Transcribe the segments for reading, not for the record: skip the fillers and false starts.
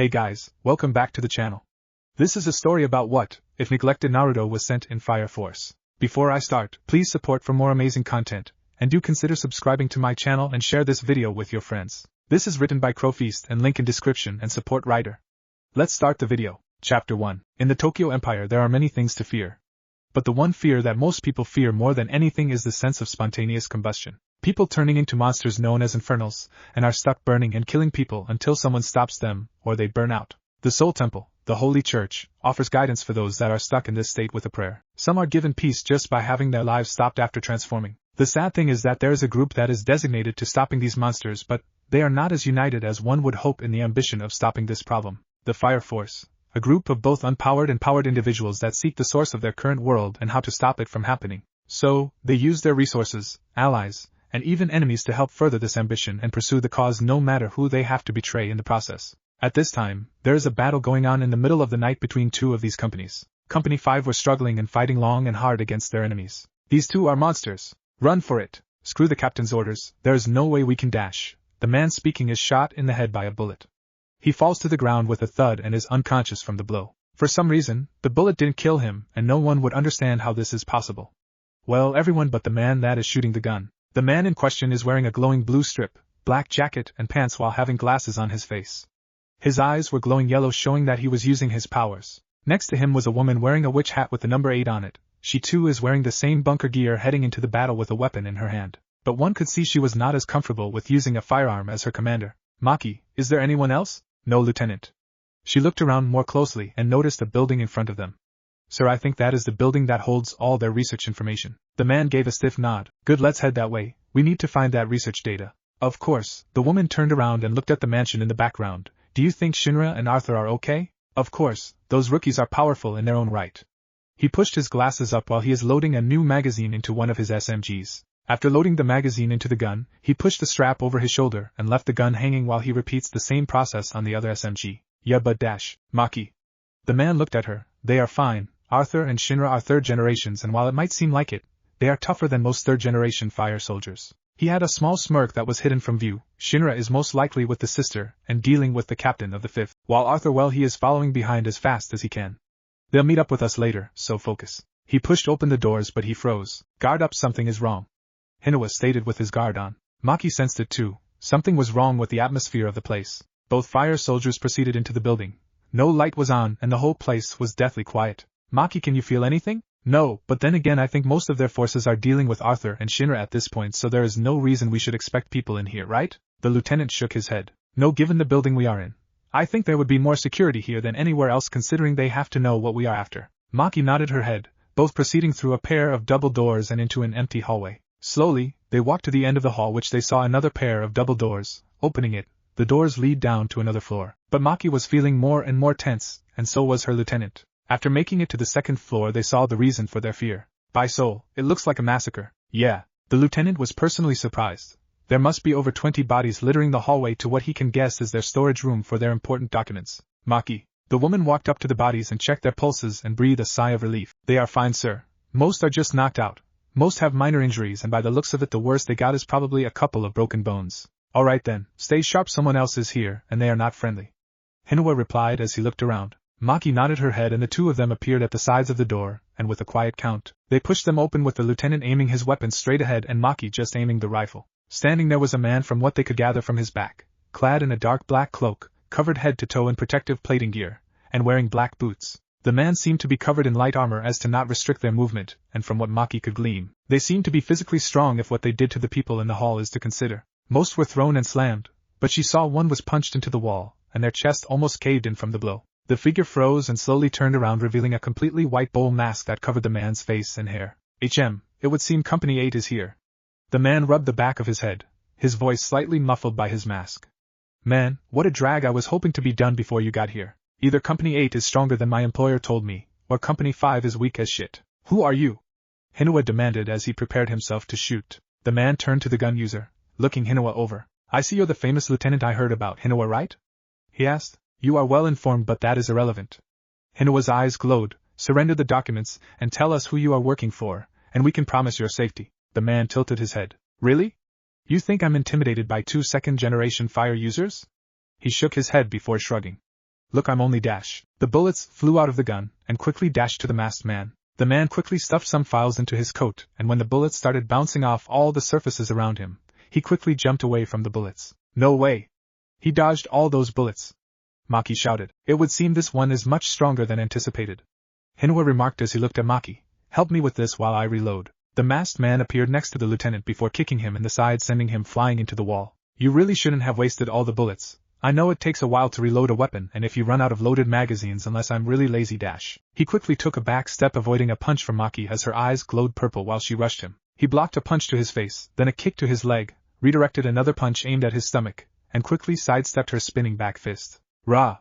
Hey guys, welcome back to the channel. This is a story about what, if neglected Naruto was sent in Fire Force. Before I start, please support for more amazing content, and do consider subscribing to my channel and share this video with your friends. This is written by Crowfeast and link in description and support writer. Let's start the video. Chapter 1. In the Tokyo Empire there are many things to fear. But the one fear that most people fear more than anything is the sense of spontaneous combustion. People turning into monsters known as infernals, and are stuck burning and killing people until someone stops them, or they burn out. The Soul Temple, the Holy Church, offers guidance for those that are stuck in this state with a prayer. Some are given peace just by having their lives stopped after transforming. The sad thing is that there is a group that is designated to stopping these monsters, but they are not as united as one would hope in the ambition of stopping this problem. The Fire Force, a group of both unpowered and powered individuals that seek the source of their current world and how to stop it from happening. So, they use their resources, allies, and even enemies to help further this ambition and pursue the cause no matter who they have to betray in the process. At this time, there is a battle going on in the middle of the night between two of these companies. Company 5 were struggling and fighting long and hard against their enemies. These two are monsters. Run for it. Screw the captain's orders, there is no way we can dash. The man speaking is shot in the head by a bullet. He falls to the ground with a thud and is unconscious from the blow. For some reason, the bullet didn't kill him, and no one would understand how this is possible. Well, everyone but the man that is shooting the gun. The man in question is wearing a glowing blue strip, black jacket and pants while having glasses on his face. His eyes were glowing yellow, showing that he was using his powers. Next to him was a woman wearing a witch hat with the number 8 on it. She too is wearing the same bunker gear, heading into the battle with a weapon in her hand. But one could see she was not as comfortable with using a firearm as her commander. Maki, is there anyone else? No, Lieutenant. She looked around more closely and noticed a building in front of them. Sir, I think that is the building that holds all their research information. The man gave a stiff nod. Good, let's head that way. We need to find that research data. Of course. The woman turned around and looked at the mansion in the background. Do you think Shinra and Arthur are okay? Of course, those rookies are powerful in their own right. He pushed his glasses up while he is loading a new magazine into one of his SMGs. After loading the magazine into the gun, he pushed the strap over his shoulder and left the gun hanging while he repeats the same process on the other SMG. Yeah, but Maki. The man looked at her. They are fine. Arthur and Shinra are third generations, and while it might seem like it, they are tougher than most third-generation fire soldiers. He had a small smirk that was hidden from view. Shinra is most likely with the sister, and dealing with the captain of the 5th, while Arthur, well, he is following behind as fast as he can. They'll meet up with us later, so focus. He pushed open the doors, but he froze. Guard up, something is wrong. Hinawa stated with his guard on. Maki sensed it too. Something was wrong with the atmosphere of the place. Both fire soldiers proceeded into the building. No light was on, and the whole place was deathly quiet. Maki, can you feel anything? No, but then again I think most of their forces are dealing with Arthur and Shinra at this point, so there is no reason we should expect people in here, right? The lieutenant shook his head. No, given the building we are in. I think there would be more security here than anywhere else, considering they have to know what we are after. Maki nodded her head, both proceeding through a pair of double doors and into an empty hallway. Slowly, they walked to the end of the hall, which they saw another pair of double doors. Opening it, the doors lead down to another floor. But Maki was feeling more and more tense, and so was her lieutenant. After making it to the second floor, they saw the reason for their fear. By soul, it looks like a massacre. Yeah, the lieutenant was personally surprised. There must be over 20 bodies littering the hallway to what he can guess is their storage room for their important documents. Maki. The woman walked up to the bodies and checked their pulses and breathed a sigh of relief. They are fine, sir. Most are just knocked out. Most have minor injuries, and by the looks of it the worst they got is probably a couple of broken bones. Alright then, stay sharp, someone else is here, and they are not friendly. Hinawa replied as he looked around. Maki nodded her head, and the two of them appeared at the sides of the door, and with a quiet count, they pushed them open, with the lieutenant aiming his weapon straight ahead and Maki just aiming the rifle. Standing there was a man, from what they could gather from his back, clad in a dark black cloak, covered head to toe in protective plating gear, and wearing black boots. The man seemed to be covered in light armor as to not restrict their movement, and from what Maki could glean, they seemed to be physically strong if what they did to the people in the hall is to consider. Most were thrown and slammed, but she saw one was punched into the wall, and their chest almost caved in from the blow. The figure froze and slowly turned around, revealing a completely white bowl mask that covered the man's face and hair. It would seem Company 8 is here. The man rubbed the back of his head, his voice slightly muffled by his mask. Man, what a drag, I was hoping to be done before you got here. Either Company 8 is stronger than my employer told me, or Company 5 is weak as shit. Who are you? Hinawa demanded as he prepared himself to shoot. The man turned to the gun user, looking Hinawa over. I see you're the famous lieutenant I heard about, Hinawa, right? He asked. You are well informed, but that is irrelevant. Hinawa's eyes glowed. Surrender the documents, and tell us who you are working for, and we can promise your safety. The man tilted his head. Really? You think I'm intimidated by 2 second-generation fire users? He shook his head before shrugging. Look, I'm only dash. The bullets flew out of the gun and quickly dashed to the masked man. The man quickly stuffed some files into his coat, and when the bullets started bouncing off all the surfaces around him, he quickly jumped away from the bullets. No way! He dodged all those bullets. Maki shouted. It would seem this one is much stronger than anticipated. Hinwa remarked as he looked at Maki. Help me with this while I reload. The masked man appeared next to the lieutenant before kicking him in the side, sending him flying into the wall. You really shouldn't have wasted all the bullets. I know it takes a while to reload a weapon, and if you run out of loaded magazines unless I'm really lazy dash. He quickly took a back step, avoiding a punch from Maki as her eyes glowed purple while she rushed him. He blocked a punch to his face, then a kick to his leg, redirected another punch aimed at his stomach, and quickly sidestepped her spinning back fist. Rah!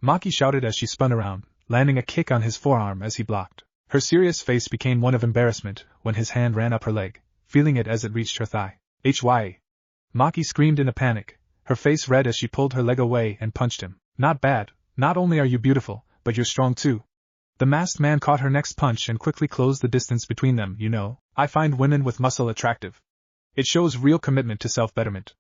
Maki shouted as she spun around, landing a kick on his forearm as he blocked. Her serious face became one of embarrassment when his hand ran up her leg, feeling it as it reached her thigh. HYA! Maki screamed in a panic, her face red as she pulled her leg away and punched him. Not bad, not only are you beautiful, but you're strong too. The masked man caught her next punch and quickly closed the distance between them. You know, I find women with muscle attractive. It shows real commitment to self-betterment.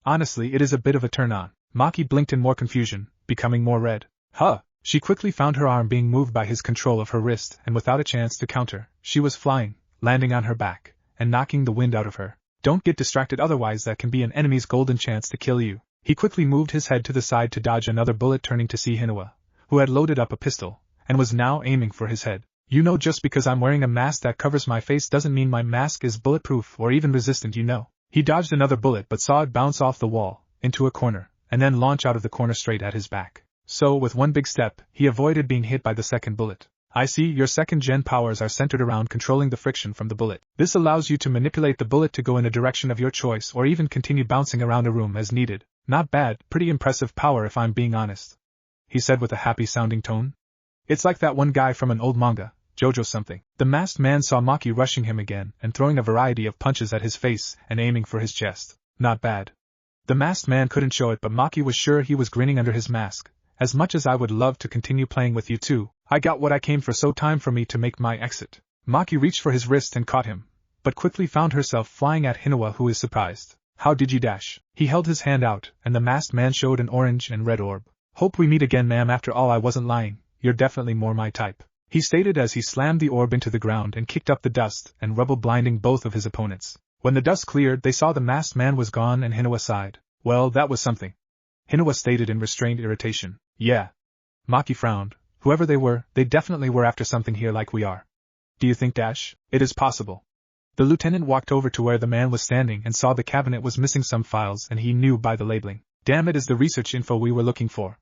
Honestly, it is a bit of a turn-on. Maki blinked in more confusion, becoming more red. Huh! She quickly found her arm being moved by his control of her wrist, and without a chance to counter, she was flying, landing on her back, and knocking the wind out of her. Don't get distracted, otherwise that can be an enemy's golden chance to kill you. He quickly moved his head to the side to dodge another bullet, turning to see Hinwa, who had loaded up a pistol, and was now aiming for his head. You know, just because I'm wearing a mask that covers my face doesn't mean my mask is bulletproof or even resistant, you know. He dodged another bullet but saw it bounce off the wall, into a corner, and then launch out of the corner straight at his back. So, with one big step, he avoided being hit by the second bullet. I see, your second-gen powers are centered around controlling the friction from the bullet. This allows you to manipulate the bullet to go in a direction of your choice or even continue bouncing around a room as needed. Not bad, pretty impressive power if I'm being honest. He said with a happy-sounding tone. It's like that one guy from an old manga, Jojo something. The masked man saw Maki rushing him again and throwing a variety of punches at his face and aiming for his chest. Not bad. The masked man couldn't show it, but Maki was sure he was grinning under his mask. As much as I would love to continue playing with you too, I got what I came for, so time for me to make my exit. Maki reached for his wrist and caught him, but quickly found herself flying at Hinwa, who is surprised. How did you dash? He held his hand out, and the masked man showed an orange and red orb. Hope we meet again, ma'am. After all, I wasn't lying. You're definitely more my type, he stated as he slammed the orb into the ground and kicked up the dust and rubble, blinding both of his opponents. When the dust cleared, they saw the masked man was gone and Hinwa sighed. Well, that was something, Hinwa stated in restrained irritation. Yeah. Maki frowned. Whoever they were, they definitely were after something here like we are. Do you think dash? It is possible. The lieutenant walked over to where the man was standing and saw the cabinet was missing some files, and he knew by the labeling. Damn, it is the research info we were looking for.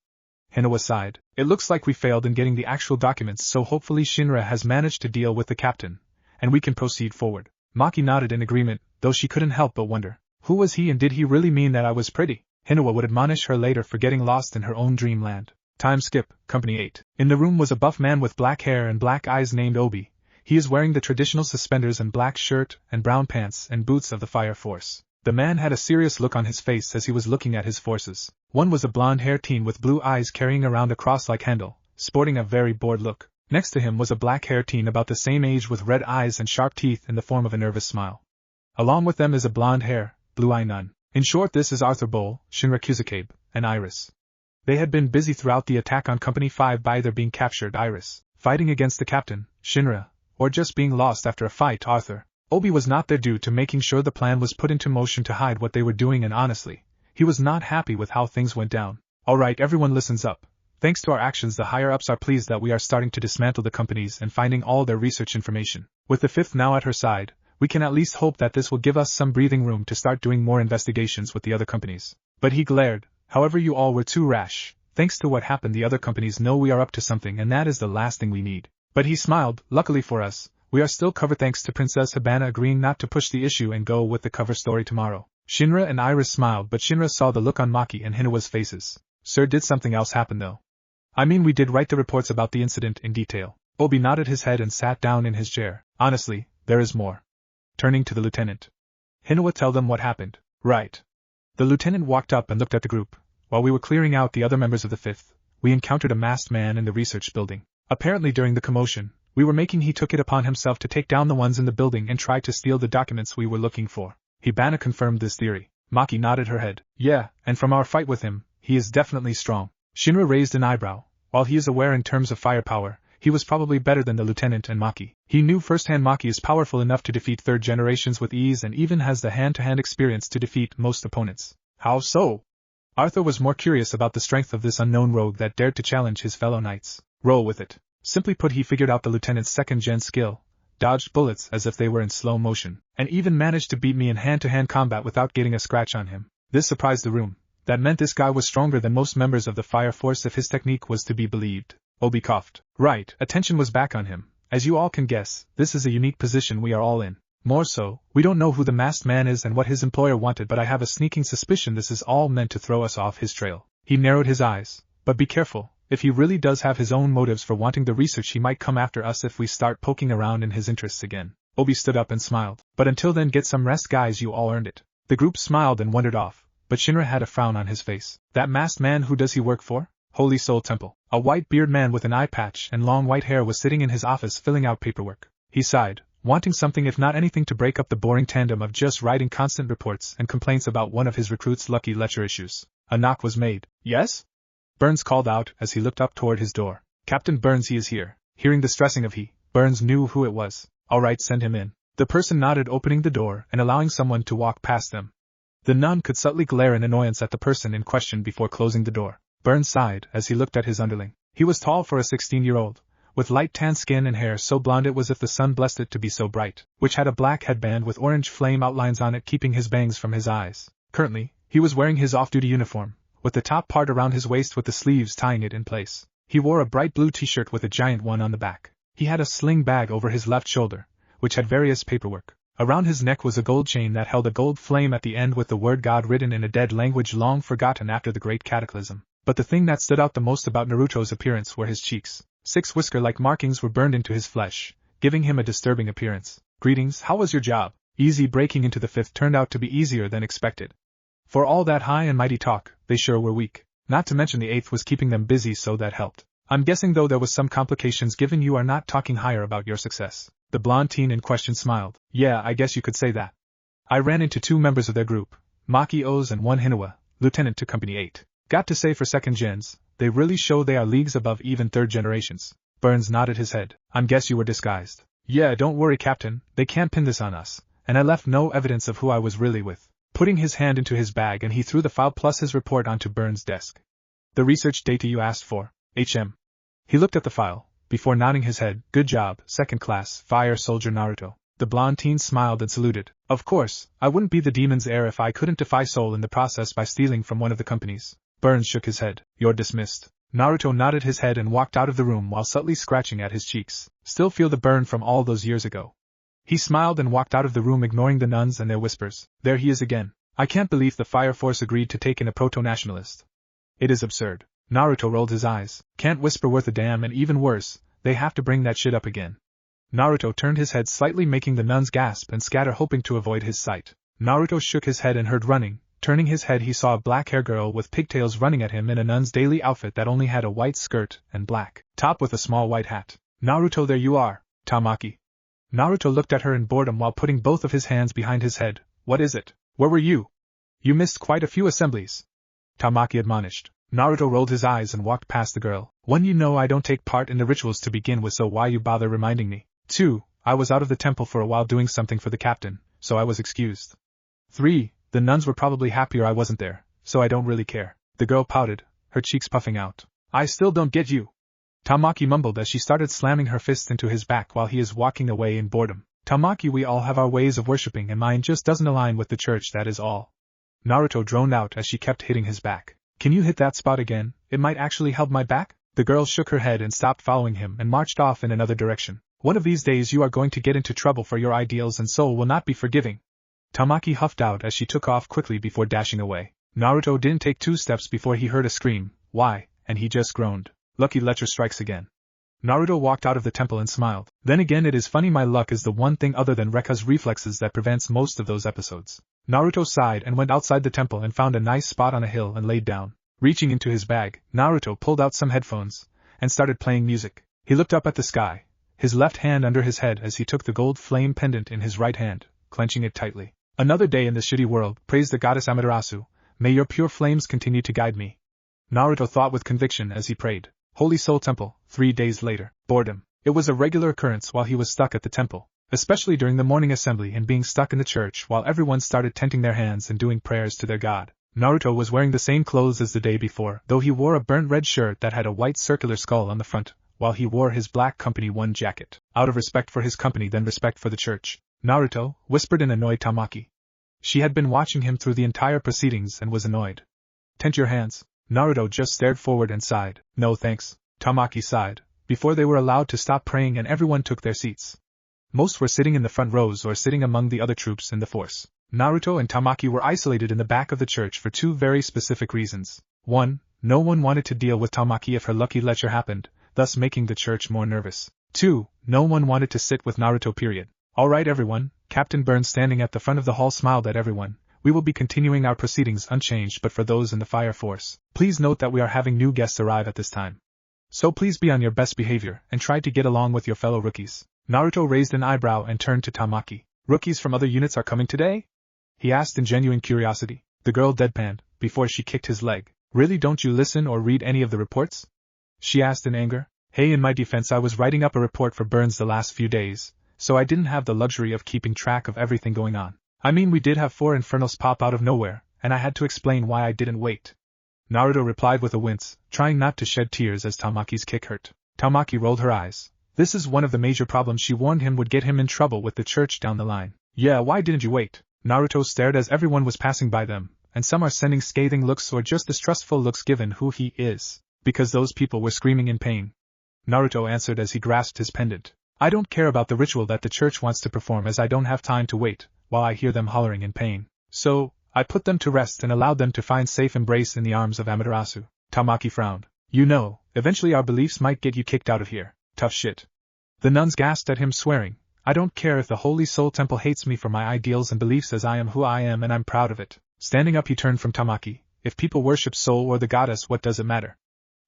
Hinwa sighed. It looks like we failed in getting the actual documents, so hopefully Shinra has managed to deal with the captain, and we can proceed forward. Maki nodded in agreement, though she couldn't help but wonder. Who was he, and did he really mean that I was pretty? Hinwa would admonish her later for getting lost in her own dreamland. Time skip, Company 8. In the room was a buff man with black hair and black eyes named Obi. He is wearing the traditional suspenders and black shirt and brown pants and boots of the Fire Force. The man had a serious look on his face as he was looking at his forces. One was a blonde-haired teen with blue eyes carrying around a cross-like handle, sporting a very bored look. Next to him was a black-haired teen about the same age with red eyes and sharp teeth in the form of a nervous smile. Along with them is a blonde-hair, blue-eye nun. In short, this is Arthur Bowl, Shinra Kusakabe, and Iris. They had been busy throughout the attack on Company 5 by either being captured, Iris, fighting against the captain, Shinra, or just being lost after a fight, Arthur. Obi was not there due to making sure the plan was put into motion to hide what they were doing, and honestly, he was not happy with how things went down. Alright, everyone listens up. Thanks to our actions, the higher-ups are pleased that we are starting to dismantle the companies and finding all their research information. With the fifth now at her side, we can at least hope that this will give us some breathing room to start doing more investigations with the other companies. But he glared. However, you all were too rash. Thanks to what happened, the other companies know we are up to something, and that is the last thing we need. But he smiled. Luckily for us, we are still covered thanks to Princess Habana agreeing not to push the issue and go with the cover story tomorrow. Shinra and Iris smiled, but Shinra saw the look on Maki and Hinwa's faces. Sir, did something else happen though? I mean, we did write the reports about the incident in detail. Obi nodded his head and sat down in his chair. Honestly, there is more. Turning to the lieutenant. Hinwa, tell them what happened. Right. The lieutenant walked up and looked at the group. While we were clearing out the other members of the fifth, we encountered a masked man in the research building. Apparently during the commotion, he took it upon himself to take down the ones in the building and try to steal the documents we were looking for. Hibana confirmed this theory. Maki nodded her head. Yeah, and from our fight with him, he is definitely strong. Shinra raised an eyebrow. While he is aware in terms of firepower, he was probably better than the lieutenant and Maki. He knew firsthand Maki is powerful enough to defeat third generations with ease and even has the hand-to-hand experience to defeat most opponents. How so? Arthur was more curious about the strength of this unknown rogue that dared to challenge his fellow knights. Roll with it. Simply put, he figured out the lieutenant's second-gen skill, dodged bullets as if they were in slow motion, and even managed to beat me in hand-to-hand combat without getting a scratch on him. This surprised the room. That meant this guy was stronger than most members of the fire force if his technique was to be believed. Obi coughed. Right, attention was back on him. As you all can guess, this is a unique position we are all in. More so, we don't know who the masked man is and what his employer wanted, but I have a sneaking suspicion this is all meant to throw us off his trail. He narrowed his eyes. But be careful, if he really does have his own motives for wanting the research, he might come after us if we start poking around in his interests again. Obi stood up and smiled. But until then, get some rest, guys, you all earned it. The group smiled and wandered off, but Shinra had a frown on his face. That masked man, who does he work for? Holy Soul Temple. A white-beard man with an eye patch and long white hair was sitting in his office filling out paperwork. He sighed, wanting something if not anything to break up the boring tandem of just writing constant reports and complaints about one of his recruits' lucky lecture issues. A knock was made. Yes? Burns called out as he looked up toward his door. Captain Burns, he is here. Hearing the stressing of he, Burns knew who it was. All right, send him in. The person nodded, opening the door and allowing someone to walk past them. The nun could subtly glare in annoyance at the person in question before closing the door. Burns sighed as he looked at his underling. He was tall for a 16-year-old, with light tan skin and hair so blonde it was as if the sun blessed it to be so bright, which had a black headband with orange flame outlines on it keeping his bangs from his eyes. Currently, he was wearing his off-duty uniform, with the top part around his waist with the sleeves tying it in place. He wore a bright blue t-shirt with a giant one on the back. He had a sling bag over his left shoulder, which had various paperwork. Around his neck was a gold chain that held a gold flame at the end with the word God written in a dead language long forgotten after the Great Cataclysm. But the thing that stood out the most about Naruto's appearance were his cheeks. 6 whisker-like markings were burned into his flesh, giving him a disturbing appearance. Greetings, how was your job? Easy. Breaking into the 5th turned out to be easier than expected. For all that high and mighty talk, they sure were weak. Not to mention the 8th was keeping them busy, so that helped. I'm guessing though there was some complications given you are not talking higher about your success. The blonde teen in question smiled. Yeah, I guess you could say that. I ran into 2 members of their group, Maki Oz and one Hinawa, lieutenant to Company 8. Got to say, for second gens, they really show they are leagues above even third generations. Burns nodded his head. I guess you were disguised. Yeah, don't worry, Captain, they can't pin this on us, and I left no evidence of who I was really with. Putting his hand into his bag, and he threw the file plus his report onto Burns' desk. The research data you asked for, HM. He looked at the file, before nodding his head. Good job, second class, fire soldier Naruto. The blonde teen smiled and saluted. Of course, I wouldn't be the demon's heir if I couldn't defy Soul in the process by stealing from one of the companies. Burns shook his head. You're dismissed. Naruto nodded his head and walked out of the room while subtly scratching at his cheeks. Still feel the burn from all those years ago. He smiled and walked out of the room, ignoring the nuns and their whispers. There he is again. I can't believe the Fire Force agreed to take in a proto-nationalist. It is absurd. Naruto rolled his eyes. Can't whisper worth a damn, and even worse, they have to bring that shit up again. Naruto turned his head slightly, making the nuns gasp and scatter, hoping to avoid his sight. Naruto shook his head and heard running. Turning his head, he saw a black-haired girl with pigtails running at him in a nun's daily outfit that only had a white skirt and black top with a small white hat. Naruto, there you are, Tamaki. Naruto looked at her in boredom while putting both of his hands behind his head. What is it? Where were you? You missed quite a few assemblies, Tamaki admonished. Naruto rolled his eyes and walked past the girl. 1. You know I don't take part in the rituals to begin with, so why you bother reminding me? 2. I was out of the temple for a while doing something for the captain, so I was excused. 3. The nuns were probably happier I wasn't there, so I don't really care. The girl pouted, her cheeks puffing out. I still don't get you, Tamaki mumbled as she started slamming her fists into his back while he is walking away in boredom. Tamaki, we all have our ways of worshipping and mine just doesn't align with the church, that is all. Naruto droned out as she kept hitting his back. Can you hit that spot again? It might actually help my back? The girl shook her head and stopped following him and marched off in another direction. One of these days you are going to get into trouble for your ideals, and Soul will not be forgiving. Tamaki huffed out as she took off quickly before dashing away. Naruto didn't take 2 steps before he heard a scream. Why? And he just groaned. Lucky Lecture strikes again. Naruto walked out of the temple and smiled. Then again, it is funny, my luck is the one thing other than Rekka's reflexes that prevents most of those episodes. Naruto sighed and went outside the temple and found a nice spot on a hill and laid down. Reaching into his bag, Naruto pulled out some headphones and started playing music. He looked up at the sky, his left hand under his head as he took the gold flame pendant in his right hand, clenching it tightly. Another day in the shitty world, praise the goddess Amaterasu, may your pure flames continue to guide me. Naruto thought with conviction as he prayed. Holy Soul Temple, 3 days later. Boredom. It was a regular occurrence while he was stuck at the temple, especially during the morning assembly and being stuck in the church while everyone started tenting their hands and doing prayers to their god. Naruto was wearing the same clothes as the day before, though he wore a burnt red shirt that had a white circular skull on the front, while he wore his black Company 1 jacket. Out of respect for his company then respect for the church, Naruto whispered in annoyed Tamaki. She had been watching him through the entire proceedings and was annoyed. Tent your hands. Naruto just stared forward and sighed. No thanks, Tamaki sighed, before they were allowed to stop praying and everyone took their seats. Most were sitting in the front rows or sitting among the other troops in the force. Naruto and Tamaki were isolated in the back of the church for 2 very specific reasons. 1. No one wanted to deal with Tamaki if her lucky lecture happened, thus making the church more nervous. 2. No one wanted to sit with Naruto period. Alright everyone, Captain Burns standing at the front of the hall smiled at everyone. We will be continuing our proceedings unchanged, but for those in the fire force, please note that we are having new guests arrive at this time. So please be on your best behavior and try to get along with your fellow rookies. Naruto raised an eyebrow and turned to Tamaki. Rookies from other units are coming today? He asked in genuine curiosity. The girl deadpanned, before she kicked his leg. Really, don't you listen or read any of the reports? She asked in anger. Hey, in my defense, I was writing up a report for Burns the last few days, so I didn't have the luxury of keeping track of everything going on. I mean, we did have 4 infernals pop out of nowhere, and I had to explain why I didn't wait. Naruto replied with a wince, trying not to shed tears as Tamaki's kick hurt. Tamaki rolled her eyes. This is one of the major problems she warned him would get him in trouble with the church down the line. Yeah, why didn't you wait? Naruto stared as everyone was passing by them, and some are sending scathing looks or just distrustful looks given who he is, because those people were screaming in pain. Naruto answered as he grasped his pendant. I don't care about the ritual that the church wants to perform, as I don't have time to wait while I hear them hollering in pain. So, I put them to rest and allowed them to find safe embrace in the arms of Amaterasu. Tamaki frowned. You know, eventually our beliefs might get you kicked out of here. Tough shit. The nuns gasped at him, swearing, I don't care if the Holy Soul Temple hates me for my ideals and beliefs, as I am who I am and I'm proud of it. Standing up, he turned from Tamaki. If people worship Soul or the goddess, what does it matter?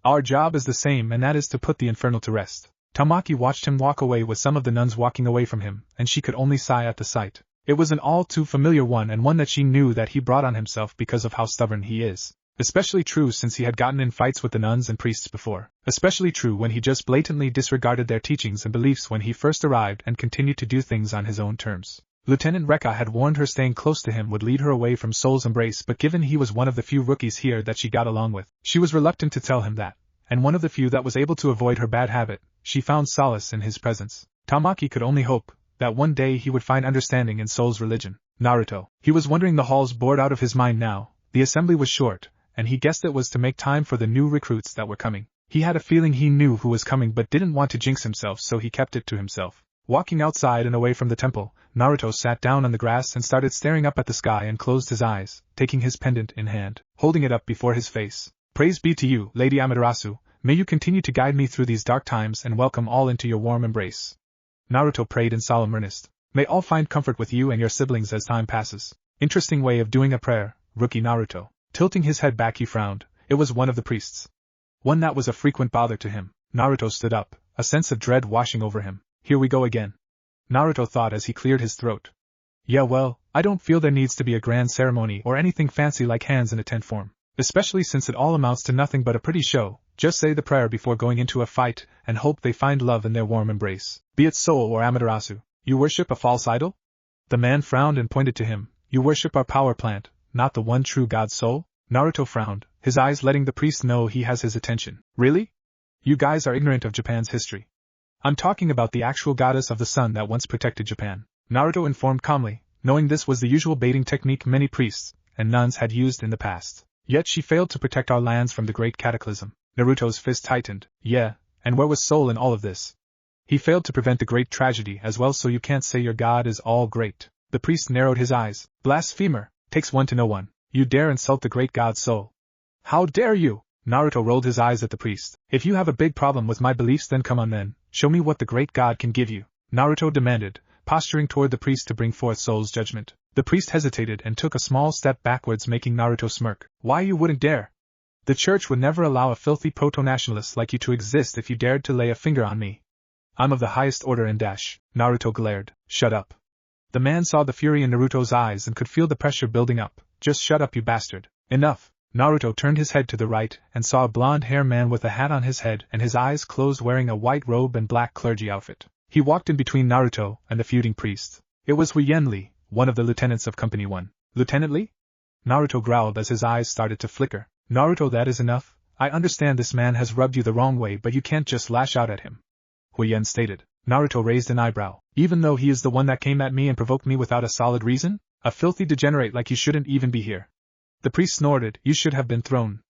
Our job is the same, and that is to put the infernal to rest. Tamaki watched him walk away with some of the nuns walking away from him, and she could only sigh at the sight. It was an all too familiar one, and one that she knew that he brought on himself because of how stubborn he is. Especially true since he had gotten in fights with the nuns and priests before. Especially true when he just blatantly disregarded their teachings and beliefs when he first arrived and continued to do things on his own terms. Lieutenant Rekka had warned her staying close to him would lead her away from Soul's embrace, but given he was one of the few rookies here that she got along with, she was reluctant to tell him that, and one of the few that was able to avoid her bad habit. She found solace in his presence. Tamaki could only hope that one day he would find understanding in Soul's religion. Naruto. He was wondering the halls bored out of his mind now. The assembly was short, and he guessed it was to make time for the new recruits that were coming. He had a feeling he knew who was coming but didn't want to jinx himself, so he kept it to himself. Walking outside and away from the temple, Naruto sat down on the grass and started staring up at the sky and closed his eyes, taking his pendant in hand, holding it up before his face. Praise be to you, Lady Amaterasu. May you continue to guide me through these dark times and welcome all into your warm embrace. Naruto prayed in solemn earnest. May all find comfort with you and your siblings as time passes. Interesting way of doing a prayer, rookie Naruto. Tilting his head back, he frowned. It was one of the priests. One that was a frequent bother to him. Naruto stood up, a sense of dread washing over him. Here we go again. Naruto thought as he cleared his throat. Yeah, well, I don't feel there needs to be a grand ceremony or anything fancy like hands in a tent form. Especially since it all amounts to nothing but a pretty show. Just say the prayer before going into a fight, and hope they find love in their warm embrace. Be it Soul or Amaterasu. You worship a false idol? The man frowned and pointed to him. You worship our power plant, not the one true God Soul? Naruto frowned, his eyes letting the priest know he has his attention. Really? You guys are ignorant of Japan's history. I'm talking about the actual goddess of the sun that once protected Japan. Naruto informed calmly, knowing this was the usual baiting technique many priests and nuns had used in the past. Yet she failed to protect our lands from the great cataclysm. Naruto's fist tightened. Yeah, and where was Soul in all of this? He failed to prevent the great tragedy as well, so you can't say your god is all great. The priest narrowed his eyes. Blasphemer, takes one to know one. You dare insult the great god Soul. How dare you? Naruto rolled his eyes at the priest. If you have a big problem with my beliefs, then come on then, show me what the great god can give you. Naruto demanded, posturing toward the priest to bring forth Soul's judgment. The priest hesitated and took a small step backwards, making Naruto smirk. Why you wouldn't dare? The church would never allow a filthy proto-nationalist like you to exist if you dared to lay a finger on me. I'm of the highest order and dash. Naruto glared. Shut up. The man saw the fury in Naruto's eyes and could feel the pressure building up. Just shut up, you bastard. Enough. Naruto turned his head to the right and saw a blonde-haired man with a hat on his head and his eyes closed wearing a white robe and black clergy outfit. He walked in between Naruto and the feuding priest. It was Huyen Li, one of the lieutenants of Company 1. Lieutenant Li? Naruto growled as his eyes started to flicker. Naruto, that is enough. I understand this man has rubbed you the wrong way, but you can't just lash out at him, Huyen stated. Naruto raised an eyebrow. Even though he is the one that came at me and provoked me without a solid reason? A filthy degenerate like you shouldn't even be here. The priest snorted. You should have been thrown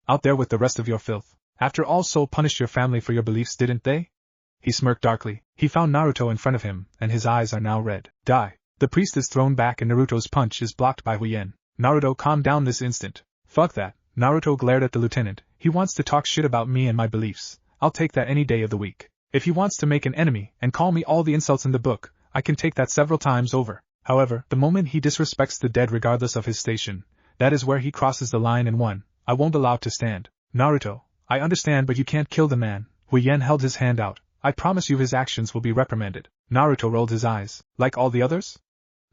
out there with the rest of your filth. After all, Soul punished your family for your beliefs, didn't they? He smirked darkly. He found Naruto in front of him, and his eyes are now red. Die. The priest is thrown back and Naruto's punch is blocked by Huyen. Naruto, calm down this instant. Fuck that. Naruto glared at the lieutenant. He wants to talk shit about me and my beliefs. I'll take that any day of the week. If he wants to make an enemy and call me all the insults in the book, I can take that several times over. However, the moment he disrespects the dead regardless of his station, that is where he crosses the line, and one, I won't allow to stand. Naruto, I understand, but you can't kill the man. Huyen held his hand out. I promise you his actions will be reprimanded. Naruto rolled his eyes. Like all the others?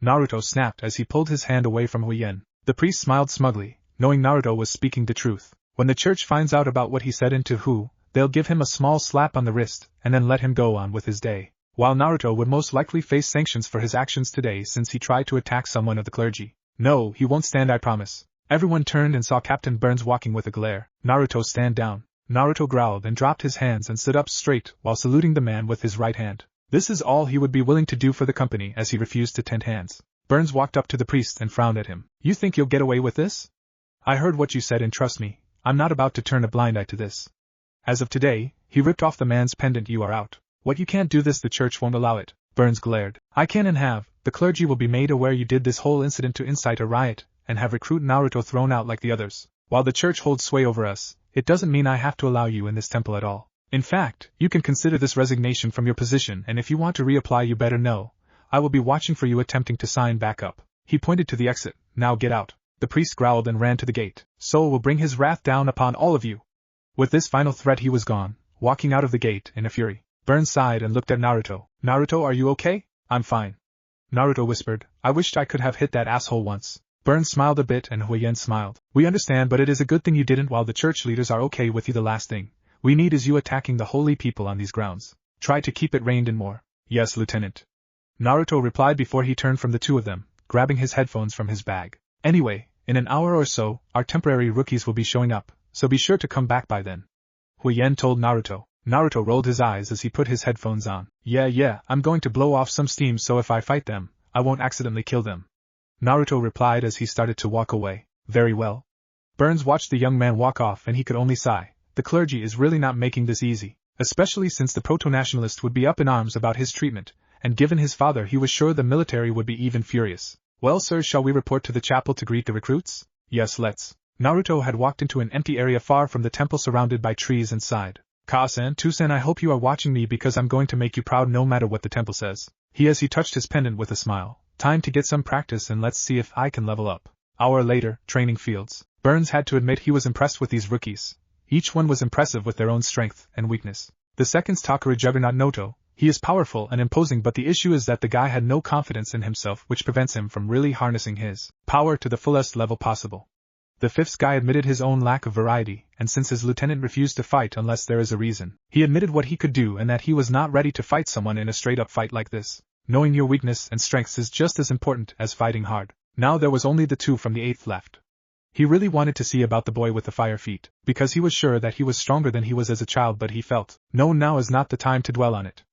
Naruto snapped as he pulled his hand away from Huyen. The priest smiled smugly, knowing Naruto was speaking the truth. When the church finds out about what he said into who, they'll give him a small slap on the wrist, and then let him go on with his day. While Naruto would most likely face sanctions for his actions today since he tried to attack someone of the clergy. No, he won't stand, I promise. Everyone turned and saw Captain Burns walking with a glare. Naruto, stand down. Naruto growled and dropped his hands and stood up straight while saluting the man with his right hand. This is all he would be willing to do for the company, as he refused to tend hands. Burns walked up to the priest and frowned at him. You think you'll get away with this? I heard what you said, and trust me, I'm not about to turn a blind eye to this. As of today, he ripped off the man's pendant. You are out. What, you can't do this? The church won't allow it. Burns glared. I can and have. The clergy will be made aware you did this whole incident to incite a riot, and have recruit Naruto thrown out like the others. While the church holds sway over us, it doesn't mean I have to allow you in this temple at all. In fact, you can consider this resignation from your position, and if you want to reapply you better know, I will be watching for you attempting to sign back up. He pointed to the exit. Now get out. The priest growled and ran to the gate. Soul will bring his wrath down upon all of you. With this final threat he was gone, walking out of the gate in a fury. Burns sighed and looked at Naruto. Naruto, are you okay? I'm fine. Naruto whispered. I wished I could have hit that asshole once. Burns smiled a bit and Huyen smiled. We understand, but it is a good thing you didn't. While the church leaders are okay with you, the last thing we need is you attacking the holy people on these grounds. Try to keep it reined in more. Yes, Lieutenant. Naruto replied before he turned from the two of them, grabbing his headphones from his bag. Anyway, in an hour or so, our temporary rookies will be showing up, so be sure to come back by then. Huyen told Naruto. Naruto rolled his eyes as he put his headphones on. Yeah, I'm going to blow off some steam so if I fight them, I won't accidentally kill them. Naruto replied as he started to walk away. Very well. Burns watched the young man walk off and he could only sigh. The clergy is really not making this easy, especially since the proto-nationalist would be up in arms about his treatment, and given his father he was sure the military would be even furious. Well, sir, shall we report to the chapel to greet the recruits? Yes, let's. Naruto had walked into an empty area far from the temple surrounded by trees and sighed. Ka-san, Tu-san, I hope you are watching me because I'm going to make you proud no matter what the temple says. He touched his pendant with a smile. Time to get some practice and let's see if I can level up. Hour later, training fields. Burns had to admit he was impressed with these rookies. Each one was impressive with their own strength and weakness. The second's Takara Juggernaut Noto. He is powerful and imposing, but the issue is that the guy had no confidence in himself, which prevents him from really harnessing his power to the fullest level possible. The fifth guy admitted his own lack of variety, and since his lieutenant refused to fight unless there is a reason, he admitted what he could do and that he was not ready to fight someone in a straight-up fight like this. Knowing your weakness and strengths is just as important as fighting hard. Now there was only the two from the eighth left. He really wanted to see about the boy with the fire feet, because he was sure that he was stronger than he was as a child, but he felt, no, now is not the time to dwell on it.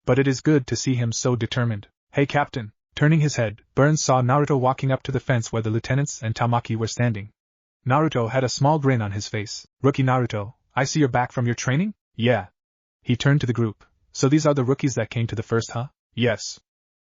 But it is good to see him so determined. Hey, Captain. Turning his head, Burns saw Naruto walking up to the fence where the lieutenants and Tamaki were standing. Naruto had a small grin on his face. Rookie Naruto, I see you're back from your training? Yeah. He turned to the group. So these are the rookies that came to the first, huh? Yes.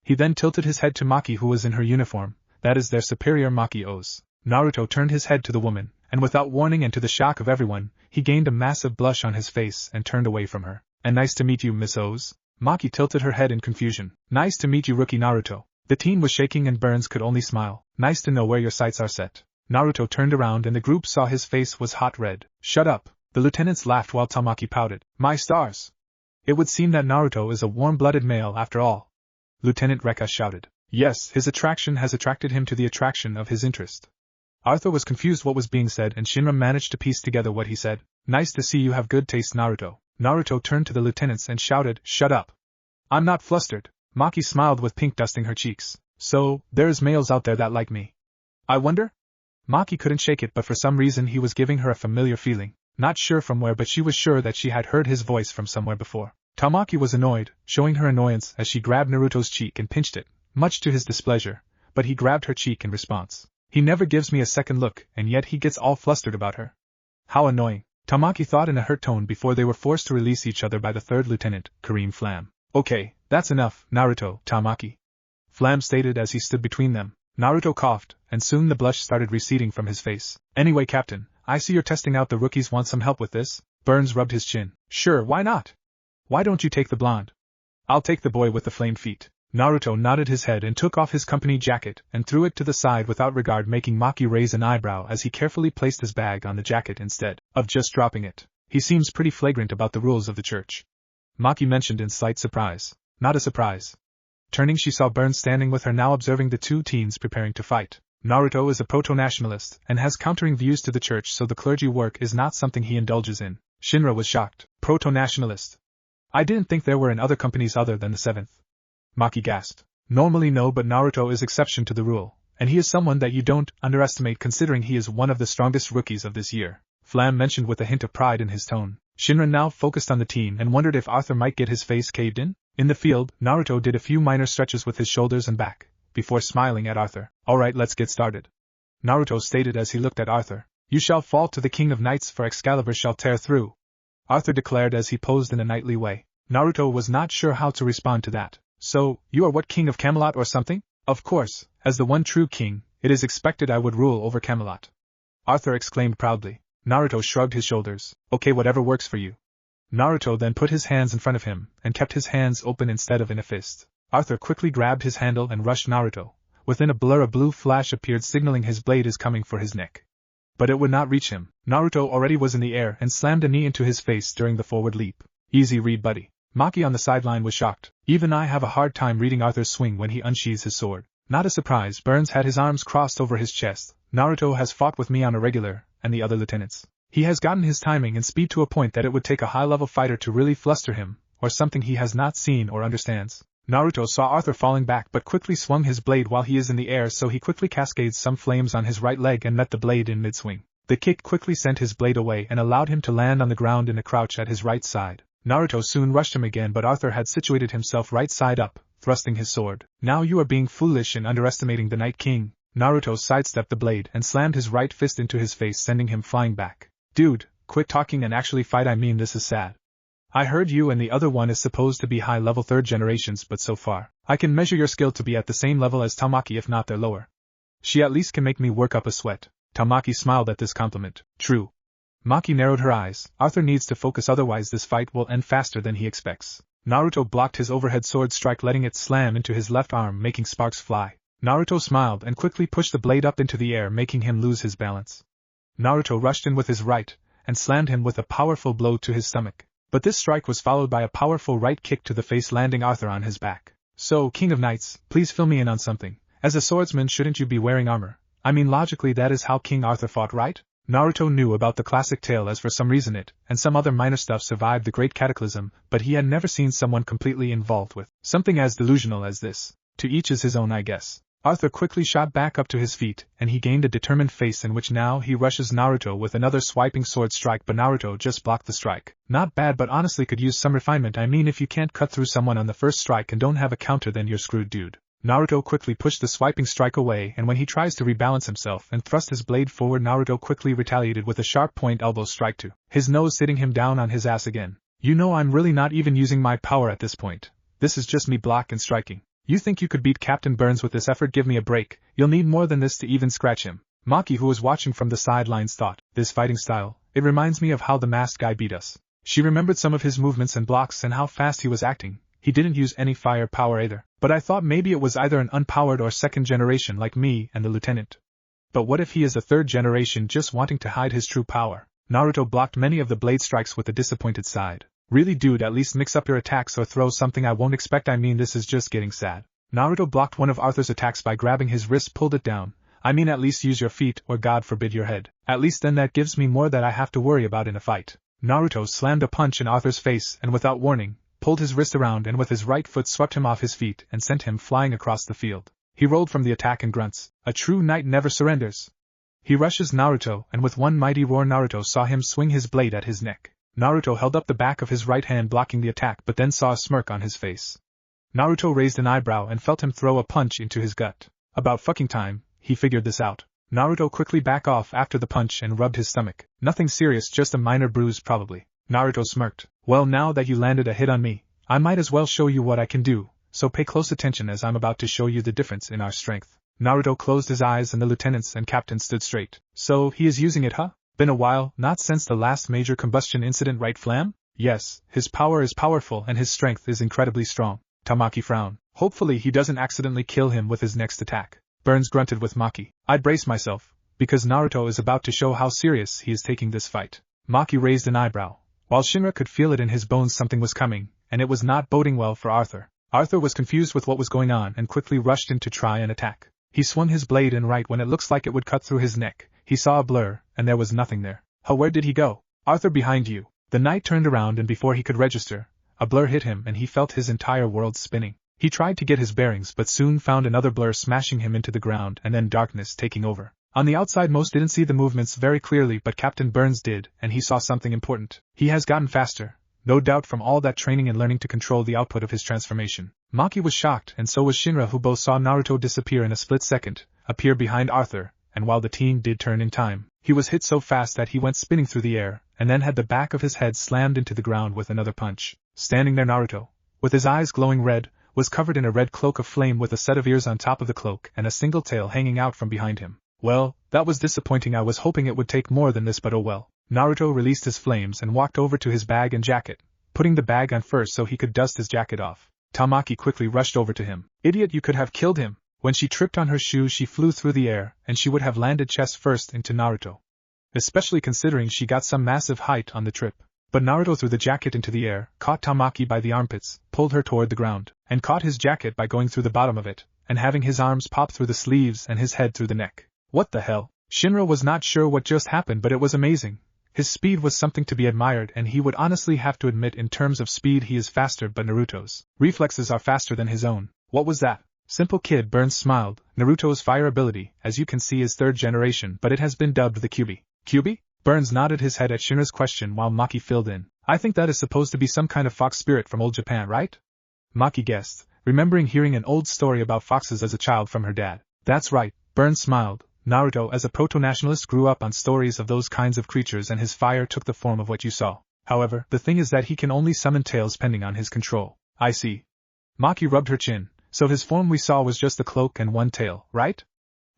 He then tilted his head to Maki, who was in her uniform. That is their superior, Maki O's. Naruto turned his head to the woman, and without warning and to the shock of everyone, he gained a massive blush on his face and turned away from her. And nice to meet you, Miss O's. Maki tilted her head in confusion. Nice to meet you, Rookie Naruto. The teen was shaking and Burns could only smile. Nice to know where your sights are set. Naruto turned around and the group saw his face was hot red. Shut up. The lieutenants laughed while Tamaki pouted. My stars. It would seem that Naruto is a warm-blooded male after all. Lieutenant Rekka shouted. Yes, his attraction has attracted him to the attraction of his interest. Arthur was confused what was being said and Shinra managed to piece together what he said. Nice to see you have good taste, Naruto. Naruto turned to the lieutenants and shouted, shut up. I'm not flustered. Maki smiled with pink dusting her cheeks. So, there's males out there that like me. I wonder? Maki couldn't shake it, but for some reason he was giving her a familiar feeling. Not sure from where, but she was sure that she had heard his voice from somewhere before. Tamaki was annoyed, showing her annoyance as she grabbed Naruto's cheek and pinched it, much to his displeasure, but he grabbed her cheek in response. He never gives me a second look, and yet he gets all flustered about her. How annoying, Tamaki thought in a hurt tone before they were forced to release each other by the third lieutenant, Kareem Flam. Okay, that's enough, Naruto, Tamaki. Flam stated as he stood between them. Naruto coughed, and soon the blush started receding from his face. Anyway, Captain, I see you're testing out the rookies. Want some help with this? Burns rubbed his chin. Sure, why not? Why don't you take the blonde? I'll take the boy with the flamed feet. Naruto nodded his head and took off his company jacket and threw it to the side without regard, making Maki raise an eyebrow as he carefully placed his bag on the jacket instead of just dropping it. He seems pretty flagrant about the rules of the church, Maki mentioned in slight surprise. Not a surprise. Turning, she saw Burns standing with her, now observing the two teens preparing to fight. Naruto is a proto-nationalist and has countering views to the church, so the clergy work is not something he indulges in. Shinra was shocked. Proto-nationalist? I didn't think there were in other companies other than the 7th. Maki gasped. Normally no, but Naruto is exception to the rule, and he is someone that you don't underestimate considering he is one of the strongest rookies of this year, Flam mentioned with a hint of pride in his tone. Shinra now focused on the teen and wondered if Arthur might get his face caved in. In the field, Naruto did a few minor stretches with his shoulders and back, before smiling at Arthur. Alright, let's get started, Naruto stated as he looked at Arthur. You shall fall to the King of Knights, for Excalibur shall tear through, Arthur declared as he posed in a knightly way. Naruto was not sure how to respond to that. So, you are what, King of Camelot or something? Of course, as the one true king, it is expected I would rule over Camelot, Arthur exclaimed proudly. Naruto shrugged his shoulders. Okay, whatever works for you. Naruto then put his hands in front of him, and kept his hands open instead of in a fist. Arthur quickly grabbed his handle and rushed Naruto. Within a blur, a blue flash appeared, signaling his blade is coming for his neck. But it would not reach him. Naruto already was in the air and slammed a knee into his face during the forward leap. Easy read, buddy. Maki on the sideline was shocked. Even I have a hard time reading Arthur's swing when he unsheathes his sword. Not a surprise, Burns had his arms crossed over his chest. Naruto has fought with me on a regular, and the other lieutenants. He has gotten his timing and speed to a point that it would take a high-level fighter to really fluster him, or something he has not seen or understands. Naruto saw Arthur falling back but quickly swung his blade while he is in the air, so he quickly cascades some flames on his right leg and met the blade in mid-swing. The kick quickly sent his blade away and allowed him to land on the ground in a crouch at his right side. Naruto soon rushed him again, but Arthur had situated himself right side up, thrusting his sword. Now you are being foolish and underestimating the Night King. Naruto sidestepped the blade and slammed his right fist into his face, sending him flying back. Dude, quit talking and actually fight. I mean, this is sad. I heard you and the other one is supposed to be high-level third generations, but so far, I can measure your skill to be at the same level as Tamaki, if not their lower. She at least can make me work up a sweat. Tamaki smiled at this compliment. True. Maki narrowed her eyes. Arthur needs to focus, otherwise this fight will end faster than he expects. Naruto blocked his overhead sword strike, letting it slam into his left arm, making sparks fly. Naruto smiled and quickly pushed the blade up into the air, making him lose his balance. Naruto rushed in with his right, and slammed him with a powerful blow to his stomach. But this strike was followed by a powerful right kick to the face, landing Arthur on his back. So, King of Knights, please fill me in on something. As a swordsman, shouldn't you be wearing armor? I mean, logically that is how King Arthur fought, right? Naruto knew about the classic tale, as for some reason it, and some other minor stuff, survived the Great Cataclysm, but he had never seen someone completely involved with something as delusional as this. To each is his own, I guess. Arthur quickly shot back up to his feet, and he gained a determined face in which now he rushes Naruto with another swiping sword strike, but Naruto just blocked the strike. Not bad, but honestly could use some refinement. I mean, if you can't cut through someone on the first strike and don't have a counter, then you're screwed, dude. Naruto quickly pushed the swiping strike away, and when he tries to rebalance himself and thrust his blade forward, Naruto quickly retaliated with a sharp point elbow strike to his nose, sitting him down on his ass again. You know, I'm really not even using my power at this point. This is just me block and striking. You think you could beat Captain Burns with this effort? Give me a break. You'll need more than this to even scratch him. Maki, who was watching from the sidelines, thought, this fighting style, it reminds me of how the masked guy beat us. She remembered some of his movements and blocks and how fast he was acting. He didn't use any fire power either, but I thought maybe it was either an unpowered or second generation like me and the lieutenant. But what if he is a third generation just wanting to hide his true power? Naruto blocked many of the blade strikes with a disappointed side. Really, dude, at least mix up your attacks or throw something I won't expect. I mean, this is just getting sad. Naruto blocked one of Arthur's attacks by grabbing his wrist, pulled it down, I mean at least use your feet or God forbid your head. At least then that gives me more that I have to worry about in a fight. Naruto slammed a punch in Arthur's face and without warning, pulled his wrist around and with his right foot swept him off his feet and sent him flying across the field. He rolled from the attack and grunts, "A true knight never surrenders." He rushes Naruto and with one mighty roar Naruto saw him swing his blade at his neck. Naruto held up the back of his right hand blocking the attack but then saw a smirk on his face. Naruto raised an eyebrow and felt him throw a punch into his gut. About fucking time, he figured this out. Naruto quickly back off after the punch and rubbed his stomach. Nothing serious, just a minor bruise probably. Naruto smirked. Well, now that you landed a hit on me, I might as well show you what I can do, so pay close attention as I'm about to show you the difference in our strength. Naruto closed his eyes and the lieutenants and captain stood straight. So, he is using it, huh? Been a while, not since the last major combustion incident, right Flam? Yes, his power is powerful and his strength is incredibly strong. Tamaki frowned. Hopefully he doesn't accidentally kill him with his next attack. Burns grunted with Maki. I'd brace myself, because Naruto is about to show how serious he is taking this fight. Maki raised an eyebrow. While Shinra could feel it in his bones something was coming, and it was not boding well for Arthur. Arthur was confused with what was going on and quickly rushed in to try and attack. He swung his blade and right when it looks like it would cut through his neck, he saw a blur, and there was nothing there. Where did he go? Arthur, behind you. The knight turned around and before he could register, a blur hit him and he felt his entire world spinning. He tried to get his bearings but soon found another blur smashing him into the ground and then darkness taking over. On the outside most didn't see the movements very clearly but Captain Burns did and he saw something important. He has gotten faster, no doubt from all that training and learning to control the output of his transformation. Maki was shocked and so was Shinra who both saw Naruto disappear in a split second, appear behind Arthur, and while the team did turn in time, he was hit so fast that he went spinning through the air and then had the back of his head slammed into the ground with another punch. Standing there Naruto, with his eyes glowing red, was covered in a red cloak of flame with a set of ears on top of the cloak and a single tail hanging out from behind him. Well, that was disappointing. I was hoping it would take more than this but oh well. Naruto released his flames and walked over to his bag and jacket, putting the bag on first so he could dust his jacket off. Tamaki quickly rushed over to him. Idiot, you could have killed him. When she tripped on her shoe she flew through the air and she would have landed chest first into Naruto. Especially considering she got some massive height on the trip. But Naruto threw the jacket into the air, caught Tamaki by the armpits, pulled her toward the ground, and caught his jacket by going through the bottom of it, and having his arms pop through the sleeves and his head through the neck. What the hell? Shinra was not sure what just happened but it was amazing. His speed was something to be admired and he would honestly have to admit in terms of speed he is faster but Naruto's reflexes are faster than his own. What was that? Simple kid. Burns smiled. Naruto's fire ability, as you can see, is 3rd generation but it has been dubbed the Kyuubi. Kyuubi? Burns nodded his head at Shinra's question while Maki filled in. I think that is supposed to be some kind of fox spirit from old Japan, right? Maki guessed, remembering hearing an old story about foxes as a child from her dad. That's right, Burns smiled. Naruto as a proto-nationalist grew up on stories of those kinds of creatures and his fire took the form of what you saw. However, the thing is that he can only summon tails pending on his control. I see. Maki rubbed her chin. So his form we saw was just the cloak and one tail, right?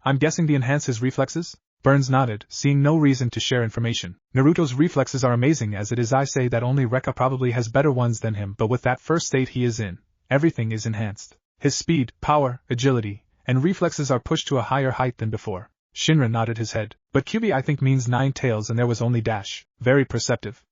I'm guessing to enhance his reflexes? Burns nodded, seeing no reason to share information. Naruto's reflexes are amazing as it is. I say that only Rekka probably has better ones than him but with that first state he is in, everything is enhanced. His speed, power, agility, and reflexes are pushed to a higher height than before. Shinra nodded his head. But Kyuubi I think means 9 tails and there was only dash. Very perceptive.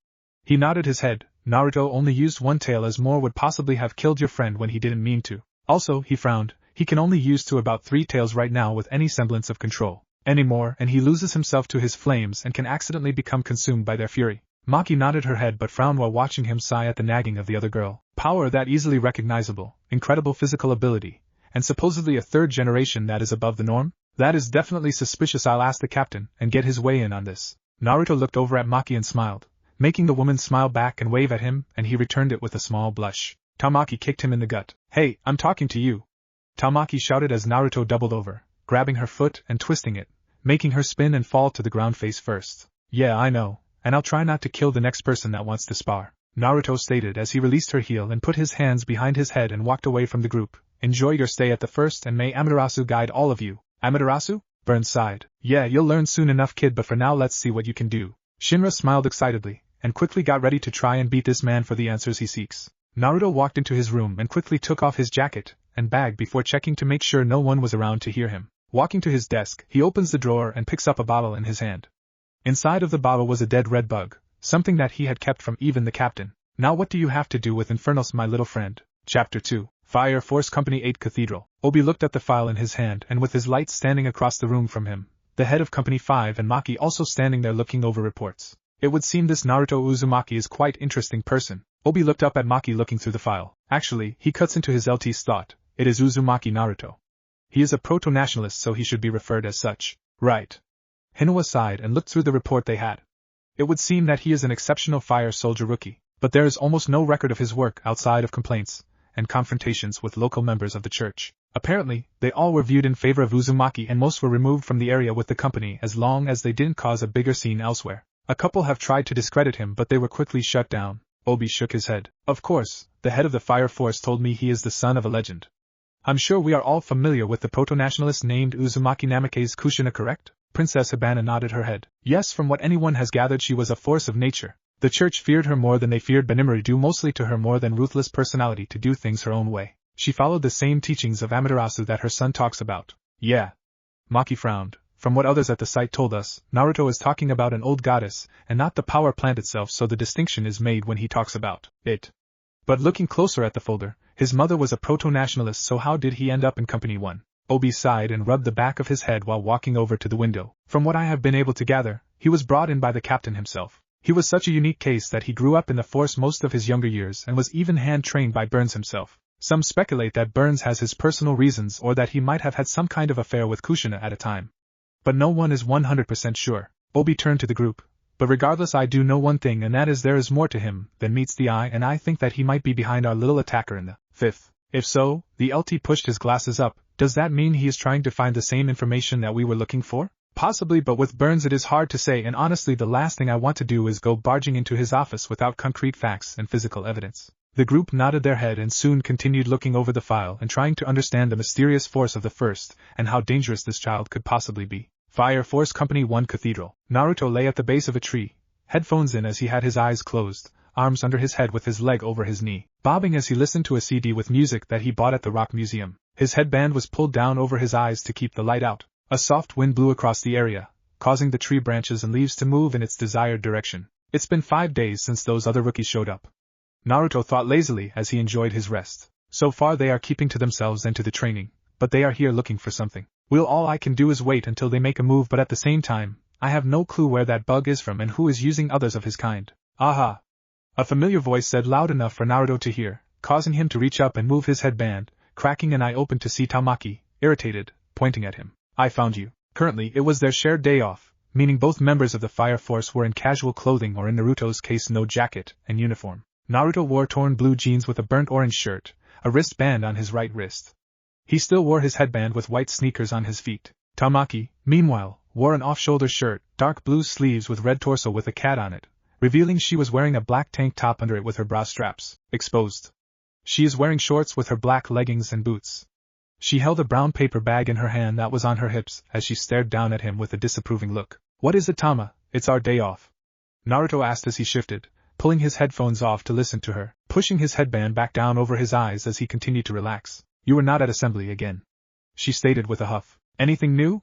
He nodded his head. Naruto only used one tail as more would possibly have killed your friend when he didn't mean to. Also, he frowned, he can only use to about 3 tails right now with any semblance of control. Anymore and he loses himself to his flames and can accidentally become consumed by their fury. Maki nodded her head but frowned while watching him sigh at the nagging of the other girl. Power that easily recognizable, incredible physical ability, and supposedly a 3rd generation that is above the norm? That is definitely suspicious. I'll ask the captain and get his way in on this. Naruto looked over at Maki and smiled, making the woman smile back and wave at him and he returned it with a small blush. Tamaki kicked him in the gut. Hey, I'm talking to you. Tamaki shouted as Naruto doubled over, grabbing her foot and twisting it, making her spin and fall to the ground face first. Yeah, I know, and I'll try not to kill the next person that wants to spar, Naruto stated as he released her heel and put his hands behind his head and walked away from the group. Enjoy your stay at the first and may Amaterasu guide all of you. Amaterasu? Burns sighed. Yeah, you'll learn soon enough kid but for now let's see what you can do. Shinra smiled excitedly, and quickly got ready to try and beat this man for the answers he seeks. Naruto walked into his room and quickly took off his jacket and bag before checking to make sure no one was around to hear him. Walking to his desk, he opens the drawer and picks up a bottle in his hand. Inside of the bottle was a dead red bug, something that he had kept from even the captain. Now what do you have to do with Infernals, my little friend? Chapter 2. Fire Force Company 8 Cathedral. Obi looked at the file in his hand and with his light standing across the room from him, the head of Company 5 and Maki also standing there looking over reports. It would seem this Naruto Uzumaki is quite interesting person. Obi looked up at Maki looking through the file. Actually, he cuts into his LT's thought, it is Uzumaki Naruto. He is a proto-nationalist so he should be referred as such. Right. Hinua sighed and looked through the report they had. It would seem that he is an exceptional fire soldier rookie, but there is almost no record of his work outside of complaints and confrontations with local members of the church. Apparently, they all were viewed in favor of Uzumaki and most were removed from the area with the company as long as they didn't cause a bigger scene elsewhere. A couple have tried to discredit him but they were quickly shut down. Obi shook his head. Of course, the head of the fire force told me he is the son of a legend. I'm sure we are all familiar with the proto-nationalist named Uzumaki Namake's Kushina, correct? Princess Hibana nodded her head. Yes, from what anyone has gathered she was a force of nature. The church feared her more than they feared Benimori, due mostly to her more than ruthless personality to do things her own way. She followed the same teachings of Amaterasu that her son talks about. Yeah. Maki frowned. From what others at the site told us, Naruto is talking about an old goddess, and not the power plant itself, so the distinction is made when he talks about it. But looking closer at the folder, his mother was a proto-nationalist, so how did he end up in Company 1? Obi sighed and rubbed the back of his head while walking over to the window. From what I have been able to gather, he was brought in by the captain himself. He was such a unique case that he grew up in the force most of his younger years and was even hand-trained by Burns himself. Some speculate that Burns has his personal reasons or that he might have had some kind of affair with Kushina at a time. But no one is 100% sure. Obi turned to the group. But regardless, I do know one thing, and that is there is more to him than meets the eye, and I think that he might be behind our little attacker in the 5th. If so, the LT pushed his glasses up. Does that mean he is trying to find the same information that we were looking for? Possibly, but with Burns it is hard to say, and honestly the last thing I want to do is go barging into his office without concrete facts and physical evidence. The group nodded their head and soon continued looking over the file and trying to understand the mysterious force of the first and how dangerous this child could possibly be. Fire Force Company 1 Cathedral. Naruto lay at the base of a tree, headphones in as he had his eyes closed, arms under his head with his leg over his knee, bobbing as he listened to a CD with music that he bought at the Rock Museum. His headband was pulled down over his eyes to keep the light out. A soft wind blew across the area, causing the tree branches and leaves to move in its desired direction. It's been 5 days since those other rookies showed up. Naruto thought lazily as he enjoyed his rest. So far they are keeping to themselves and to the training, but they are here looking for something. All I can do is wait until they make a move, but at the same time, I have no clue where that bug is from and who is using others of his kind. Aha! A familiar voice said loud enough for Naruto to hear, causing him to reach up and move his headband, cracking an eye open to see Tamaki, irritated, pointing at him. I found you. Currently it was their shared day off, meaning both members of the Fire Force were in casual clothing or in Naruto's case no jacket and uniform. Naruto wore torn blue jeans with a burnt orange shirt, a wristband on his right wrist. He still wore his headband with white sneakers on his feet. Tamaki, meanwhile, wore an off-shoulder shirt, dark blue sleeves with red torso with a cat on it, revealing she was wearing a black tank top under it with her bra straps exposed. She is wearing shorts with her black leggings and boots. She held a brown paper bag in her hand that was on her hips as she stared down at him with a disapproving look. What is it, Tama? It's our day off. Naruto asked as he shifted, pulling his headphones off to listen to her, pushing his headband back down over his eyes as he continued to relax. You were not at assembly again, she stated with a huff. Anything new?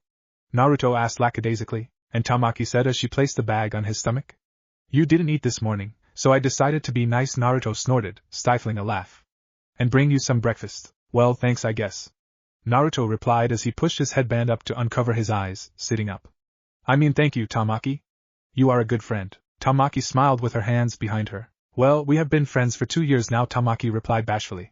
Naruto asked lackadaisically, and Tamaki said as she placed the bag on his stomach. You didn't eat this morning, so I decided to be nice, Naruto snorted, stifling a laugh. And bring you some breakfast. Well, thanks I guess. Naruto replied as he pushed his headband up to uncover his eyes, sitting up. I mean thank you, Tamaki. You are a good friend. Tamaki smiled with her hands behind her. Well, we have been friends for 2 years now, Tamaki replied bashfully.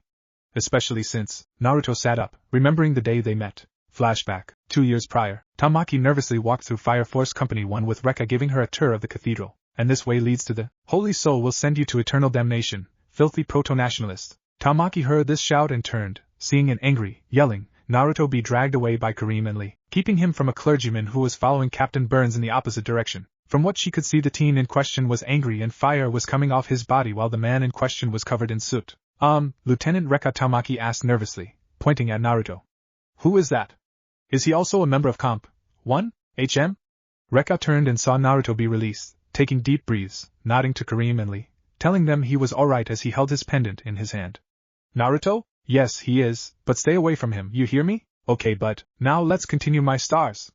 Especially since, Naruto sat up, remembering the day they met. Flashback, 2 years prior, Tamaki nervously walked through Fire Force Company 1 with Rekka giving her a tour of the cathedral. And this way leads to the Holy Soul will send you to eternal damnation, filthy proto-nationalist. Tamaki heard this shout and turned, seeing an angry, yelling Naruto be dragged away by Kareem and Lee, keeping him from a clergyman who was following Captain Burns in the opposite direction. From what she could see, the teen in question was angry and fire was coming off his body while the man in question was covered in soot. Lieutenant Rekka, Tamaki asked nervously, pointing at Naruto. Who is that? Is he also a member of Comp 1, HM? Rekka turned and saw Naruto be released, taking deep breaths, nodding to Kareem and Lee, telling them he was alright as he held his pendant in his hand. Naruto? Yes, he is, but stay away from him, you hear me? Okay, but, now let's continue, my stars.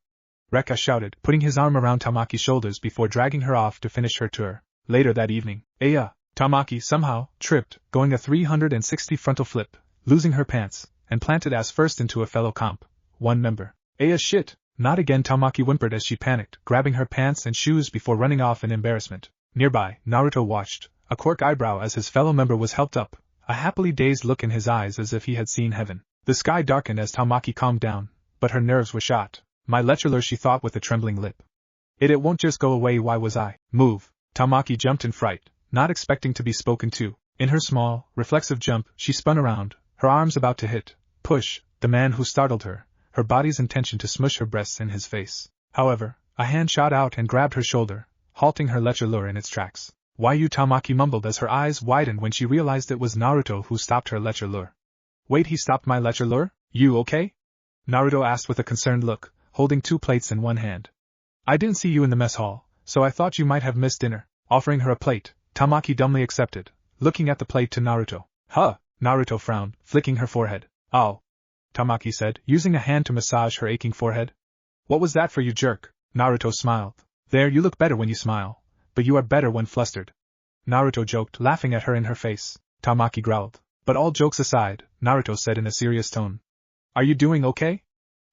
Rekka shouted, putting his arm around Tamaki's shoulders before dragging her off to finish her tour. Later that evening, Tamaki somehow tripped, going a 360 frontal flip, losing her pants, and planted ass first into a fellow comp. One member. Shit. Not again, Tamaki whimpered as she panicked, grabbing her pants and shoes before running off in embarrassment. Nearby, Naruto watched, a quirk eyebrow as his fellow member was helped up, a happily dazed look in his eyes as if he had seen heaven. The sky darkened as Tamaki calmed down, but her nerves were shot. My lecturer, she thought with a trembling lip. It won't just go away, why was I? Move. Tamaki jumped in fright, not expecting to be spoken to. In her small, reflexive jump, she spun around, her arms about to hit, push, the man who startled her, her body's intention to smush her breasts in his face. However, a hand shot out and grabbed her shoulder, halting her lecturer in its tracks. Why you? Tamaki mumbled as her eyes widened when she realized it was Naruto who stopped her lecturer. Wait, he stopped my lecturer? You okay? Naruto asked with a concerned look, holding 2 plates in one hand. I didn't see you in the mess hall, so I thought you might have missed dinner. Offering her a plate, Tamaki dumbly accepted, looking at the plate to Naruto. Huh? Naruto frowned, flicking her forehead. Oh. Tamaki said, using a hand to massage her aching forehead. What was that for, you jerk? Naruto smiled. There, you look better when you smile, but you are better when flustered. Naruto joked, laughing at her in her face. Tamaki growled. But all jokes aside, Naruto said in a serious tone. Are you doing okay?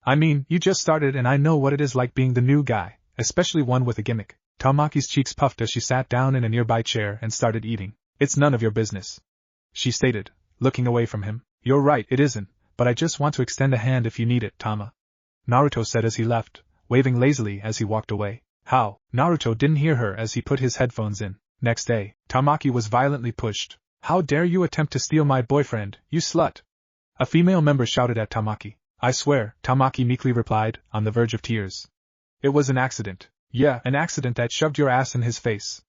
I mean, you just started and I know what it is like being the new guy, especially one with a gimmick. Tamaki's cheeks puffed as she sat down in a nearby chair and started eating. It's none of your business, she stated, looking away from him. You're right, it isn't, but I just want to extend a hand if you need it, Tama. Naruto said as he left, waving lazily as he walked away. How? Naruto didn't hear her as he put his headphones in. Next day, Tamaki was violently pushed. How dare you attempt to steal my boyfriend, you slut! A female member shouted at Tamaki. I swear, Tamaki meekly replied, on the verge of tears. It was an accident. Yeah, an accident that shoved your ass in his face.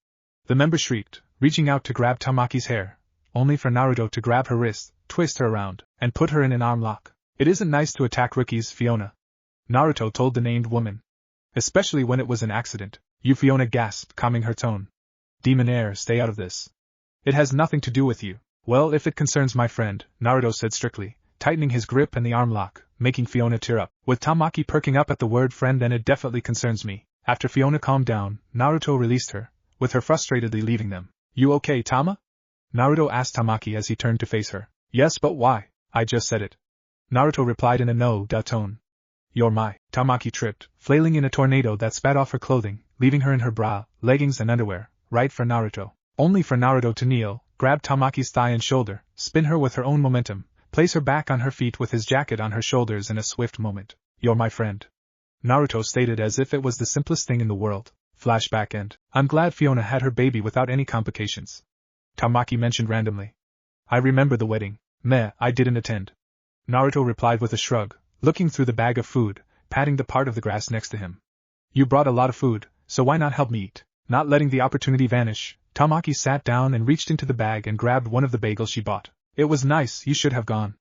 The member shrieked, reaching out to grab Tamaki's hair, only for Naruto to grab her wrist, twist her around, and put her in an arm lock. It isn't nice to attack rookies, Fiona, Naruto told the named woman. Especially when it was an accident. You, Fiona gasped, calming her tone. Demon air, stay out of this. It has nothing to do with you. Well, if it concerns my friend, Naruto said strictly, tightening his grip and the arm lock, making Fiona tear up. With Tamaki perking up at the word friend, then it definitely concerns me. After Fiona calmed down, Naruto released her, with her frustratedly leaving them. You okay, Tama? Naruto asked Tamaki as he turned to face her. Yes, but why? I just said it. Naruto replied in a no-duh tone. You're my. Tamaki tripped, flailing in a tornado that spat off her clothing, leaving her in her bra, leggings and underwear, right for Naruto. Only for Naruto to kneel, grab Tamaki's thigh and shoulder, spin her with her own momentum, place her back on her feet with his jacket on her shoulders in a swift moment. You're my friend, Naruto stated as if it was the simplest thing in the world. Flashback end. I'm glad Fiona had her baby without any complications, Tamaki mentioned randomly. I remember the wedding. Meh, I didn't attend. Naruto replied with a shrug, looking through the bag of food, patting the part of the grass next to him. You brought a lot of food, so why not help me eat? Not letting the opportunity vanish, Tamaki sat down and reached into the bag and grabbed one of the bagels she bought. It was nice, you should have gone,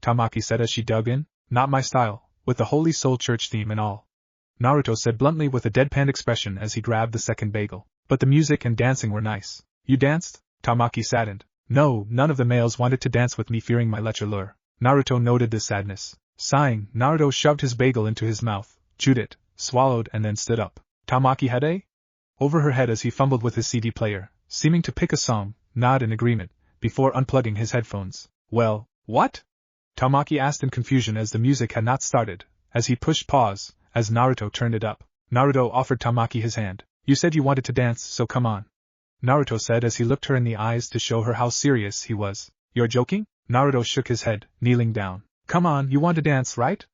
Tamaki said as she dug in. Not my style, with the Holy Soul Church theme and all, Naruto said bluntly with a deadpan expression as he grabbed the second bagel. But the music and dancing were nice. You danced? Tamaki saddened. No, none of the males wanted to dance with me, fearing my lecturer. Naruto noted this sadness. Sighing, Naruto shoved his bagel into his mouth, chewed it, swallowed and then stood up. Tamaki had a? Over her head as he fumbled with his CD player, seeming to pick a song, nod in agreement, before unplugging his headphones. Well, what? Tamaki asked in confusion as the music had not started, as he pushed pause, as Naruto turned it up. Naruto offered Tamaki his hand. You said you wanted to dance, so come on, Naruto said as he looked her in the eyes to show her how serious he was. You're joking? Naruto shook his head, kneeling down. Come on, you want to dance, right?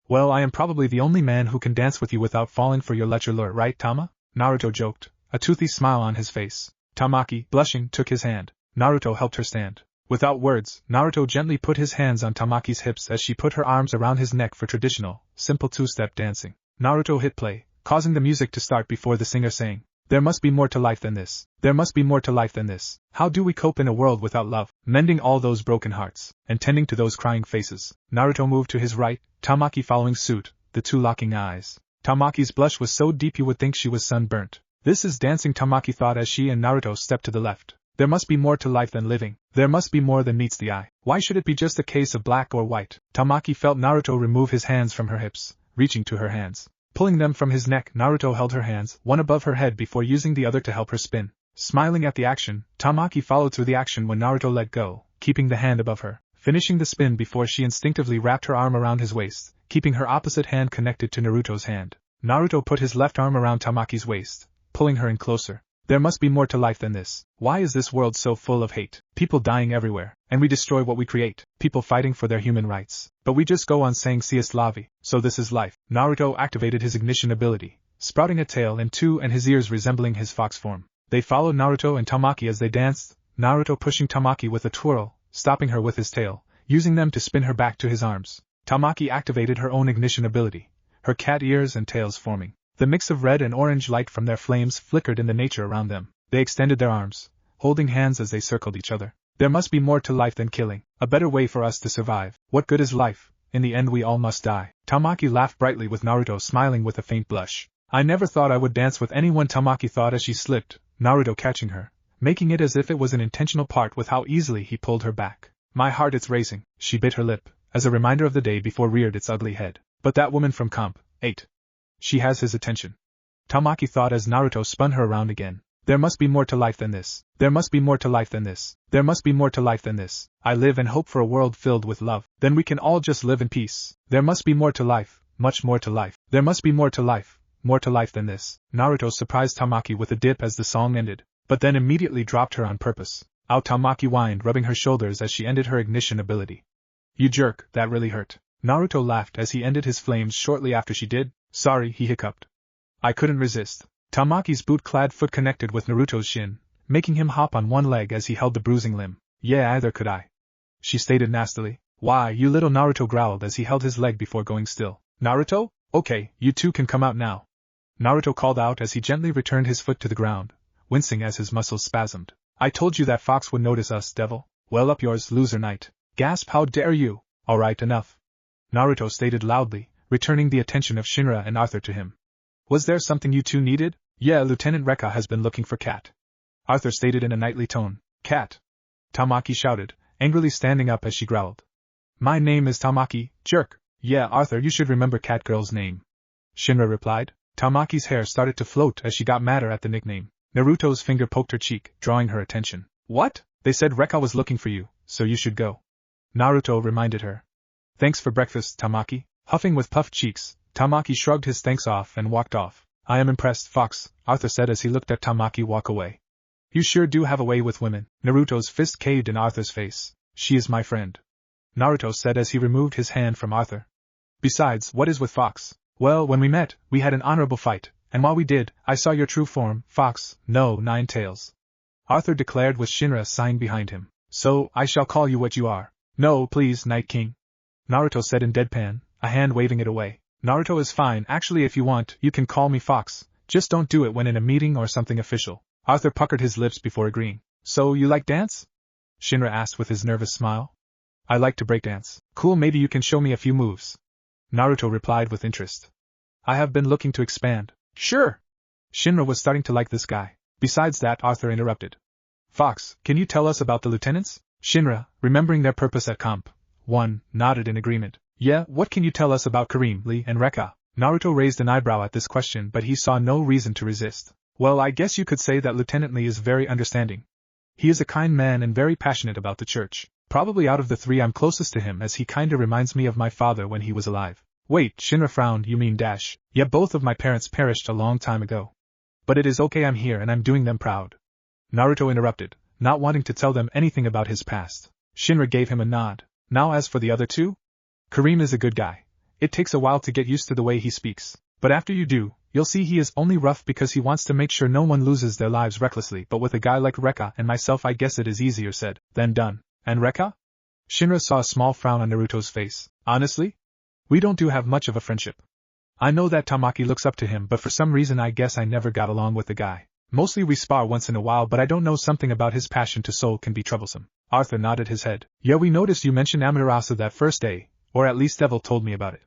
Well, I am probably the only man who can dance with you without falling for your lecturer, right, Tama? Naruto joked, a toothy smile on his face. Tamaki, blushing, took his hand. Naruto helped her stand. Without words, Naruto gently put his hands on Tamaki's hips as she put her arms around his neck for traditional, simple two-step dancing. Naruto hit play, causing the music to start before the singer sang. There must be more to life than this. There must be more to life than this. How do we cope in a world without love? Mending all those broken hearts, and tending to those crying faces. Naruto moved to his right, Tamaki following suit, the two locking eyes. Tamaki's blush was so deep you would think she was sunburnt. This is dancing, Tamaki thought as she and Naruto stepped to the left. There must be more to life than living. There must be more than meets the eye. Why should it be just a case of black or white? Tamaki felt Naruto remove his hands from her hips, reaching to her hands. Pulling them from his neck, Naruto held her hands, one above her head before using the other to help her spin. Smiling at the action, Tamaki followed through the action when Naruto let go, keeping the hand above her finishing the spin before she instinctively wrapped her arm around his waist, keeping her opposite hand connected to Naruto's hand. Naruto put his left arm around Tamaki's waist, pulling her in closer. There must be more to life than this. Why is this world so full of hate? People dying everywhere, and we destroy what we create. People fighting for their human rights. But we just go on saying Siaslavi, so this is life. Naruto activated his ignition ability, sprouting a tail and two and his ears resembling his fox form. They followed Naruto and Tamaki as they danced, Naruto pushing Tamaki with a twirl, stopping her with his tail, using them to spin her back to his arms. Tamaki activated her own ignition ability, her cat ears and tails forming. The mix of red and orange light from their flames flickered in the nature around them. They extended their arms, holding hands as they circled each other. There must be more to life than killing, a better way for us to survive. What good is life? In the end we all must die. Tamaki laughed brightly with Naruto smiling with a faint blush. I never thought I would dance with anyone, Tamaki thought as she slipped, Naruto catching her, making it as if it was an intentional part with how easily he pulled her back. My heart it's racing, she bit her lip, as a reminder of the day before reared its ugly head. But that woman from Comp 8. She has his attention. Tamaki thought as Naruto spun her around again. There must be more to life than this. There must be more to life than this. There must be more to life than this. I live and hope for a world filled with love. Then we can all just live in peace. There must be more to life, much more to life. There must be more to life than this. Naruto surprised Tamaki with a dip as the song ended, but then immediately dropped her on purpose. Ow, Tamaki whined, rubbing her shoulders as she ended her ignition ability. You jerk, that really hurt. Naruto laughed as he ended his flames shortly after she did. Sorry, he hiccuped. I couldn't resist. Tamaki's boot-clad foot connected with Naruto's shin, making him hop on one leg as he held the bruising limb. Yeah, either could I, she stated nastily. Why, you little, Naruto growled as he held his leg before going still. Naruto? Okay, you two can come out now. Naruto called out as he gently returned his foot to the ground, wincing as his muscles spasmed. I told you that fox would notice us, devil. Well, up yours, loser knight. Gasp, how dare you? Alright, enough, Naruto stated loudly, returning the attention of Shinra and Arthur to him. Was there something you two needed? Yeah, Lieutenant Rekka has been looking for Cat, Arthur stated in a knightly tone. Cat? Tamaki shouted, angrily standing up as she growled. My name is Tamaki, jerk. Yeah, Arthur, you should remember Cat Girl's name, Shinra replied. Tamaki's hair started to float as she got madder at the nickname. Naruto's finger poked her cheek, drawing her attention. What? They said Rekka was looking for you, so you should go, Naruto reminded her. Thanks for breakfast, Tamaki. Huffing with puffed cheeks, Tamaki shrugged his thanks off and walked off. I am impressed, Fox, Arthur said as he looked at Tamaki walk away. You sure do have a way with women. Naruto's fist caved in Arthur's face. She is my friend, Naruto said as he removed his hand from Arthur. Besides, what is with Fox? Well, when we met, we had an honorable fight, and while we did, I saw your true form, Fox, no, Nine Tails, Arthur declared with Shinra sighing behind him. So, I shall call you what you are. No, please, Night King, Naruto said in deadpan, a hand waving it away. Naruto is fine, actually if you want, you can call me Fox, just don't do it when in a meeting or something official. Arthur puckered his lips before agreeing. So you like dance? Shinra asked with his nervous smile. I like to breakdance. Cool, maybe you can show me a few moves, Naruto replied with interest. I have been looking to expand. Sure. Shinra was starting to like this guy. Besides that, Arthur interrupted. Fox, can you tell us about the lieutenants? Shinra, remembering their purpose at Comp 1, nodded in agreement. Yeah, what can you tell us about Kareem, Lee, and Rekka? Naruto raised an eyebrow at this question, but he saw no reason to resist. Well, I guess you could say that Lieutenant Lee is very understanding. He is a kind man and very passionate about the church. Probably out of the three I'm closest to him, as he kinda reminds me of my father when he was alive. Wait, Shinra frowned, you mean Dash? Yeah, both of my parents perished a long time ago. But it is okay, I'm here and I'm doing them proud, Naruto interrupted, not wanting to tell them anything about his past. Shinra gave him a nod. Now as for the other two? Kareem is a good guy. It takes a while to get used to the way he speaks, but after you do, you'll see he is only rough because he wants to make sure no one loses their lives recklessly, but with a guy like Rekka and myself I guess it is easier said than done. And Rekka? Shinra saw a small frown on Naruto's face. Honestly? We don't have much of a friendship. I know that Tamaki looks up to him, but for some reason I guess I never got along with the guy. Mostly we spar once in a while, but I don't know, something about his passion to soul can be troublesome. Arthur nodded his head. Yeah, we noticed you mentioned Amaterasu that first day, or at least Devil told me about it.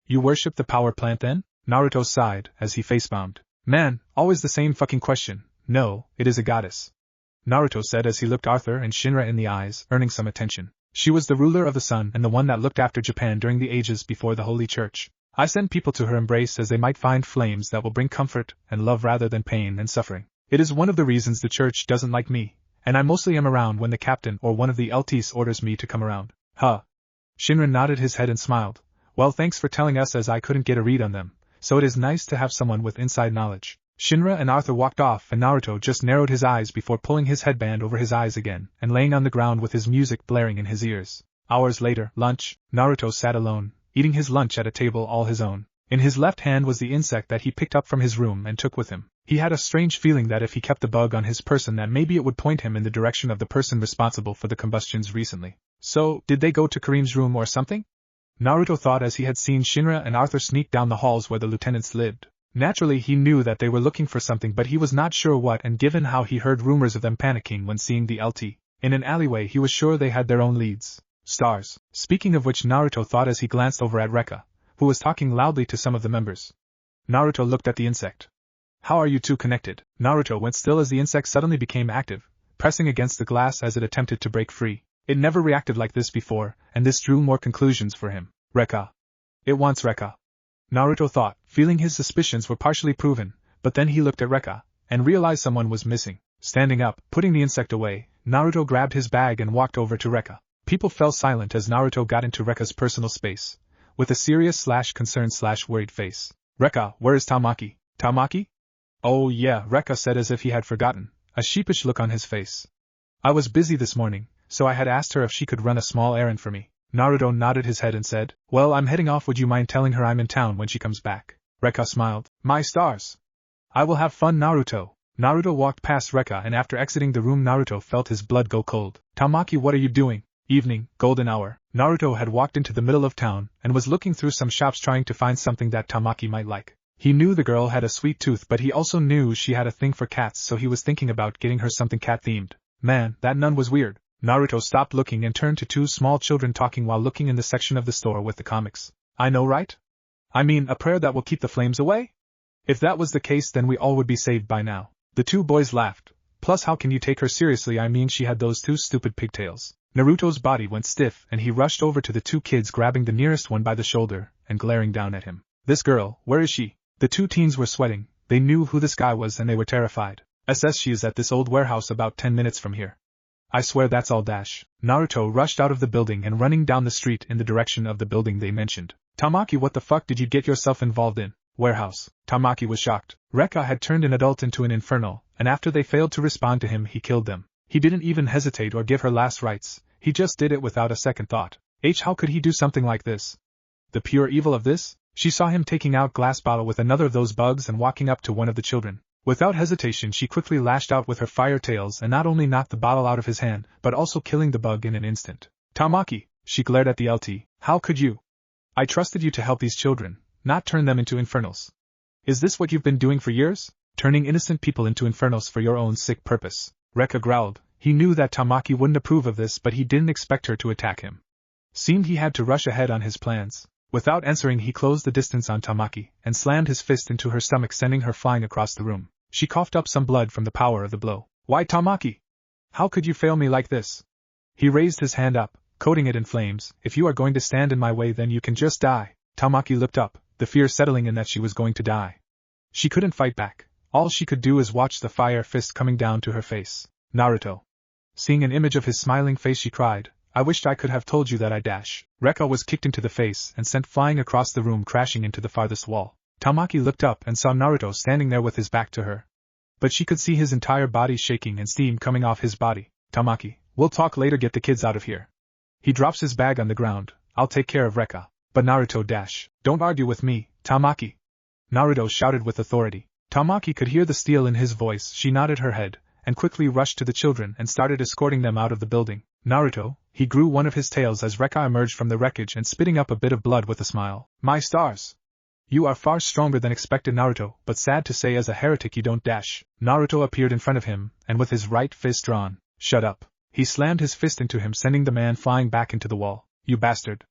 You worship the power plant then? Naruto sighed as he facepalmed. Man, always the same fucking question. No, it is a goddess, Naruto said as he looked Arthur and Shinra in the eyes, earning some attention. She was the ruler of the sun and the one that looked after Japan during the ages before the Holy Church. I send people to her embrace as they might find flames that will bring comfort and love rather than pain and suffering. It is one of the reasons the church doesn't like me, and I mostly am around when the captain or one of the LTs orders me to come around. Huh. Shinra nodded his head and smiled. Well, thanks for telling us, as I couldn't get a read on them, so it is nice to have someone with inside knowledge. Shinra and Arthur walked off, and Naruto just narrowed his eyes before pulling his headband over his eyes again and laying on the ground with his music blaring in his ears. Hours later, lunch, Naruto sat alone, eating his lunch at a table all his own. In his left hand was the insect that he picked up from his room and took with him. He had a strange feeling that if he kept the bug on his person, that maybe it would point him in the direction of the person responsible for the combustions recently. So, did they go to Kareem's room or something? Naruto thought as he had seen Shinra and Arthur sneak down the halls where the lieutenants lived. Naturally, he knew that they were looking for something, but he was not sure what, and given how he heard rumors of them panicking when seeing the LT in an alleyway, he was sure they had their own leads. Stars. Speaking of which, Naruto thought as he glanced over at Rekka, who was talking loudly to some of the members. Naruto looked at the insect. How are you two connected? Naruto went still as the insect suddenly became active, pressing against the glass as it attempted to break free. It never reacted like this before, and this drew more conclusions for him. Rekka. It wants Rekka. Naruto thought, feeling his suspicions were partially proven, but then he looked at Rekka, and realized someone was missing. Standing up, putting the insect away, Naruto grabbed his bag and walked over to Rekka. People fell silent as Naruto got into Rekka's personal space, with a serious/concerned/worried face. Rekka, where is Tamaki? Tamaki? Oh yeah, Rekka said as if he had forgotten, a sheepish look on his face. I was busy this morning, so I had asked her if she could run a small errand for me. Naruto nodded his head and said, well, I'm heading off, would you mind telling her I'm in town when she comes back? Rekka smiled. My stars! I will have fun, Naruto. Naruto walked past Rekka, and after exiting the room Naruto felt his blood go cold. Tamaki, what are you doing? Evening, golden hour. Naruto had walked into the middle of town, and was looking through some shops trying to find something that Tamaki might like. He knew the girl had a sweet tooth, but he also knew she had a thing for cats, so he was thinking about getting her something cat-themed. Man, that nun was weird. Naruto stopped looking and turned to two small children talking while looking in the section of the store with the comics. I know, right? I mean, a prayer that will keep the flames away? If that was the case, then we all would be saved by now. The two boys laughed. Plus, how can you take her seriously? I mean, she had those two stupid pigtails. Naruto's body went stiff, and he rushed over to the two kids, grabbing the nearest one by the shoulder and glaring down at him. This girl, where is she? The two teens were sweating. They knew who this guy was and they were terrified. She is at this old warehouse about 10 minutes from here. I swear that's all. Naruto rushed out of the building and running down the street in the direction of the building they mentioned. Tamaki, what the fuck did you get yourself involved in? Warehouse. Tamaki was shocked. Rekka had turned an adult into an infernal, and after they failed to respond to him, he killed them. He didn't even hesitate or give her last rites. He just did it without a second thought. How could he do something like this? The pure evil of this? She saw him taking out glass bottle with another of those bugs and walking up to one of the children. Without hesitation, she quickly lashed out with her fire tails and not only knocked the bottle out of his hand, but also killing the bug in an instant. Tamaki, she glared at the LT. How could you? I trusted you to help these children, not turn them into infernals. Is this what you've been doing for years? Turning innocent people into infernals for your own sick purpose? Rekka growled. He knew that Tamaki wouldn't approve of this, but he didn't expect her to attack him. Seemed he had to rush ahead on his plans. Without answering, he closed the distance on Tamaki and slammed his fist into her stomach, sending her flying across the room. She coughed up some blood from the power of the blow. Why, Tamaki? How could you fail me like this? He raised his hand up, coating it in flames. If you are going to stand in my way, then you can just die. Tamaki looked up, the fear settling in that she was going to die. She couldn't fight back. All she could do is watch the fire fist coming down to her face. Naruto. Seeing an image of his smiling face, she cried, I wished I could have told you that. Rekka was kicked into the face and sent flying across the room, crashing into the farthest wall. Tamaki looked up and saw Naruto standing there with his back to her. But she could see his entire body shaking and steam coming off his body. Tamaki, we'll talk later, get the kids out of here. He drops his bag on the ground. I'll take care of Rekka. But Naruto, don't argue with me, Tamaki. Naruto shouted with authority. Tamaki could hear the steel in his voice. She nodded her head and quickly rushed to the children and started escorting them out of the building. Naruto, he grew one of his tails as Rekka emerged from the wreckage and spitting up a bit of blood with a smile. My stars! You are far stronger than expected, Naruto, but sad to say, as a heretic you don't. Naruto appeared in front of him, and with his right fist drawn. Shut up. He slammed his fist into him, sending the man flying back into the wall. You bastard.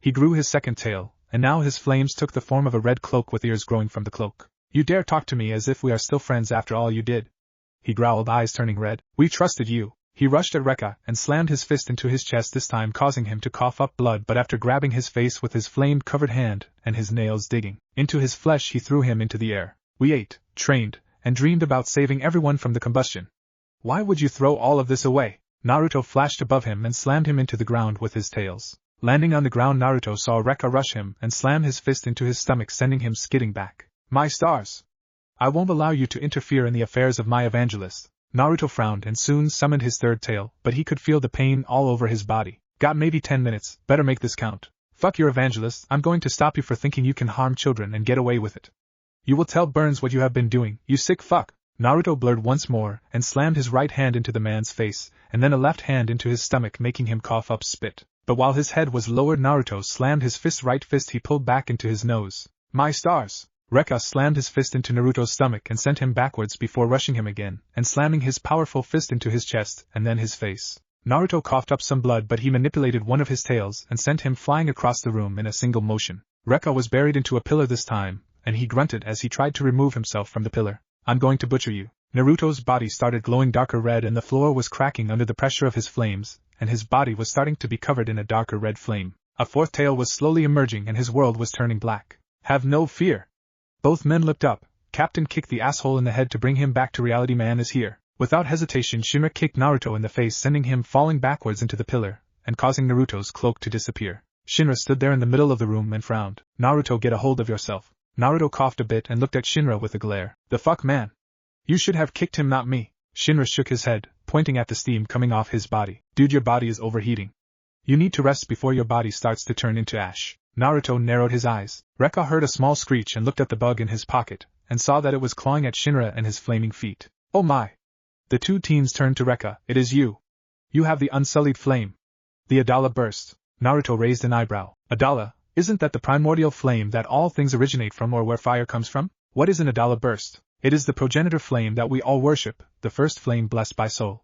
He grew his second tail, and now his flames took the form of a red cloak with ears growing from the cloak. You dare talk to me as if we are still friends after all you did? He growled, eyes turning red. We trusted you. He rushed at Rekka and slammed his fist into his chest, this time causing him to cough up blood, but after grabbing his face with his flame-covered hand and his nails digging into his flesh, he threw him into the air. We ate, trained, and dreamed about saving everyone from the combustion. Why would you throw all of this away? Naruto flashed above him and slammed him into the ground with his tails. Landing on the ground, Naruto saw Rekka rush him and slam his fist into his stomach, sending him skidding back. My stars! I won't allow you to interfere in the affairs of my evangelist. Naruto frowned and soon summoned his third tail, but he could feel the pain all over his body. Got maybe 10 minutes, better make this count. Fuck your evangelist, I'm going to stop you for thinking you can harm children and get away with it. You will tell Burns what you have been doing, you sick fuck. Naruto blurred once more and slammed his right hand into the man's face, and then a left hand into his stomach, making him cough up spit. But while his head was lowered, Naruto slammed his right fist he pulled back into his nose. My stars! Rekka slammed his fist into Naruto's stomach and sent him backwards before rushing him again and slamming his powerful fist into his chest and then his face. Naruto coughed up some blood, but he manipulated one of his tails and sent him flying across the room in a single motion. Rekka was buried into a pillar this time, and he grunted as he tried to remove himself from the pillar. I'm going to butcher you. Naruto's body started glowing darker red and the floor was cracking under the pressure of his flames, and his body was starting to be covered in a darker red flame. A fourth tail was slowly emerging and his world was turning black. Have no fear. Both men leapt up. Captain kicked the asshole in the head to bring him back to reality. Man is here. Without hesitation, Shinra kicked Naruto in the face, sending him falling backwards into the pillar, and causing Naruto's cloak to disappear. Shinra stood there in the middle of the room and frowned. Naruto, get a hold of yourself. Naruto coughed a bit and looked at Shinra with a glare. The fuck, man? You should have kicked him, not me. Shinra shook his head, pointing at the steam coming off his body. Dude, your body is overheating. You need to rest before your body starts to turn into ash. Naruto narrowed his eyes. Rekka heard a small screech and looked at the bug in his pocket, and saw that it was clawing at Shinra and his flaming feet. Oh my! The two teens turned to Rekka. It is you. You have the unsullied flame. The Adala burst. Naruto raised an eyebrow. Adala, isn't that the primordial flame that all things originate from, or where fire comes from? What is an Adala burst? It is the progenitor flame that we all worship, the first flame blessed by Soul.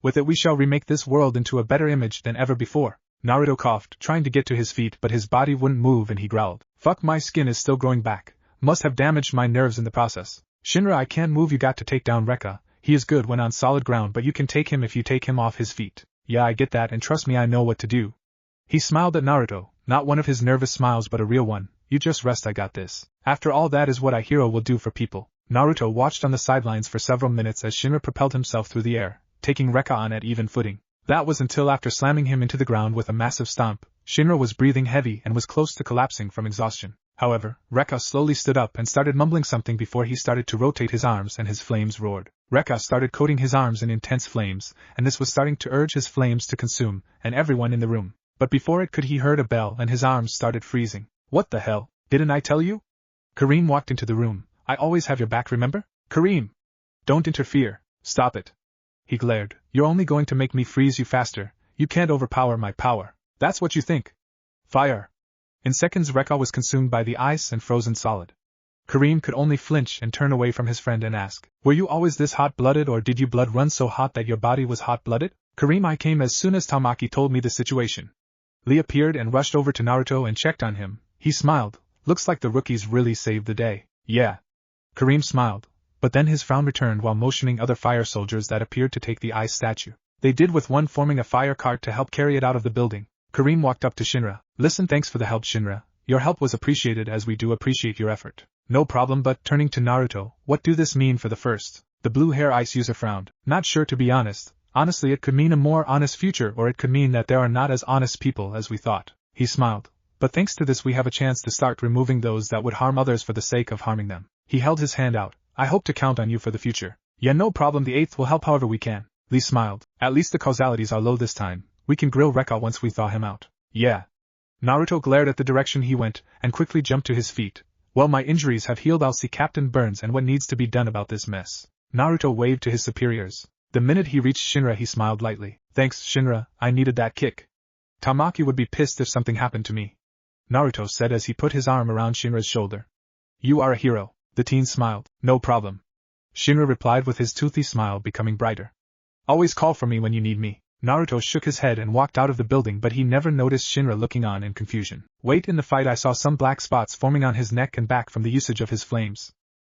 With it we shall remake this world into a better image than ever before. Naruto coughed, trying to get to his feet, but his body wouldn't move and he growled. Fuck, my skin is still growing back. Must have damaged my nerves in the process. Shinra, I can't move, you got to take down Rekka. He is good when on solid ground, but you can take him if you take him off his feet. Yeah, I get that, and trust me, I know what to do. He smiled at Naruto, not one of his nervous smiles but a real one. You just rest, I got this. After all, that is what a hero will do for people. Naruto watched on the sidelines for several minutes as Shinra propelled himself through the air, taking Rekka on at even footing. That was until after slamming him into the ground with a massive stomp, Shinra was breathing heavy and was close to collapsing from exhaustion. However, Rekka slowly stood up and started mumbling something before he started to rotate his arms and his flames roared. Rekka started coating his arms in intense flames, and this was starting to urge his flames to consume and everyone in the room. But before it could, he heard a bell and his arms started freezing. What the hell? Didn't I tell you? Kareem walked into the room. I always have your back, remember? Kareem! Don't interfere. Stop it. He glared. You're only going to make me freeze you faster. You can't overpower my power. That's what you think. Fire! In seconds, Rekka was consumed by the ice and frozen solid. Kareem could only flinch and turn away from his friend and ask, were you always this hot-blooded, or did your blood run so hot that your body was hot-blooded? Kareem, I came as soon as Tamaki told me the situation. Lee appeared and rushed over to Naruto and checked on him. He smiled. Looks like the rookies really saved the day. Yeah. Kareem smiled, but then his frown returned while motioning other fire soldiers that appeared to take the ice statue. They did, with one forming a fire cart to help carry it out of the building. Kareem walked up to Shinra. Listen, thanks for the help, Shinra. Your help was appreciated, as we do appreciate your effort. No problem, but turning to Naruto, what do this mean for the first? The blue hair ice user frowned. Not sure, to be honest. Honestly, it could mean a more honest future, or it could mean that there are not as honest people as we thought. He smiled. But thanks to this we have a chance to start removing those that would harm others for the sake of harming them. He held his hand out. I hope to count on you for the future. Yeah, no problem, the 8th will help however we can. Lee smiled. At least the causalities are low this time. We can grill Rekka once we thaw him out. Yeah. Naruto glared at the direction he went, and quickly jumped to his feet. Well, my injuries have healed. I'll see Captain Burns and what needs to be done about this mess. Naruto waved to his superiors. The minute he reached Shinra, he smiled lightly. Thanks, Shinra, I needed that kick. Tamaki would be pissed if something happened to me, Naruto said as he put his arm around Shinra's shoulder. You are a hero. The teen smiled. No problem. Shinra replied with his toothy smile becoming brighter. Always call for me when you need me. Naruto shook his head and walked out of the building, but he never noticed Shinra looking on in confusion. Wait, in the fight I saw some black spots forming on his neck and back from the usage of his flames.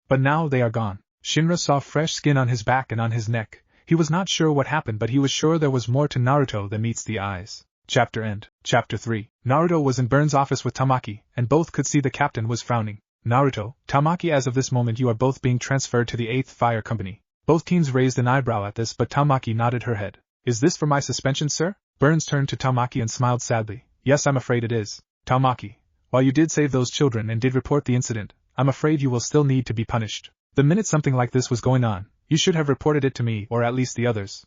But now they are gone. Shinra saw fresh skin on his back and on his neck. He was not sure what happened, but he was sure there was more to Naruto than meets the eyes. Chapter end. Chapter 3. Naruto was in Burns' office with Tamaki, and both could see the captain was frowning. Naruto, Tamaki, as of this moment you are both being transferred to the 8th Fire Company. Both teens raised an eyebrow at this, but Tamaki nodded her head. Is this for my suspension, sir? Burns turned to Tamaki and smiled sadly. Yes, I'm afraid it is. Tamaki, while you did save those children and did report the incident, I'm afraid you will still need to be punished. The minute something like this was going on, you should have reported it to me or at least the others.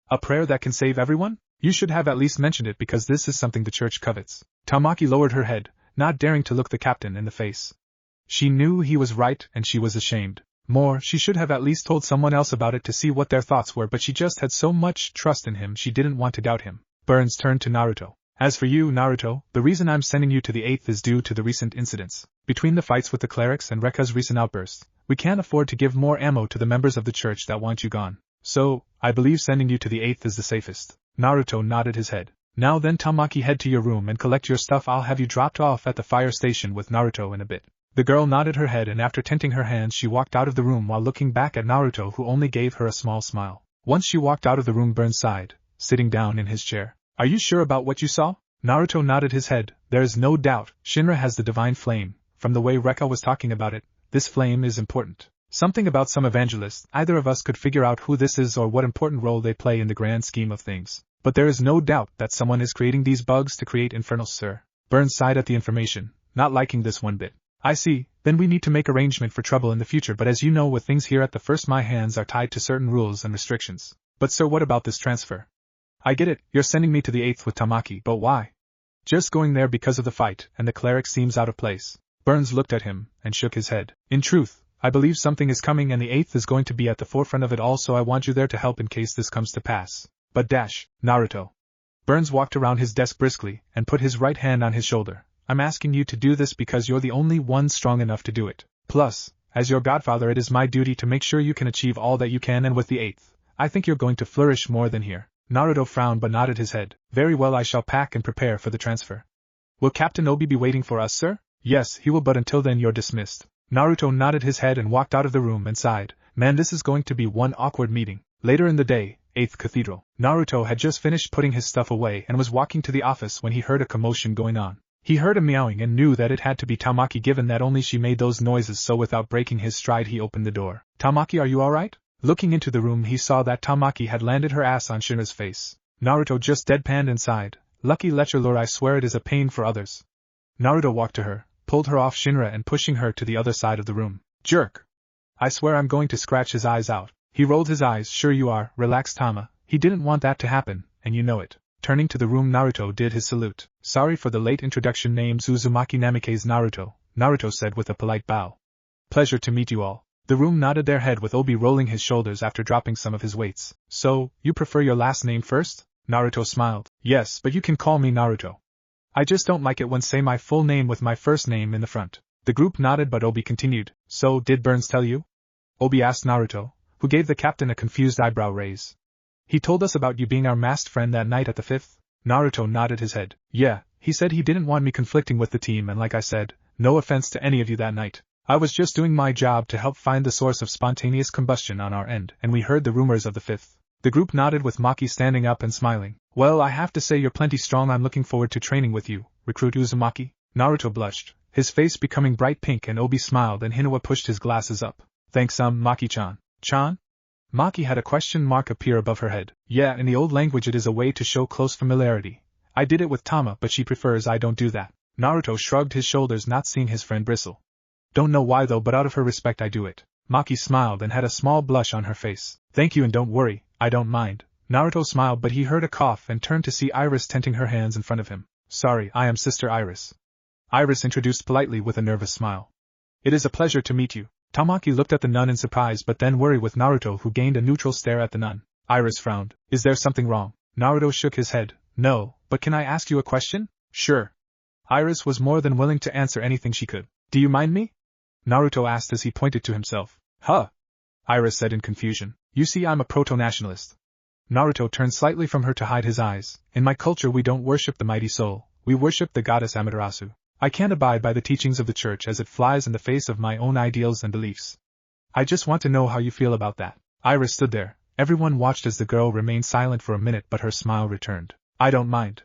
A prayer that can save everyone? You should have at least mentioned it because this is something the church covets. Tamaki lowered her head, not daring to look the captain in the face. She knew he was right and she was ashamed. More, she should have at least told someone else about it to see what their thoughts were, but she just had so much trust in him she didn't want to doubt him. Burns turned to Naruto. As for you, Naruto, the reason I'm sending you to the 8th is due to the recent incidents. Between the fights with the clerics and Rekka's recent outbursts, we can't afford to give more ammo to the members of the church that want you gone. So, I believe sending you to the 8th is the safest. Naruto nodded his head. Now then, Tamaki, head to your room and collect your stuff. I'll have you dropped off at the fire station with Naruto in a bit. The girl nodded her head and after tenting her hands she walked out of the room while looking back at Naruto, who only gave her a small smile. Once she walked out of the room, Burns sighed, sitting down in his chair. Are you sure about what you saw? Naruto nodded his head. There is no doubt, Shinra has the divine flame. From the way Rekka was talking about it, this flame is important. Something about some evangelist, either of us could figure out who this is or what important role they play in the grand scheme of things. But there is no doubt that someone is creating these bugs to create infernals, sir. Burns sighed at the information, not liking this one bit. I see, then we need to make arrangement for trouble in the future, but as you know, with things here at the first, my hands are tied to certain rules and restrictions. But sir, what about this transfer? I get it, you're sending me to the 8th with Tamaki, but why? Just going there because of the fight, and the cleric seems out of place. Burns looked at him, and shook his head. In truth, I believe something is coming and the 8th is going to be at the forefront of it all, so I want you there to help in case this comes to pass. But Naruto. Burns walked around his desk briskly, and put his right hand on his shoulder. I'm asking you to do this because you're the only one strong enough to do it. Plus, as your godfather, it is my duty to make sure you can achieve all that you can, and with the 8th, I think you're going to flourish more than here. Naruto frowned but nodded his head. Very well, I shall pack and prepare for the transfer. Will Captain Obi be waiting for us, sir? Yes, he will, but until then you're dismissed. Naruto nodded his head and walked out of the room and sighed. Man, this is going to be one awkward meeting. Later in the day, 8th Cathedral. Naruto had just finished putting his stuff away and was walking to the office when he heard a commotion going on. He heard a meowing and knew that it had to be Tamaki, given that only she made those noises, so without breaking his stride he opened the door. Tamaki, are you alright? Looking into the room he saw that Tamaki had landed her ass on Shinra's face. Naruto just deadpanned and sighed. Lucky lecher lord, I swear it is a pain for others. Naruto walked to her, pulled her off Shinra and pushing her to the other side of the room. Jerk! I swear I'm going to scratch his eyes out. He rolled his eyes. Sure you are, relax Tama, he didn't want that to happen, and you know it. Turning to the room, Naruto did his salute. Sorry for the late introduction, name's Uzumaki Namikaze Naruto, Naruto said with a polite bow. Pleasure to meet you all. The room nodded their head with Obi rolling his shoulders after dropping some of his weights. So, you prefer your last name first? Naruto smiled. Yes, but you can call me Naruto. I just don't like it when say my full name with my first name in the front. The group nodded but Obi continued. So, did Burns tell you? Obi asked Naruto, who gave the captain a confused eyebrow raise. He told us about you being our masked friend that night at the 5th? Naruto nodded his head. Yeah, he said he didn't want me conflicting with the team, and like I said, no offense to any of you that night. I was just doing my job to help find the source of spontaneous combustion on our end, and we heard the rumors of the 5th. The group nodded with Maki standing up and smiling. Well, I have to say you're plenty strong. I'm looking forward to training with you, Recruit Uzumaki. Naruto blushed, his face becoming bright pink, and Obi smiled and Hinawa pushed his glasses up. Thanks, Maki-chan. Chan? Maki had a question mark appear above her head. Yeah, in the old language it is a way to show close familiarity. I did it with Tama, but she prefers I don't do that. Naruto shrugged his shoulders, not seeing his friend bristle. Don't know why though, but out of her respect I do it. Maki smiled and had a small blush on her face. Thank you, and don't worry, I don't mind. Naruto smiled, but he heard a cough and turned to see Iris tenting her hands in front of him. Sorry, I am Sister Iris. Iris introduced politely with a nervous smile. It is a pleasure to meet you. Tamaki looked at the nun in surprise but then worry with Naruto, who gained a neutral stare at the nun. Iris frowned. Is there something wrong? Naruto shook his head. No, but can I ask you a question? Sure. Iris was more than willing to answer anything she could. Do you mind me? Naruto asked as he pointed to himself. Huh? Iris said in confusion. You see, I'm a proto-nationalist. Naruto turned slightly from her to hide his eyes. In my culture we don't worship the mighty soul, we worship the goddess Amaterasu. I can't abide by the teachings of the church as it flies in the face of my own ideals and beliefs. I just want to know how you feel about that. Iris stood there. Everyone watched as the girl remained silent for a minute, but her smile returned. I don't mind.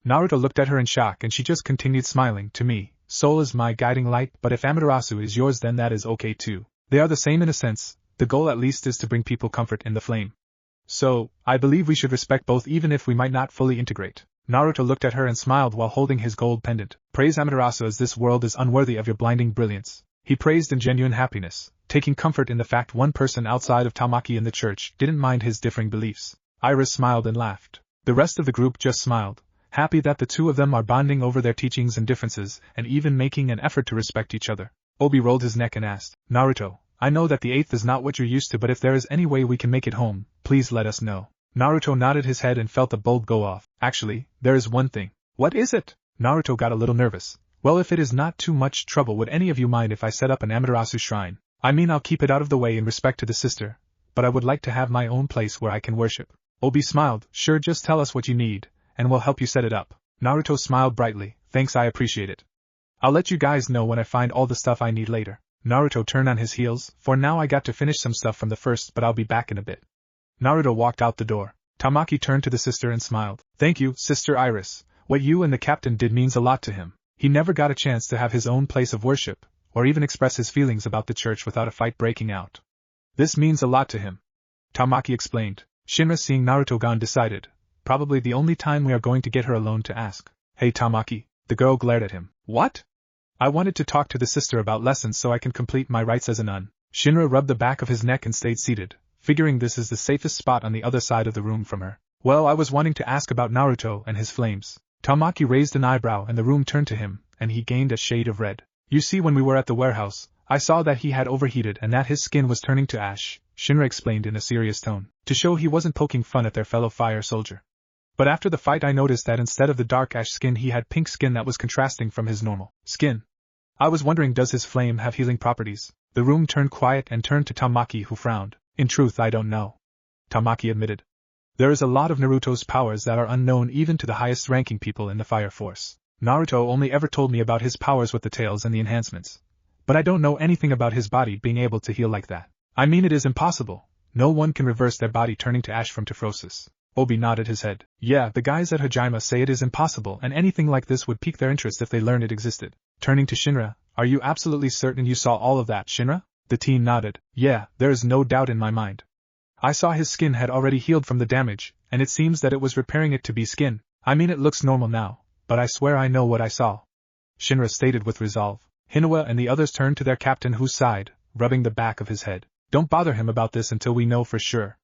Naruto looked at her in shock and she just continued smiling. To me, soul is my guiding light, but if Amaterasu is yours then that is okay too. They are the same in a sense. The goal at least is to bring people comfort in the flame. So, I believe we should respect both even if we might not fully integrate. Naruto looked at her and smiled while holding his gold pendant. Praise Amaterasu as this world is unworthy of your blinding brilliance. He praised in genuine happiness, taking comfort in the fact one person outside of Tamaki in the church didn't mind his differing beliefs. Iris smiled and laughed. The rest of the group just smiled, happy that the two of them are bonding over their teachings and differences, and even making an effort to respect each other. Obi rolled his neck and asked, Naruto, I know that the 8th is not what you're used to, but if there is any way we can make it home, please let us know. Naruto nodded his head and felt the bulb go off. Actually, there is one thing. What is it? Naruto got a little nervous. Well, if it is not too much trouble, would any of you mind if I set up an Amaterasu shrine? I mean, I'll keep it out of the way in respect to the sister, but I would like to have my own place where I can worship. Obi smiled. Sure, just tell us what you need, and we'll help you set it up. Naruto smiled brightly. Thanks, I appreciate it. I'll let you guys know when I find all the stuff I need later. Naruto turned on his heels. For now I got to finish some stuff from the first, but I'll be back in a bit. Naruto walked out the door. Tamaki turned to the sister and smiled. Thank you, Sister Iris. What you and the captain did means a lot to him. He never got a chance to have his own place of worship, or even express his feelings about the church without a fight breaking out. This means a lot to him. Tamaki explained. Shinra, seeing Naruto gone, decided, probably the only time we are going to get her alone, to ask, Hey Tamaki. The girl glared at him. What? I wanted to talk to the sister about lessons so I can complete my rites as a nun. Shinra rubbed the back of his neck and stayed seated, figuring this is the safest spot on the other side of the room from her. Well, I was wanting to ask about Naruto and his flames. Tamaki raised an eyebrow and the room turned to him, and he gained a shade of red. You see, when we were at the warehouse, I saw that he had overheated and that his skin was turning to ash, Shinra explained in a serious tone, to show he wasn't poking fun at their fellow fire soldier. But after the fight I noticed that instead of the dark ash skin he had pink skin that was contrasting from his normal skin. I was wondering, does his flame have healing properties? The room turned quiet and turned to Tamaki, who frowned. In truth, I don't know. Tamaki admitted. There is a lot of Naruto's powers that are unknown even to the highest ranking people in the fire force. Naruto only ever told me about his powers with the tails and the enhancements. But I don't know anything about his body being able to heal like that. I mean, it is impossible. No one can reverse their body turning to ash from Tephrosis. Obi nodded his head. Yeah, the guys at Hajime say it is impossible, and anything like this would pique their interest if they learned it existed. Turning to Shinra, are you absolutely certain you saw all of that, Shinra? The teen nodded. Yeah, there is no doubt in my mind. I saw his skin had already healed from the damage, and it seems that it was repairing it to be skin. I mean, it looks normal now, but I swear I know what I saw. Shinra stated with resolve. Hinawa and the others turned to their captain, who sighed, rubbing the back of his head. Don't bother him about this until we know for sure.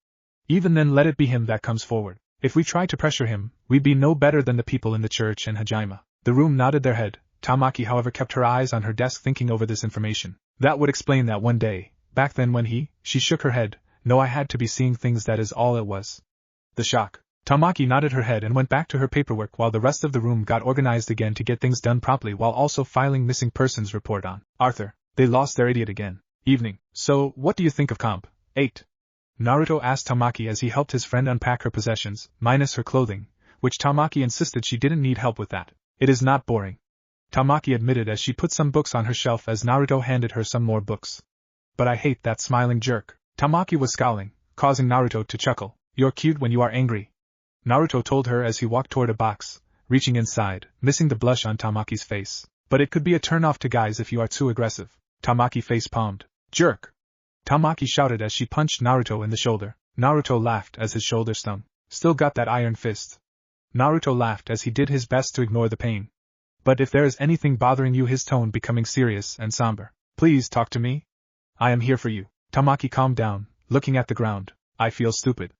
Even then, let it be him that comes forward. If we try to pressure him, we'd be no better than the people in the church and Hajime. The room nodded their head. Tamaki, however, kept her eyes on her desk thinking over this information. That would explain that one day, back then when she shook her head. No, I had to be seeing things, that is all it was. The shock. Tamaki nodded her head and went back to her paperwork while the rest of the room got organized again to get things done promptly, while also filing missing persons report on Arthur. They lost their idiot again. Evening. So, what do you think of Comp 8? Naruto asked Tamaki as he helped his friend unpack her possessions, minus her clothing, which Tamaki insisted she didn't need help with that. It is not boring, Tamaki admitted as she put some books on her shelf as Naruto handed her some more books. But I hate that smiling jerk. Tamaki was scowling, causing Naruto to chuckle. You're cute when you are angry, Naruto told her as he walked toward a box, reaching inside, missing the blush on Tamaki's face. But it could be a turn-off to guys if you are too aggressive. Tamaki face-palmed. Jerk! Tamaki shouted as she punched Naruto in the shoulder. Naruto laughed as his shoulder stung. Still got that iron fist. Naruto laughed as he did his best to ignore the pain. But if there is anything bothering you, his tone becoming serious and somber. Please talk to me. I am here for you. Tamaki calmed down, looking at the ground. I feel stupid,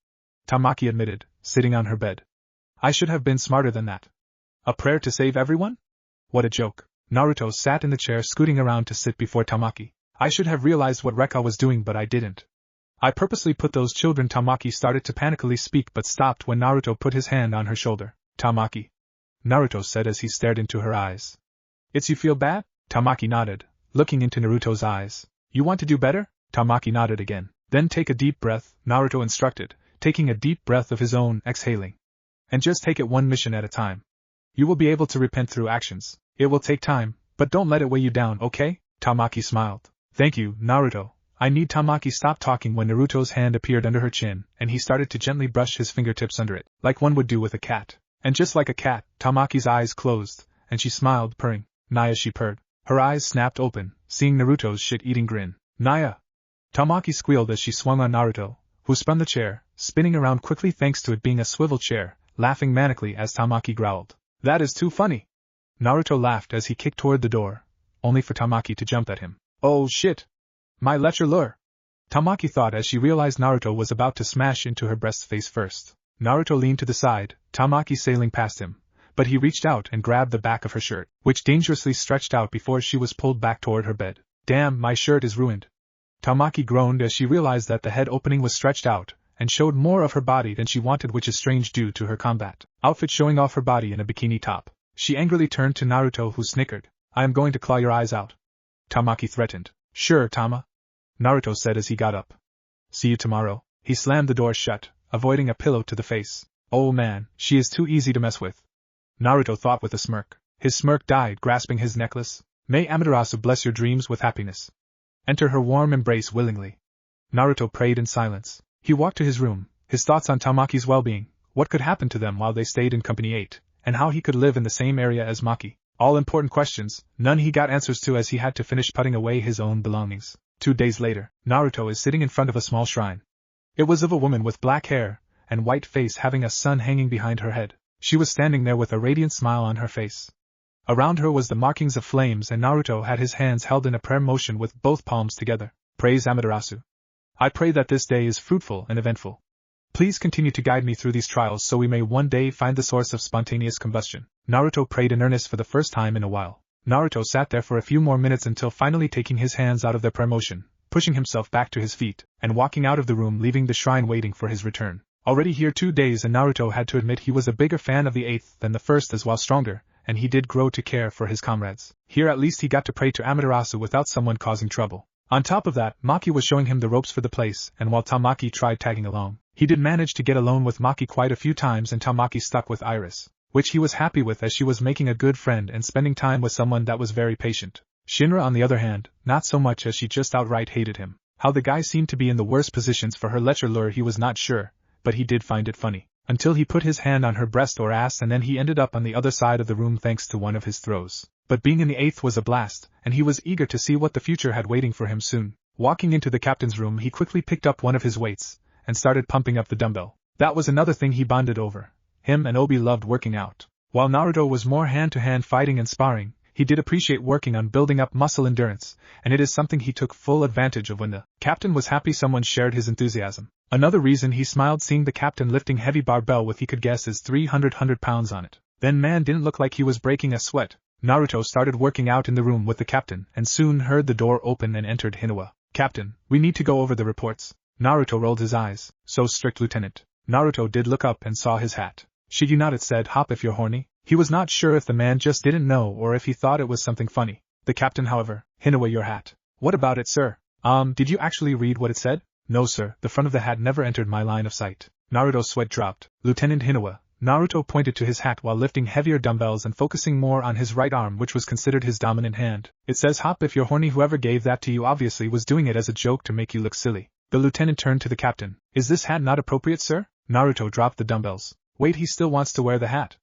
Tamaki admitted, sitting on her bed. I should have been smarter than that. A prayer to save everyone? What a joke. Naruto sat in the chair, scooting around to sit before Tamaki. I should have realized what Rekka was doing, but I didn't. I purposely put those children. Tamaki started to panically speak but stopped when Naruto put his hand on her shoulder. Tamaki, Naruto said as he stared into her eyes. It's you feel bad? Tamaki nodded, looking into Naruto's eyes. You want to do better? Tamaki nodded again. Then take a deep breath, Naruto instructed, taking a deep breath of his own, exhaling. And just take it one mission at a time. You will be able to repent through actions. It will take time, but don't let it weigh you down, okay? Tamaki smiled. Thank you, Naruto. I need. Tamaki stopped talking when Naruto's hand appeared under her chin, and he started to gently brush his fingertips under it, like one would do with a cat. And just like a cat, Tamaki's eyes closed, and she smiled, purring. Naya, she purred. Her eyes snapped open, seeing Naruto's shit-eating grin. Naya! Tamaki squealed as she swung on Naruto, who spun the chair, spinning around quickly thanks to it being a swivel chair, laughing manically as Tamaki growled. "That is too funny." Naruto laughed as he kicked toward the door, only for Tamaki to jump at him. "Oh shit! My lecture lure!" Tamaki thought as she realized Naruto was about to smash into her breast face first. Naruto leaned to the side, Tamaki sailing past him, but he reached out and grabbed the back of her shirt, which dangerously stretched out before she was pulled back toward her bed. "Damn, my shirt is ruined." Tamaki groaned as she realized that the head opening was stretched out, and showed more of her body than she wanted, which is strange due to her combat outfit showing off her body in a bikini top. She angrily turned to Naruto, who snickered. "I am going to claw your eyes out," Tamaki threatened. "Sure, Tama," Naruto said as he got up. "See you tomorrow." He slammed the door shut, avoiding a pillow to the face. "Oh man, she is too easy to mess with," Naruto thought with a smirk. His smirk died, grasping his necklace. "May Amaterasu bless your dreams with happiness. Enter her warm embrace willingly." Naruto prayed in silence. He walked to his room, his thoughts on Tamaki's well-being, what could happen to them while they stayed in Company 8, and how he could live in the same area as Maki. All important questions, none he got answers to as he had to finish putting away his own belongings. 2 days later, Naruto is sitting in front of a small shrine. It was of a woman with black hair and white face having a sun hanging behind her head. She was standing there with a radiant smile on her face. Around her was the markings of flames, and Naruto had his hands held in a prayer motion with both palms together. "Praise Amaterasu. I pray that this day is fruitful and eventful. Please continue to guide me through these trials so we may one day find the source of spontaneous combustion." Naruto prayed in earnest for the first time in a while. Naruto sat there for a few more minutes until finally taking his hands out of their prayer motion, pushing himself back to his feet, and walking out of the room, leaving the shrine waiting for his return. Already here 2 days, and Naruto had to admit he was a bigger fan of the 8th than the 1st, as well stronger, and he did grow to care for his comrades. Here at least he got to pray to Amaterasu without someone causing trouble. On top of that, Maki was showing him the ropes for the place, and while Tamaki tried tagging along, he did manage to get alone with Maki quite a few times, and Tamaki stuck with Iris, which he was happy with as she was making a good friend and spending time with someone that was very patient. Shinra, on the other hand, not so much, as she just outright hated him. How the guy seemed to be in the worst positions for her lecture lure he was not sure, but he did find it funny. Until he put his hand on her breast or ass, and then he ended up on the other side of the room thanks to one of his throws. But being in the 8th was a blast, and he was eager to see what the future had waiting for him soon. Walking into the captain's room, he quickly picked up one of his weights, and started pumping up the dumbbell. That was another thing he bonded over. Him and Obi loved working out. While Naruto was more hand-to-hand fighting and sparring, he did appreciate working on building up muscle endurance, and it is something he took full advantage of when the captain was happy someone shared his enthusiasm. Another reason he smiled seeing the captain lifting heavy barbell with he could guess is 300 pounds on it. Then man didn't look like he was breaking a sweat. Naruto started working out in the room with the captain, and soon heard the door open and entered Hinawa. "Captain, we need to go over the reports." Naruto rolled his eyes. "So strict, Lieutenant." Naruto did look up and saw his hat. "Should you not?" It said, "Hop if you're horny." He was not sure if the man just didn't know or if he thought it was something funny. The captain, however, "Hinawa, your hat." "What about it, sir?" Did you actually read what it said?" "No, sir, the front of the hat never entered my line of sight." Naruto's sweat dropped. "Lieutenant Hinawa." Naruto pointed to his hat while lifting heavier dumbbells and focusing more on his right arm, which was considered his dominant hand. "It says hop if you're horny. Whoever gave that to you obviously was doing it as a joke to make you look silly." The lieutenant turned to the captain. "Is this hat not appropriate, sir?" Naruto dropped the dumbbells. "Wait, he still wants to wear the hat.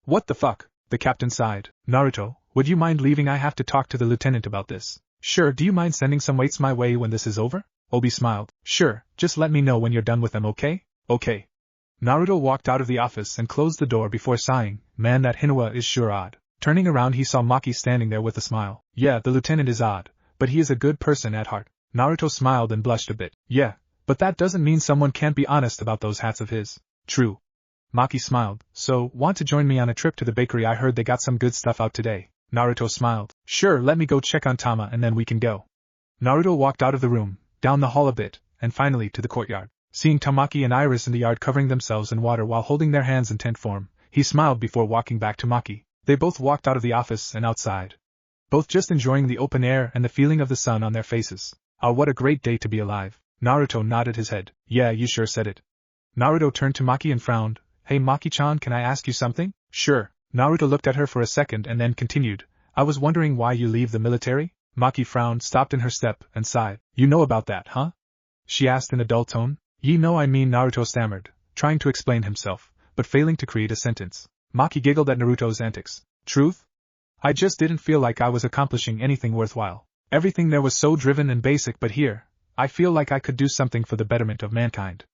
What the fuck?" The captain sighed. "Naruto, would you mind leaving? I have to talk to the lieutenant about this." "Sure, do you mind sending some weights my way when this is over?" Obi smiled. "Sure, just let me know when you're done with them, okay?" "Okay." Naruto walked out of the office and closed the door before sighing, "Man, that Hinawa is sure odd." Turning around, he saw Maki standing there with a smile. "Yeah, the lieutenant is odd, but he is a good person at heart." Naruto smiled and blushed a bit. "Yeah, but that doesn't mean someone can't be honest about those hats of his." "True." Maki smiled. "So, want to join me on a trip to the bakery? I heard they got some good stuff out today." Naruto smiled. "Sure, let me go check on Tama and then we can go." Naruto walked out of the room, down the hall a bit, and finally to the courtyard. Seeing Tamaki and Iris in the yard covering themselves in water while holding their hands in tent form, he smiled before walking back to Maki. They both walked out of the office and outside, both just enjoying the open air and the feeling of the sun on their faces. "Ah, what a great day to be alive." Naruto nodded his head. "Yeah, you sure said it." Naruto turned to Maki and frowned. "Hey Maki-chan, can I ask you something?" "Sure." Naruto looked at her for a second and then continued. "I was wondering why you leave the military?" Maki frowned, stopped in her step, and sighed. "You know about that, huh?" she asked in a dull tone. "Ye know I mean," Naruto stammered, trying to explain himself, but failing to create a sentence. Maki giggled at Naruto's antics. "Truth? I just didn't feel like I was accomplishing anything worthwhile. Everything there was so driven and basic, but here, I feel like I could do something for the betterment of mankind."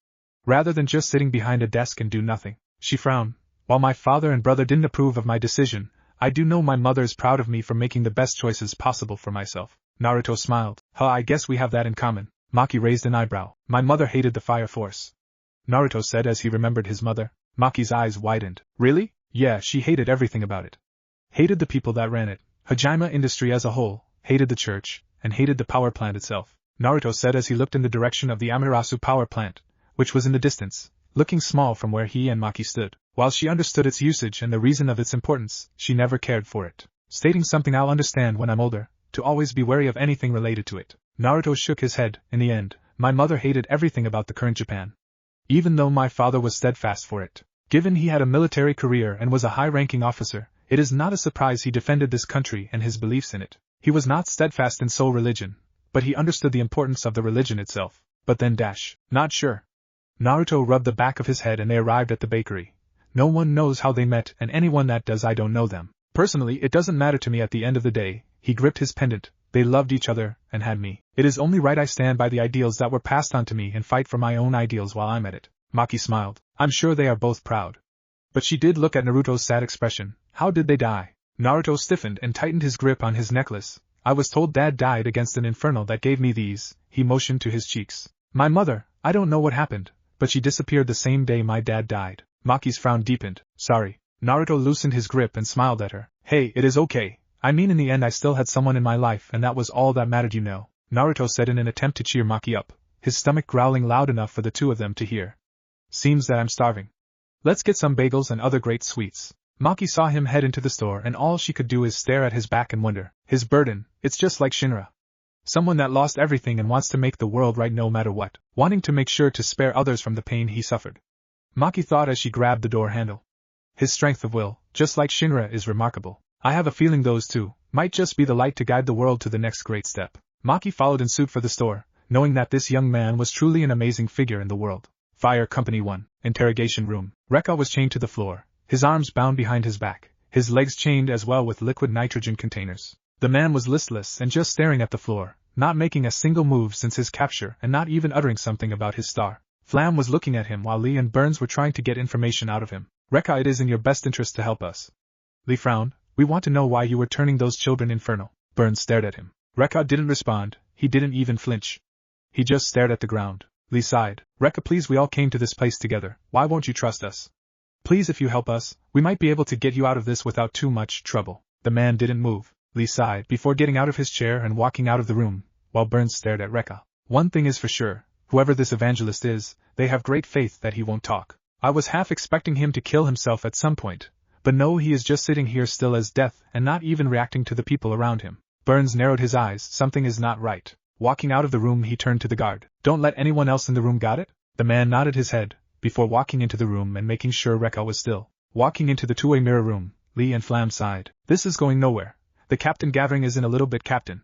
rather than just sitting behind a desk and do nothing. She frowned. While my father and brother didn't approve of my decision, I do know my mother is proud of me for making the best choices possible for myself. Naruto smiled. I guess we have that in common. Maki raised an eyebrow. My mother hated the Fire Force, Naruto said as he remembered his mother. Maki's eyes widened. Really? Yeah, she hated everything about it. Hated the people that ran it, Hajime industry as a whole, hated the church, and hated the power plant itself, Naruto said as he looked in the direction of the Amaterasu power plant, which was in the distance, looking small from where he and Maki stood. While she understood its usage and the reason of its importance, she never cared for it, stating something I'll understand when I'm older, to always be wary of anything related to it. Naruto shook his head. In the end, my mother hated everything about the current Japan, even though my father was steadfast for it. Given he had a military career and was a high-ranking officer, it is not a surprise he defended this country and his beliefs in it. He was not steadfast in sole religion, but he understood the importance of the religion itself. But then not sure. Naruto rubbed the back of his head and they arrived at the bakery. No one knows how they met, and anyone that does, I don't know them. Personally, it doesn't matter to me at the end of the day. He gripped his pendant. They loved each other, and had me. It is only right I stand by the ideals that were passed on to me and fight for my own ideals while I'm at it. Maki smiled. I'm sure they are both proud. But she did look at Naruto's sad expression. How did they die? Naruto stiffened and tightened his grip on his necklace. I was told Dad died against an infernal that gave me these. He motioned to his cheeks. My mother, I don't know what happened, but she disappeared the same day my dad died. Maki's frown deepened. Sorry. Naruto loosened his grip and smiled at her. Hey, it is okay. I mean, in the end I still had someone in my life and that was all that mattered, you know, Naruto said in an attempt to cheer Maki up, his stomach growling loud enough for the two of them to hear. Seems that I'm starving. Let's get some bagels and other great sweets. Maki saw him head into the store and all she could do is stare at his back and wonder. His burden, it's just like Shinra. Someone that lost everything and wants to make the world right no matter what, wanting to make sure to spare others from the pain he suffered. Maki thought as she grabbed the door handle. His strength of will, just like Shinra, is remarkable. I have a feeling those two might just be the light to guide the world to the next great step. Maki followed in suit for the store, knowing that this young man was truly an amazing figure in the world. Fire Company 1, Interrogation Room. Rekka was chained to the floor, his arms bound behind his back, his legs chained as well with liquid nitrogen containers. The man was listless and just staring at the floor, not making a single move since his capture and not even uttering something about his star. Flam was looking at him while Lee and Burns were trying to get information out of him. Rekka, it is in your best interest to help us. Lee frowned. We want to know why you were turning those children infernal. Burns stared at him. Rekka didn't respond. He didn't even flinch. He just stared at the ground. Lee sighed. Rekka, please, we all came to this place together. Why won't you trust us? Please, if you help us, we might be able to get you out of this without too much trouble. The man didn't move. Lee sighed before getting out of his chair and walking out of the room, while Burns stared at Rekka. One thing is for sure, whoever this evangelist is, they have great faith that he won't talk. I was half expecting him to kill himself at some point, but no, he is just sitting here still as death and not even reacting to the people around him. Burns narrowed his eyes. Something is not right. Walking out of the room, he turned to the guard. Don't let anyone else in the room, got it? The man nodded his head, before walking into the room and making sure Rekka was still. Walking into the two-way mirror room, Lee and Flam sighed. This is going nowhere. The captain gathering is in a little bit, Captain.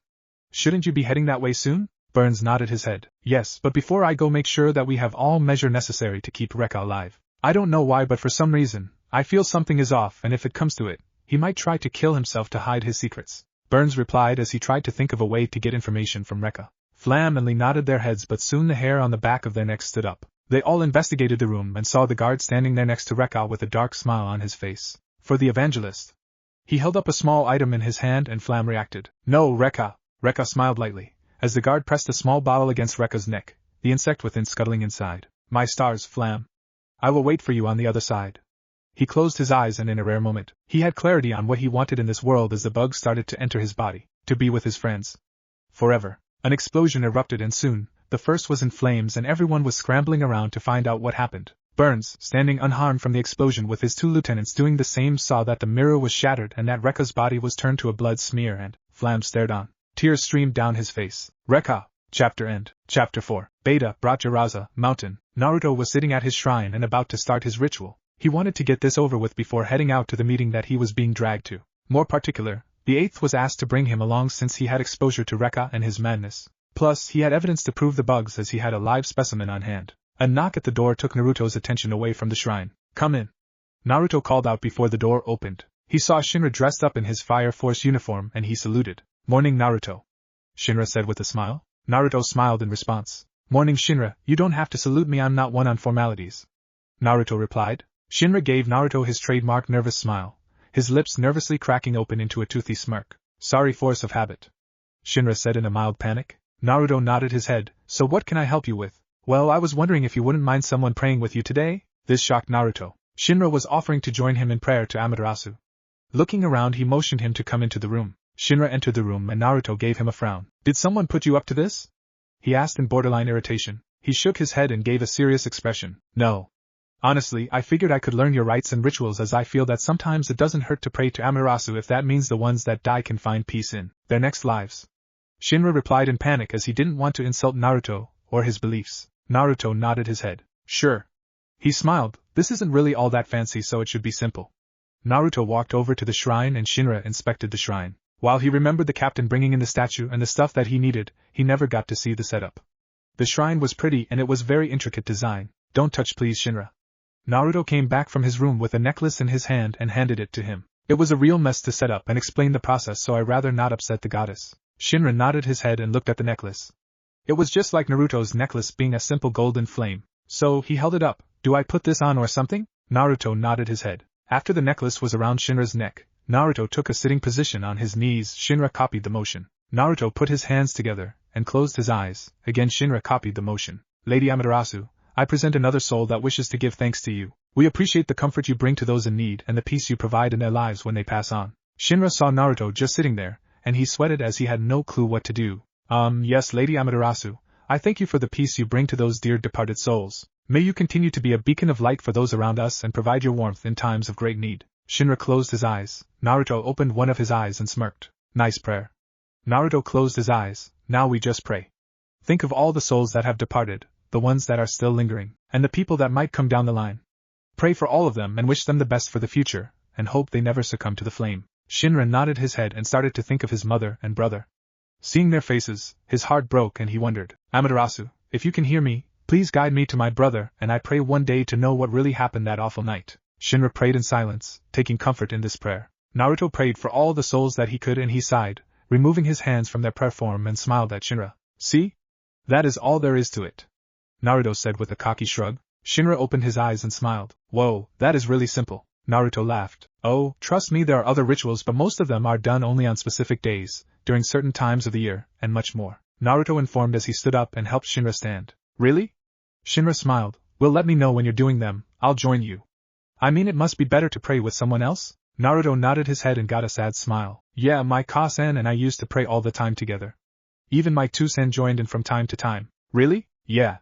Shouldn't you be heading that way soon? Burns nodded his head. Yes, but before I go, make sure that we have all measure necessary to keep Rekka alive. I don't know why, but for some reason, I feel something is off, and if it comes to it, he might try to kill himself to hide his secrets. Burns replied as he tried to think of a way to get information from Rekka. Flam and Lee nodded their heads, but soon the hair on the back of their necks stood up. They all investigated the room and saw the guard standing there next to Rekka with a dark smile on his face. For the evangelist. He held up a small item in his hand and Flam reacted. No, Rekka. Rekka smiled lightly, as the guard pressed a small bottle against Rekka's neck, the insect within scuttling inside. My stars, Flam. I will wait for you on the other side. He closed his eyes and in a rare moment, he had clarity on what he wanted in this world as the bug started to enter his body, to be with his friends. Forever. An explosion erupted and soon, the first was in flames and everyone was scrambling around to find out what happened. Burns, standing unharmed from the explosion with his two lieutenants doing the same, saw that the mirror was shattered and that Rekka's body was turned to a blood smear and Flam stared on. Tears streamed down his face. Rekka. Chapter end. Chapter 4. Beta, Brajaraza, Mountain. Naruto was sitting at his shrine and about to start his ritual. He wanted to get this over with before heading out to the meeting that he was being dragged to. More particular, the eighth was asked to bring him along since he had exposure to Rekka and his madness. Plus, he had evidence to prove the bugs as he had a live specimen on hand. A knock at the door took Naruto's attention away from the shrine. Come in. Naruto called out before the door opened. He saw Shinra dressed up in his Fire Force uniform and he saluted. Morning, Naruto. Shinra said with a smile. Naruto smiled in response. Morning Shinra, you don't have to salute me, I'm not one on formalities. Naruto replied. Shinra gave Naruto his trademark nervous smile, his lips nervously cracking open into a toothy smirk. Sorry, force of habit. Shinra said in a mild panic. Naruto nodded his head. So what can I help you with? Well, I was wondering if you wouldn't mind someone praying with you today? This shocked Naruto. Shinra was offering to join him in prayer to Amaterasu. Looking around, he motioned him to come into the room. Shinra entered the room and Naruto gave him a frown. Did someone put you up to this? He asked in borderline irritation. He shook his head and gave a serious expression. No. Honestly, I figured I could learn your rites and rituals, as I feel that sometimes it doesn't hurt to pray to Amaterasu if that means the ones that die can find peace in their next lives. Shinra replied in panic as he didn't want to insult Naruto or his beliefs. Naruto nodded his head. Sure. He smiled. This isn't really all that fancy, so it should be simple. Naruto walked over to the shrine and Shinra inspected the shrine. While he remembered the captain bringing in the statue and the stuff that he needed, he never got to see the setup. The shrine was pretty and it was very intricate design. Don't touch please, Shinra. Naruto came back from his room with a necklace in his hand and handed it to him. It was a real mess to set up and explain the process, so I rather not upset the goddess. Shinra nodded his head and looked at the necklace. It was just like Naruto's necklace, being a simple golden flame. So he held it up. Do I put this on or something? Naruto nodded his head. After the necklace was around Shinra's neck, Naruto took a sitting position on his knees. Shinra copied the motion. Naruto put his hands together and closed his eyes. Again Shinra copied the motion. Lady Amaterasu, I present another soul that wishes to give thanks to you. We appreciate the comfort you bring to those in need and the peace you provide in their lives when they pass on. Shinra saw Naruto just sitting there, and he sweated as he had no clue what to do. Yes, Lady Amaterasu, I thank you for the peace you bring to those dear departed souls. May you continue to be a beacon of light for those around us and provide your warmth in times of great need. Shinra closed his eyes. Naruto opened one of his eyes and smirked. Nice prayer. Naruto closed his eyes. Now we just pray. Think of all the souls that have departed, the ones that are still lingering, and the people that might come down the line. Pray for all of them and wish them the best for the future, and hope they never succumb to the flame. Shinra nodded his head and started to think of his mother and brother. Seeing their faces, his heart broke and he wondered, Amaterasu, if you can hear me, please guide me to my brother, and I pray one day to know what really happened that awful night. Shinra prayed in silence, taking comfort in this prayer. Naruto prayed for all the souls that he could and he sighed, removing his hands from their prayer form and smiled at Shinra. See? That is all there is to it. Naruto said with a cocky shrug. Shinra opened his eyes and smiled. Whoa, that is really simple. Naruto laughed. Oh, trust me, there are other rituals, but most of them are done only on specific days, during certain times of the year, and much more. Naruto informed as he stood up and helped Shinra stand. Really? Shinra smiled. Well, let me know when you're doing them, I'll join you. I mean, it must be better to pray with someone else? Naruto nodded his head and got a sad smile. Yeah, my Ka-san and I used to pray all the time together. Even my Tu-san joined in from time to time. Really? Yeah.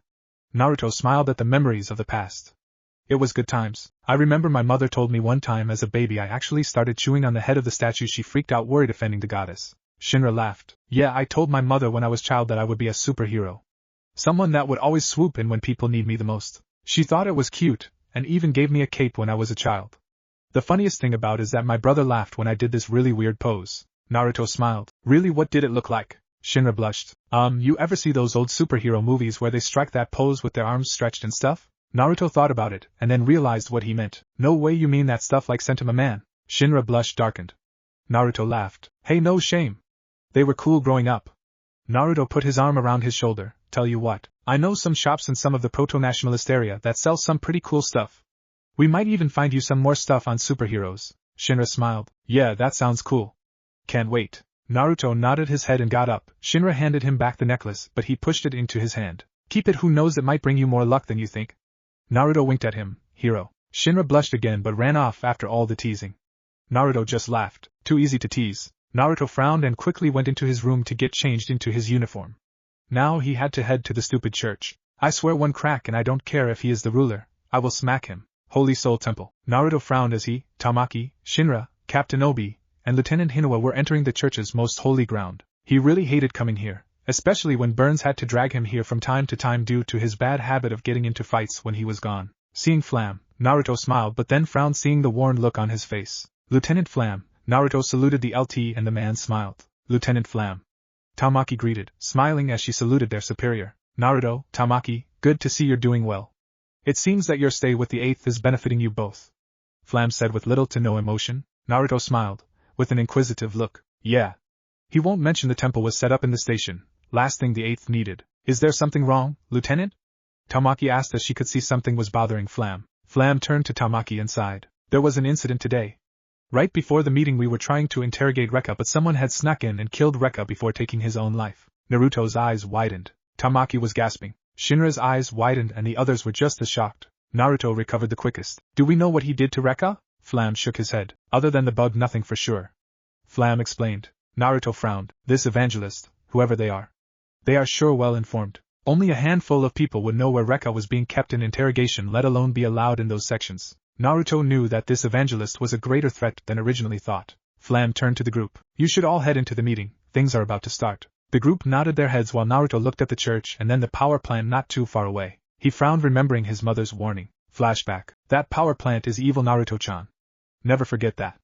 Naruto smiled at the memories of the past. It was good times. I remember my mother told me one time as a baby I actually started chewing on the head of the statue. She freaked out, worried offending the goddess. Shinra laughed. Yeah, I told my mother when I was a child that I would be a superhero. Someone that would always swoop in when people need me the most. She thought it was cute, and even gave me a cape when I was a child. The funniest thing about is that my brother laughed when I did this really weird pose. Naruto smiled. Really, what did it look like? Shinra blushed. You ever see those old superhero movies where they strike that pose with their arms stretched and stuff? Naruto thought about it, and then realized what he meant. No way, you mean that stuff like Sentama Man? Shinra blush darkened. Naruto laughed. Hey, no shame. They were cool growing up. Naruto put his arm around his shoulder. Tell you what, I know some shops in some of the proto-nationalist area that sell some pretty cool stuff. We might even find you some more stuff on superheroes. Shinra smiled. Yeah, that sounds cool. Can't wait. Naruto nodded his head and got up. Shinra handed him back the necklace, but he pushed it into his hand. Keep it, who knows, it might bring you more luck than you think. Naruto winked at him. Hero. Shinra blushed again but ran off after all the teasing. Naruto just laughed. Too easy to tease. Naruto frowned and quickly went into his room to get changed into his uniform. Now he had to head to the stupid church. I swear one crack and I don't care if he is the ruler, I will smack him. Holy Soul Temple. Naruto frowned as he, Tamaki, Shinra, Captain Obi, and Lieutenant Hinawa were entering the church's most holy ground. He really hated coming here, especially when Burns had to drag him here from time to time due to his bad habit of getting into fights when he was gone. Seeing Flam, Naruto smiled but then frowned seeing the worn look on his face. Lieutenant Flam. Naruto saluted the LT and the man smiled. Lieutenant Flam. Tamaki greeted, smiling as she saluted their superior. Naruto, Tamaki, good to see you're doing well. It seems that your stay with the 8th is benefiting you both. Flam said with little to no emotion. Naruto smiled, with an inquisitive look. Yeah. He won't mention the temple was set up in the station, last thing the 8th needed. Is there something wrong, Lieutenant? Tamaki asked as she could see something was bothering Flam. Flam turned to Tamaki and sighed. There was an incident today. Right before the meeting we were trying to interrogate Rekka, but someone had snuck in and killed Rekka before taking his own life. Naruto's eyes widened. Tamaki was gasping. Shinra's eyes widened and the others were just as shocked. Naruto recovered the quickest. Do we know what he did to Rekka? Flam shook his head. Other than the bug, nothing for sure. Flam explained. Naruto frowned. This evangelist, whoever they are sure well informed. Only a handful of people would know where Rekka was being kept in interrogation, let alone be allowed in those sections. Naruto knew that this evangelist was a greater threat than originally thought. Flam turned to the group. You should all head into the meeting, things are about to start. The group nodded their heads while Naruto looked at the church and then the power plant not too far away. He frowned, remembering his mother's warning. Flashback. That power plant is evil, Naruto-chan. Never forget that.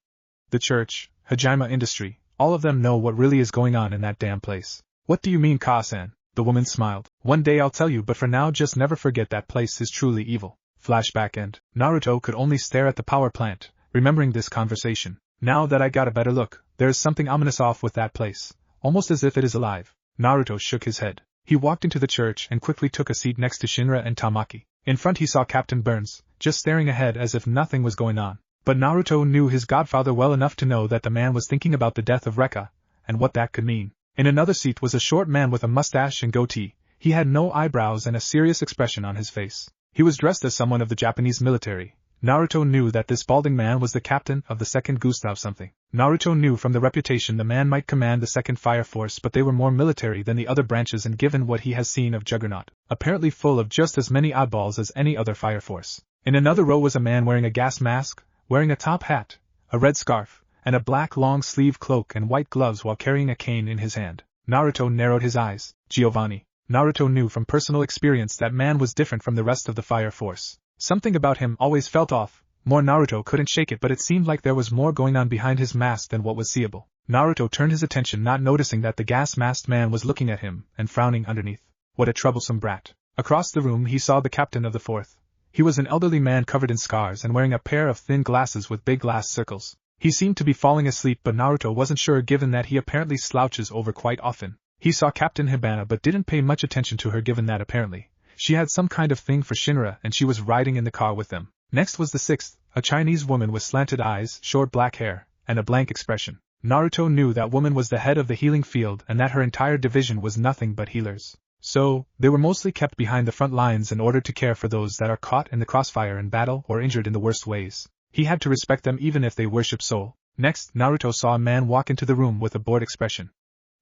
The church, Hajime Industry, all of them know what really is going on in that damn place. What do you mean, Ka-san? The woman smiled. One day I'll tell you, but for now just never forget that place is truly evil. Flashback end. Naruto could only stare at the power plant, remembering this conversation. Now that I got a better look, there is something ominous off with that place, almost as if it is alive. Naruto shook his head. He walked into the church and quickly took a seat next to Shinra and Tamaki. In front he saw Captain Burns, just staring ahead as if nothing was going on. But Naruto knew his godfather well enough to know that the man was thinking about the death of Rekka, and what that could mean. In another seat was a short man with a mustache and goatee. He had no eyebrows and a serious expression on his face. He was dressed as someone of the Japanese military. Naruto knew that this balding man was the captain of the 2nd Gustav something. Naruto knew from the reputation the man might command the 2nd Fire Force, but they were more military than the other branches, and given what he has seen of Juggernaut, apparently full of just as many oddballs as any other fire force. In another row was a man wearing a gas mask, wearing a top hat, a red scarf, and a black long-sleeve cloak and white gloves while carrying a cane in his hand. Naruto narrowed his eyes. Giovanni. Naruto knew from personal experience that man was different from the rest of the fire force. Something about him always felt off. More Naruto couldn't shake it, but it seemed like there was more going on behind his mask than what was seeable. Naruto turned his attention, not noticing that the gas-masked man was looking at him and frowning underneath. What a troublesome brat. Across the room he saw the captain of the 4th. He was an elderly man covered in scars and wearing a pair of thin glasses with big glass circles. He seemed to be falling asleep, but Naruto wasn't sure given that he apparently slouches over quite often. He saw Captain Hibana but didn't pay much attention to her given that apparently she had some kind of thing for Shinra and she was riding in the car with them. Next was the 6th, a Chinese woman with slanted eyes, short black hair, and a blank expression. Naruto knew that woman was the head of the healing field and that her entire division was nothing but healers. So, they were mostly kept behind the front lines in order to care for those that are caught in the crossfire in battle or injured in the worst ways. He had to respect them even if they worship Soul. Next, Naruto saw a man walk into the room with a bored expression.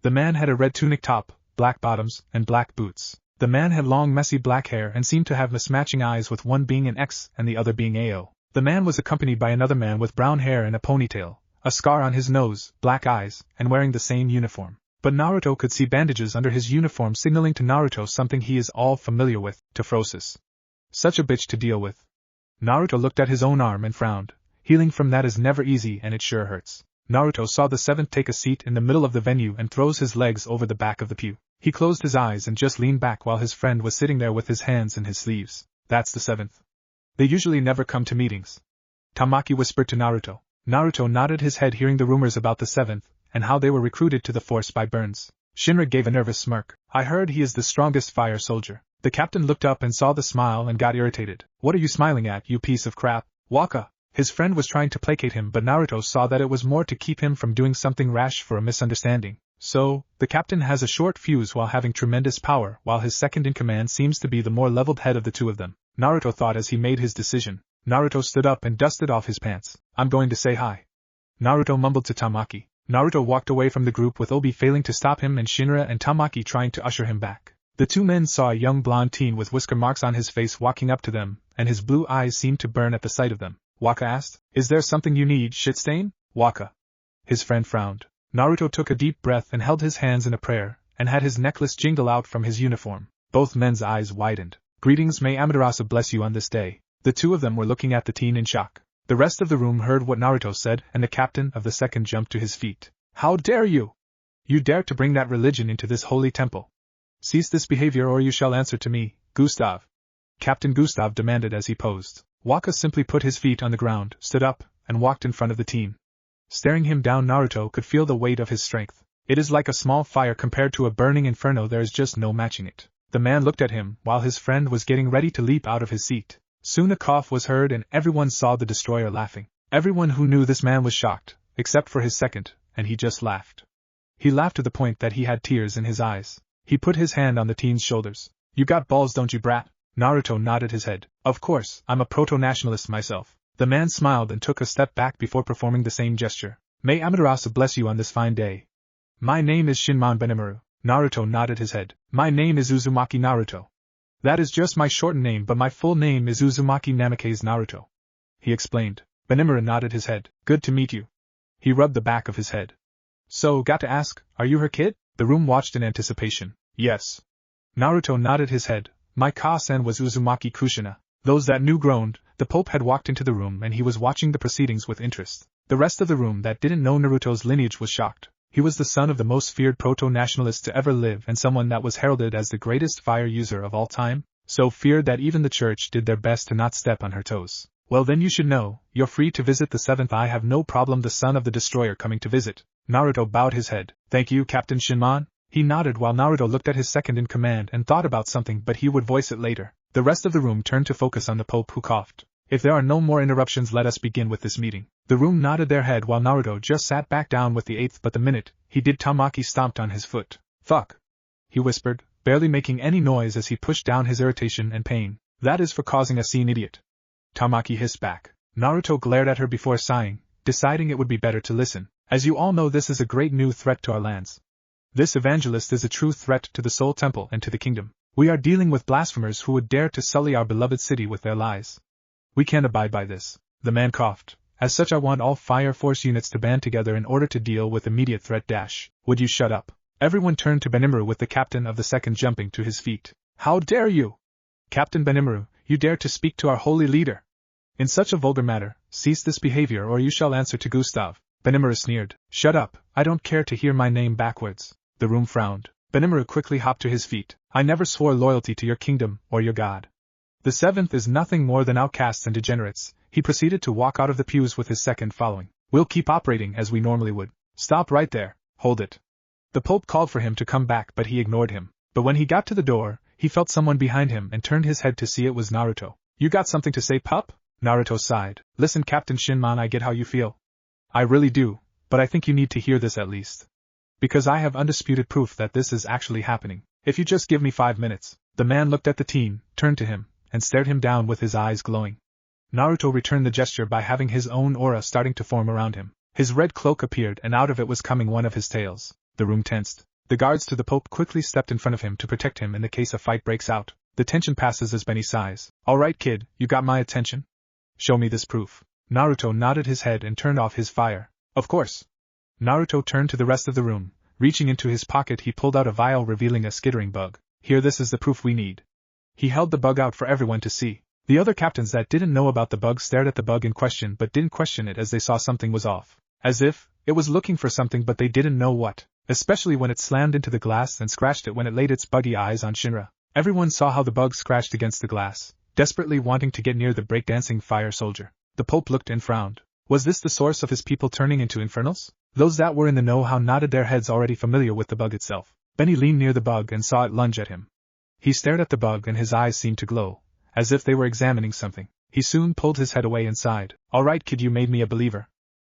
The man had a red tunic top, black bottoms, and black boots. The man had long messy black hair and seemed to have mismatching eyes, with one being an X and the other being AO. The man was accompanied by another man with brown hair and a ponytail, a scar on his nose, black eyes, and wearing the same uniform. But Naruto could see bandages under his uniform signaling to Naruto something he is all familiar with, Tephrosis. Such a bitch to deal with. Naruto looked at his own arm and frowned. Healing from that is never easy and it sure hurts. Naruto saw the 7th take a seat in the middle of the venue and throws his legs over the back of the pew. He closed his eyes and just leaned back while his friend was sitting there with his hands in his sleeves. That's the 7th. They usually never come to meetings. Tamaki whispered to Naruto. Naruto nodded his head, hearing the rumors about the 7th, and how they were recruited to the force by Burns. Shinra gave a nervous smirk. I heard he is the strongest fire soldier. The captain looked up and saw the smile and got irritated. What are you smiling at, you piece of crap? Waka. His friend was trying to placate him, but Naruto saw that it was more to keep him from doing something rash for a misunderstanding. So, the captain has a short fuse while having tremendous power, while his second-in-command seems to be the more leveled head of the two of them. Naruto thought as he made his decision. Naruto stood up and dusted off his pants. I'm going to say hi. Naruto mumbled to Tamaki. Naruto walked away from the group with Obi failing to stop him and Shinra and Tamaki trying to usher him back. The two men saw a young blonde teen with whisker marks on his face walking up to them, and his blue eyes seemed to burn at the sight of them. Waka asked, Is there something you need, Shitstain? Waka. His friend frowned. Naruto took a deep breath and held his hands in a prayer, and had his necklace jingle out from his uniform. Both men's eyes widened. Greetings, may Amaterasu bless you on this day. The two of them were looking at the teen in shock. The rest of the room heard what Naruto said, and the captain of the 2nd jumped to his feet. How dare you! You dare to bring that religion into this holy temple. Cease this behavior or you shall answer to me, Gustav. Captain Gustav demanded as he posed. Waka simply put his feet on the ground, stood up, and walked in front of the teen. Staring him down, Naruto could feel the weight of his strength. It is like a small fire compared to a burning inferno, there is just no matching it. The man looked at him while his friend was getting ready to leap out of his seat. Soon a cough was heard and everyone saw the destroyer laughing. Everyone who knew this man was shocked, except for his second, and he just laughed. He laughed to the point that he had tears in his eyes. He put his hand on the teen's shoulders. You got balls, don't you, brat? Naruto nodded his head. Of course, I'm a proto-nationalist myself. The man smiled and took a step back before performing the same gesture. May Amaterasu bless you on this fine day. My name is Shinmon Benimaru. Naruto nodded his head. My name is Uzumaki Naruto. That is just my shortened name, but my full name is Uzumaki Namikaze Naruto. He explained. Benimaru nodded his head. Good to meet you. He rubbed the back of his head. So, got to ask, are you her kid? The room watched in anticipation. Yes. Naruto nodded his head. My ka-sen was Uzumaki Kushina. Those that knew groaned. The Pope had walked into the room and he was watching the proceedings with interest. The rest of the room that didn't know Naruto's lineage was shocked. He was the son of the most feared proto-nationalist to ever live and someone that was heralded as the greatest fire user of all time, so feared that even the church did their best to not step on her toes. Well then you should know, you're free to visit the seventh. I have no problem the son of the destroyer coming to visit. Naruto bowed his head. Thank you, Captain Shinmon. He nodded while Naruto looked at his second in command and thought about something, but he would voice it later. The rest of the room turned to focus on the Pope, who coughed. If there are no more interruptions, let us begin with this meeting. The room nodded their head while Naruto just sat back down with the eighth, but the minute he did, Tamaki stomped on his foot. Fuck! He whispered, barely making any noise as he pushed down his irritation and pain. That is for causing a scene, idiot. Tamaki hissed back. Naruto glared at her before sighing, deciding it would be better to listen. As you all know, this is a great new threat to our lands. This evangelist is a true threat to the Soul Temple and to the kingdom. We are dealing with blasphemers who would dare to sully our beloved city with their lies. We can't abide by this. The man coughed. As such, I want all Fire Force units to band together in order to deal with immediate threat. Would you shut up? Everyone turned to Benimaru with the captain of the second jumping to his feet. How dare you? Captain Benimaru, you dare to speak to our holy leader? In such a vulgar matter, cease this behavior or you shall answer to Gustav. Benimaru sneered. Shut up, I don't care to hear my name backwards. The room frowned. Benimaru quickly hopped to his feet. I never swore loyalty to your kingdom or your god. The seventh is nothing more than outcasts and degenerates. He proceeded to walk out of the pews with his second following. We'll keep operating as we normally would. Stop right there. Hold it. The Pope called for him to come back, but he ignored him. But when he got to the door, he felt someone behind him and turned his head to see it was Naruto. You got something to say, pup? Naruto sighed. Listen, Captain Shinmon, I get how you feel. I really do, but I think you need to hear this at least. Because I have undisputed proof that this is actually happening. If you just give me 5 minutes. The man looked at the teen, turned to him, and stared him down with his eyes glowing. Naruto returned the gesture by having his own aura starting to form around him. His red cloak appeared and out of it was coming one of his tails. The room tensed. The guards to the Pope quickly stepped in front of him to protect him in the case a fight breaks out. The tension passes as Benny sighs. Alright kid, you got my attention? Show me this proof. Naruto nodded his head and turned off his fire. Of course. Naruto turned to the rest of the room. Reaching into his pocket, he pulled out a vial revealing a skittering bug. Here, this is the proof we need. He held the bug out for everyone to see. The other captains that didn't know about the bug stared at the bug in question but didn't question it as they saw something was off. As if it was looking for something but they didn't know what. Especially when it slammed into the glass and scratched it when it laid its buggy eyes on Shinra. Everyone saw how the bug scratched against the glass, desperately wanting to get near the breakdancing fire soldier. The Pope looked and frowned. Was this the source of his people turning into infernals? Those that were in the know-how nodded their heads, already familiar with the bug itself. Benny leaned near the bug and saw it lunge at him. He stared at the bug and his eyes seemed to glow, as if they were examining something. He soon pulled his head away and sighed. Alright kid, you made me a believer.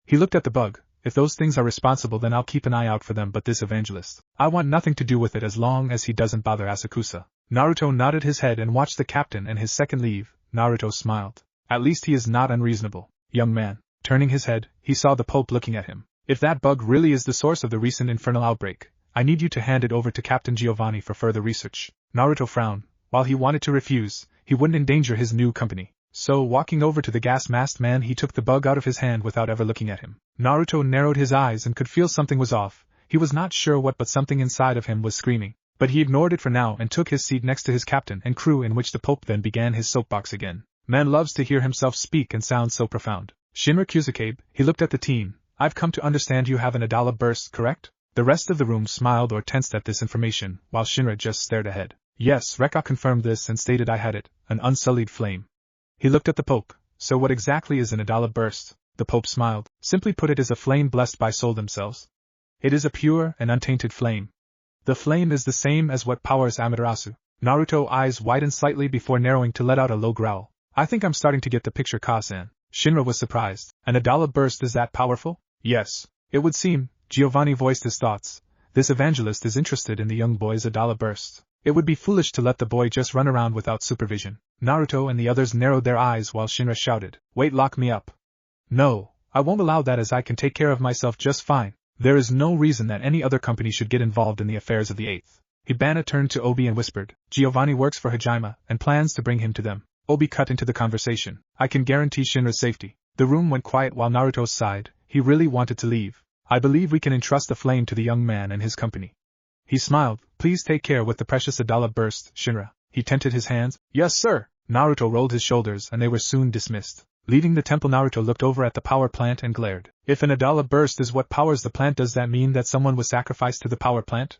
He looked at the bug. If those things are responsible, then I'll keep an eye out for them, but this evangelist, I want nothing to do with it as long as he doesn't bother Asakusa. Naruto nodded his head and watched the captain and his second leave. Naruto smiled. At least he is not unreasonable, young man. Turning his head, he saw the Pope looking at him. If that bug really is the source of the recent infernal outbreak, I need you to hand it over to Captain Giovanni for further research. Naruto frowned. While he wanted to refuse, he wouldn't endanger his new company. So, walking over to the gas-masked man, he took the bug out of his hand without ever looking at him. Naruto narrowed his eyes and could feel something was off. He was not sure what, but something inside of him was screaming. But he ignored it for now and took his seat next to his captain and crew, in which the Pope then began his soapbox again. Man loves to hear himself speak and sound so profound. Shinra Kusakabe, he looked at the teen. I've come to understand you have an Adala burst, correct? The rest of the room smiled or tensed at this information, while Shinra just stared ahead. Yes, Rekka confirmed this and stated I had it, an unsullied flame. He looked at the Pope. So what exactly is an Adala burst? The Pope smiled. Simply put, it is a flame blessed by Soul themselves. It is a pure and untainted flame. The flame is the same as what powers Amaterasu. Naruto's eyes widened slightly before narrowing to let out a low growl. I think I'm starting to get the picture, Ka-san. Shinra was surprised. An Adala burst is that powerful? Yes. It would seem, Giovanni voiced his thoughts. This evangelist is interested in the young boy's Adala burst. It would be foolish to let the boy just run around without supervision. Naruto and the others narrowed their eyes while Shinra shouted, "Wait, lock me up." No, I won't allow that, as I can take care of myself just fine. There is no reason that any other company should get involved in the affairs of the 8th. Hibana turned to Obi and whispered, Giovanni works for Hajime and plans to bring him to them. Obi cut into the conversation. I can guarantee Shinra's safety. The room went quiet while Naruto sighed. He really wanted to leave. I believe we can entrust the flame to the young man and his company. He smiled. Please take care with the precious Adala burst, Shinra. He tented his hands. Yes, sir. Naruto rolled his shoulders and they were soon dismissed. Leaving the temple, Naruto looked over at the power plant and glared. If an Adala burst is what powers the plant, does that mean that someone was sacrificed to the power plant?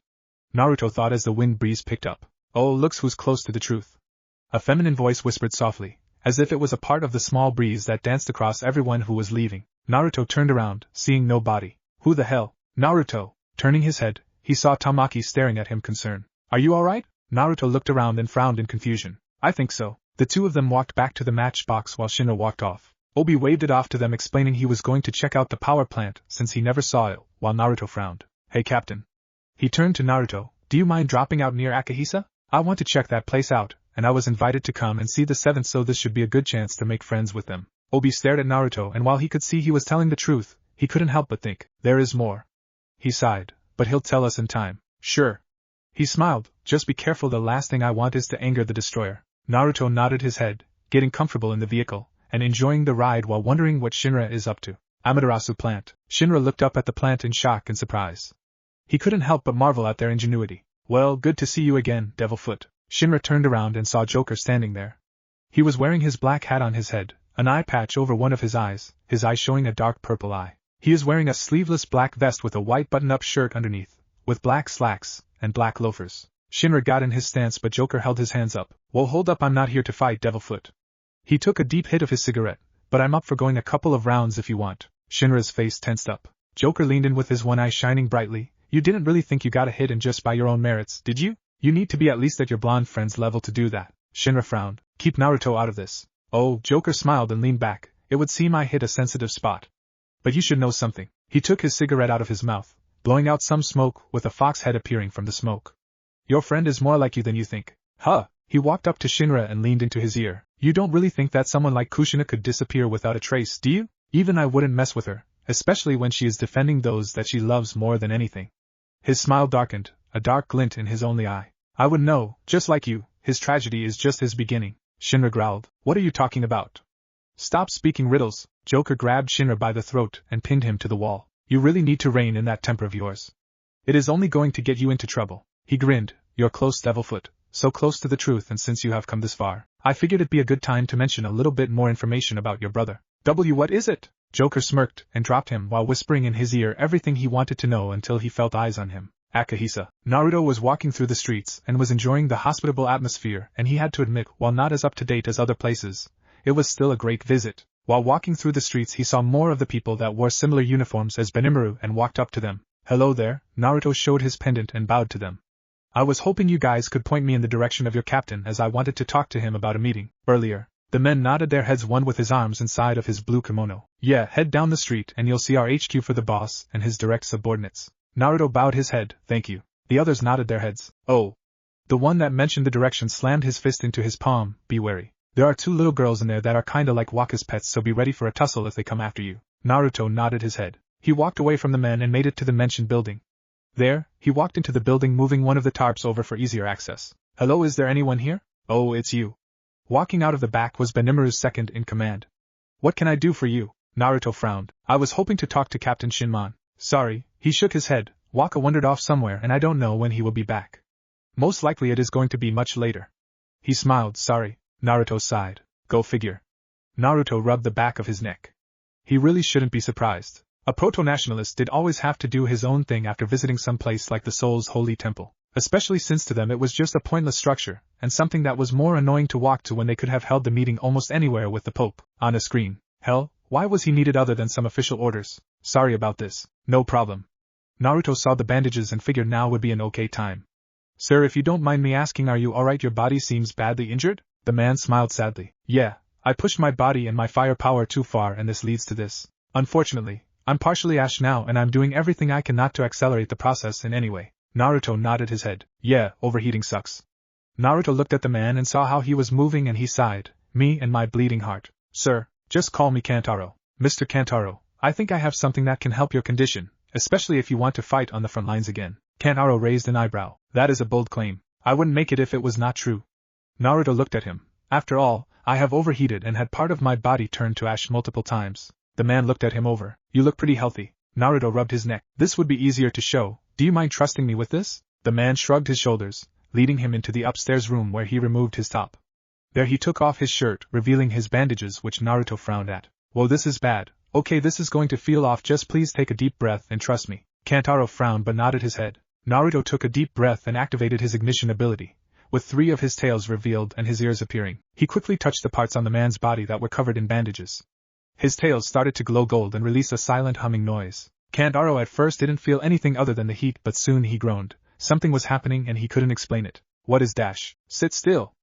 Naruto thought as the wind breeze picked up. Oh, looks who's close to the truth. A feminine voice whispered softly, as if it was a part of the small breeze that danced across everyone who was leaving. Naruto turned around, seeing no body. Who the hell? Naruto. Turning his head, he saw Tamaki staring at him concerned. Are you alright? Naruto looked around and frowned in confusion. I think so. The two of them walked back to the matchbox while Shinra walked off. Obi waved it off to them, explaining he was going to check out the power plant since he never saw it, while Naruto frowned. Hey, Captain. He turned to Naruto. Do you mind dropping out near Akahisa? I want to check that place out, and I was invited to come and see the 7th, so this should be a good chance to make friends with them. Obi stared at Naruto, and while he could see he was telling the truth, he couldn't help but think, there is more. He sighed, but he'll tell us in time. Sure. He smiled. Just be careful, the last thing I want is to anger the destroyer. Naruto nodded his head, getting comfortable in the vehicle, and enjoying the ride while wondering what Shinra is up to. Amaterasu plant. Shinra looked up at the plant in shock and surprise. He couldn't help but marvel at their ingenuity. Well, good to see you again, Devilfoot. Shinra turned around and saw Joker standing there. He was wearing his black hat on his head, an eye patch over one of his eyes showing a dark purple eye. He is wearing a sleeveless black vest with a white button-up shirt underneath, with black slacks and black loafers. Shinra got in his stance, but Joker held his hands up. Whoa, hold up, I'm not here to fight, Devilfoot. He took a deep hit of his cigarette, but I'm up for going a couple of rounds if you want. Shinra's face tensed up. Joker leaned in with his one eye shining brightly. You didn't really think you got a hit in just by your own merits, did you? You need to be at least at your blonde friend's level to do that. Shinra frowned. Keep Naruto out of this. Oh, Joker smiled and leaned back. It would seem I hit a sensitive spot. But you should know something. He took his cigarette out of his mouth, blowing out some smoke, with a fox head appearing from the smoke. Your friend is more like you than you think. Huh? He walked up to Shinra and leaned into his ear. You don't really think that someone like Kushina could disappear without a trace, do you? Even I wouldn't mess with her, especially when she is defending those that she loves more than anything. His smile darkened, a dark glint in his only eye. I would know, just like you, his tragedy is just his beginning. Shinra growled. What are you talking about? Stop speaking riddles. Joker grabbed Shinra by the throat and pinned him to the wall. You really need to rein in that temper of yours. It is only going to get you into trouble. He grinned. You're close, Devilfoot, so close to the truth, and since you have come this far, I figured it'd be a good time to mention a little bit more information about your brother. What is it? Joker smirked and dropped him while whispering in his ear everything he wanted to know until he felt eyes on him. Akahisa. Naruto was walking through the streets and was enjoying the hospitable atmosphere, and he had to admit, while not as up-to-date as other places, it was still a great visit. While walking through the streets, he saw more of the people that wore similar uniforms as Benimaru and walked up to them. Hello there. Naruto showed his pendant and bowed to them. I was hoping you guys could point me in the direction of your captain, as I wanted to talk to him about a meeting earlier. The men nodded their heads, one with his arms inside of his blue kimono. Yeah, head down the street and you'll see our HQ for the boss and his direct subordinates. Naruto bowed his head. Thank you. The others nodded their heads. Oh. The one that mentioned the direction slammed his fist into his palm. Be wary. There are 2 little girls in there that are kinda like Waka's pets, so be ready for a tussle if they come after you. Naruto nodded his head. He walked away from the men and made it to the mentioned building. There, he walked into the building, moving one of the tarps over for easier access. Hello, is there anyone here? Oh, it's you. Walking out of the back was Benimaru's second in command. What can I do for you? Naruto frowned. I was hoping to talk to Captain Shinmon. Sorry, he shook his head. Waka wandered off somewhere and I don't know when he will be back. Most likely it is going to be much later. He smiled. Sorry. Naruto sighed. Go figure. Naruto rubbed the back of his neck. He really shouldn't be surprised. A proto-nationalist did always have to do his own thing after visiting some place like the Soul's Holy Temple, especially since to them it was just a pointless structure, and something that was more annoying to walk to when they could have held the meeting almost anywhere with the Pope on a screen. Hell, why was he needed other than some official orders? Sorry about this. No problem. Naruto saw the bandages and figured now would be an okay time. Sir, if you don't mind me asking, are you alright? Your body seems badly injured? The man smiled sadly. Yeah, I pushed my body and my fire power too far and this leads to this. Unfortunately, I'm partially ash now and I'm doing everything I can not to accelerate the process in any way. Naruto nodded his head. Yeah, overheating sucks. Naruto looked at the man and saw how he was moving and he sighed. Me and my bleeding heart. Sir, just call me Kantaro. Mr. Kantaro, I think I have something that can help your condition, especially if you want to fight on the front lines again. Kantaro raised an eyebrow. That is a bold claim. I wouldn't make it if it was not true. Naruto looked at him. After all, I have overheated and had part of my body turned to ash multiple times. The man looked at him over. You look pretty healthy. Naruto rubbed his neck. This would be easier to show. Do you mind trusting me with this? The man shrugged his shoulders, leading him into the upstairs room where he removed his top. There he took off his shirt, revealing his bandages, which Naruto frowned at. Whoa, this is bad. Okay, this is going to feel off. Just please take a deep breath and trust me. Kantaro frowned but nodded his head. Naruto took a deep breath and activated his ignition ability, with 3 of his tails revealed and his ears appearing. He quickly touched the parts on the man's body that were covered in bandages. His tails started to glow gold and release a silent humming noise. Kantaro at first didn't feel anything other than the heat, but soon he groaned. Something was happening and he couldn't explain it. What is dash? Sit still.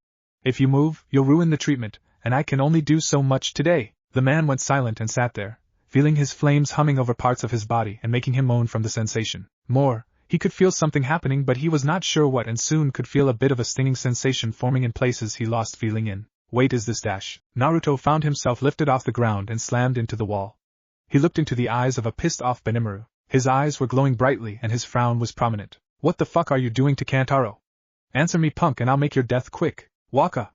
If you move, you'll ruin the treatment, and I can only do so much today. The man went silent and sat there, feeling his flames humming over parts of his body and making him moan from the sensation. More, he could feel something happening but he was not sure what, and soon could feel a bit of a stinging sensation forming in places he lost feeling in. Wait, is this dash? Naruto found himself lifted off the ground and slammed into the wall. He looked into the eyes of a pissed-off Benimaru. His eyes were glowing brightly and his frown was prominent. What the fuck are you doing to Kantaro? Answer me, punk, and I'll make your death quick. Waka!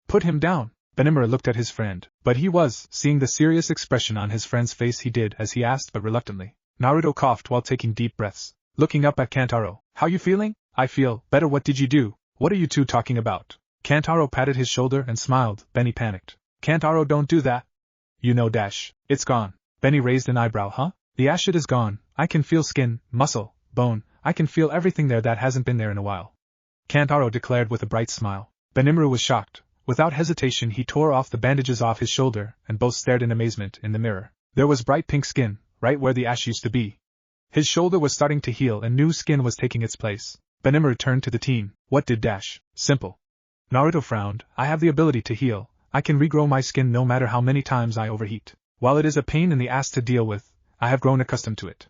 Put him down! Benimaru looked at his friend, but he was, seeing the serious expression on his friend's face, he did as he asked but reluctantly. Naruto coughed while taking deep breaths, looking up at Kantaro. How you feeling? I feel better. What did you do? What are you two talking about? Kantaro patted his shoulder and smiled. Benny panicked. Kantaro, don't do that. You know dash. It's gone. Benny raised an eyebrow. Huh? The acid is gone. I can feel skin, muscle, bone. I can feel everything there that hasn't been there in a while. Kantaro declared with a bright smile. Benimaru was shocked. Without hesitation he tore off the bandages off his shoulder and both stared in amazement in the mirror. There was bright pink skin, right where the ash used to be. His shoulder was starting to heal and new skin was taking its place. Benimaru turned to the team. What did dash? Simple. Naruto frowned. I have the ability to heal. I can regrow my skin no matter how many times I overheat. While it is a pain in the ass to deal with, I have grown accustomed to it.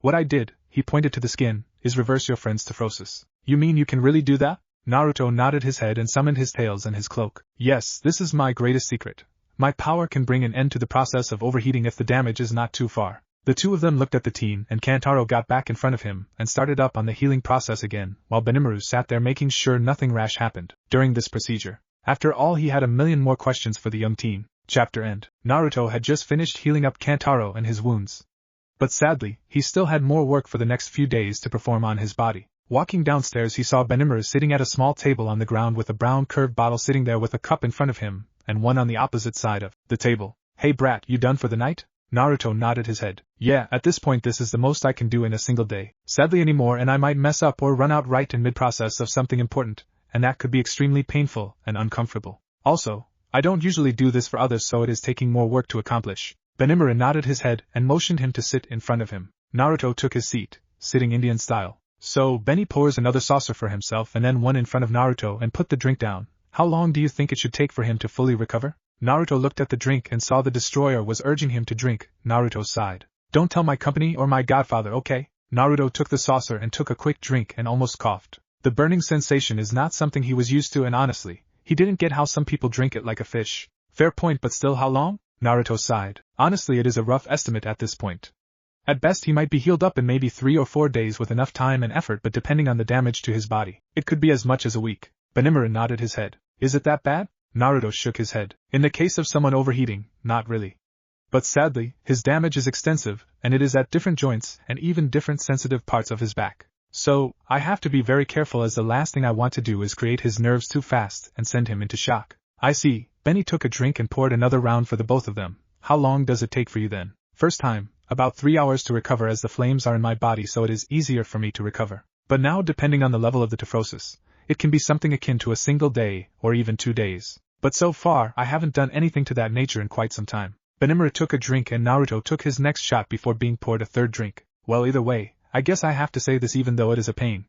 What I did, he pointed to the skin, is reverse your friend's tephrosis. You mean you can really do that? Naruto nodded his head and summoned his tails and his cloak. Yes, this is my greatest secret. My power can bring an end to the process of overheating if the damage is not too far. The two of them looked at the team and Kantaro got back in front of him and started up on the healing process again, while Benimaru sat there making sure nothing rash happened during this procedure. After all, he had a million more questions for the young teen. Chapter end. Naruto had just finished healing up Kantaro and his wounds. But sadly, he still had more work for the next few days to perform on his body. Walking downstairs he saw Benimaru sitting at a small table on the ground with a brown curved bottle sitting there with a cup in front of him, and one on the opposite side of the table. Hey brat, you done for the night? Naruto nodded his head. Yeah, at this point this is the most I can do in a single day. Sadly anymore and I might mess up or run out right in mid-process of something important, and that could be extremely painful and uncomfortable. Also, I don't usually do this for others, so it is taking more work to accomplish. Benimaru nodded his head and motioned him to sit in front of him. Naruto took his seat, sitting Indian style. So, Benny pours another saucer for himself and then one in front of Naruto and put the drink down. How long do you think it should take for him to fully recover? Naruto looked at the drink and saw the destroyer was urging him to drink. Naruto sighed. Don't tell my company or my godfather, okay? Naruto took the saucer and took a quick drink and almost coughed. The burning sensation is not something he was used to, and honestly, he didn't get how some people drink it like a fish. Fair point, but still, how long? Naruto sighed. Honestly, it is a rough estimate at this point. At best he might be healed up in maybe 3 or 4 days with enough time and effort, but depending on the damage to his body, it could be as much as a week. Benimaru nodded his head. Is it that bad? Naruto shook his head. In the case of someone overheating, not really. But sadly, his damage is extensive, and it is at different joints and even different sensitive parts of his back. So, I have to be very careful, as the last thing I want to do is create his nerves too fast and send him into shock. I see. Benny took a drink and poured another round for the both of them. How long does it take for you then? First time, about 3 hours to recover, as the flames are in my body, so it is easier for me to recover. But now, depending on the level of the tephrosis, it can be something akin to a single day or even 2 days. But so far, I haven't done anything to that nature in quite some time. Benimaru took a drink and Naruto took his next shot before being poured a third drink. Well, either way, I guess I have to say this, even though it is a pain.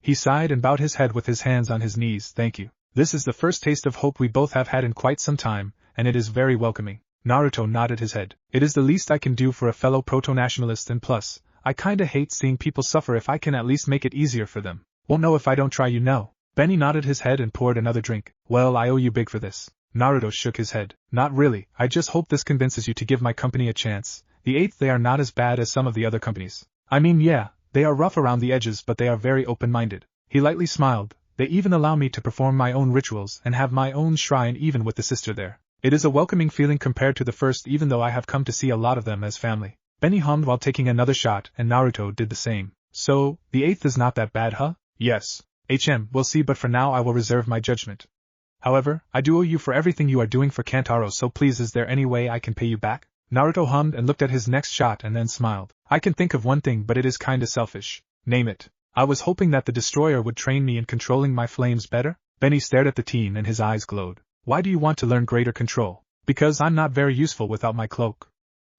He sighed and bowed his head with his hands on his knees. Thank you. This is the first taste of hope we both have had in quite some time, and it is very welcoming. Naruto nodded his head. It is the least I can do for a fellow proto-nationalist, and plus, I kinda hate seeing people suffer. If I can at least make it easier for them. Won't know if I don't try, you know. Benny nodded his head and poured another drink. Well, I owe you big for this. Naruto shook his head. Not really, I just hope this convinces you to give my company a chance. The 8th, they are not as bad as some of the other companies. I mean, yeah, they are rough around the edges, but they are very open-minded. He lightly smiled. They even allow me to perform my own rituals and have my own shrine even with the sister there. It is a welcoming feeling compared to the first, even though I have come to see a lot of them as family. Benny hummed while taking another shot, and Naruto did the same. So, the 8th is not that bad, huh? Yes. We'll see, but for now I will reserve my judgment. However, I do owe you for everything you are doing for Kantaro, so please, is there any way I can pay you back? Naruto hummed and looked at his next shot and then smiled. I can think of one thing, but it is kinda selfish. Name it. I was hoping that the destroyer would train me in controlling my flames better. Benny stared at the teen and his eyes glowed. Why do you want to learn greater control? Because I'm not very useful without my cloak.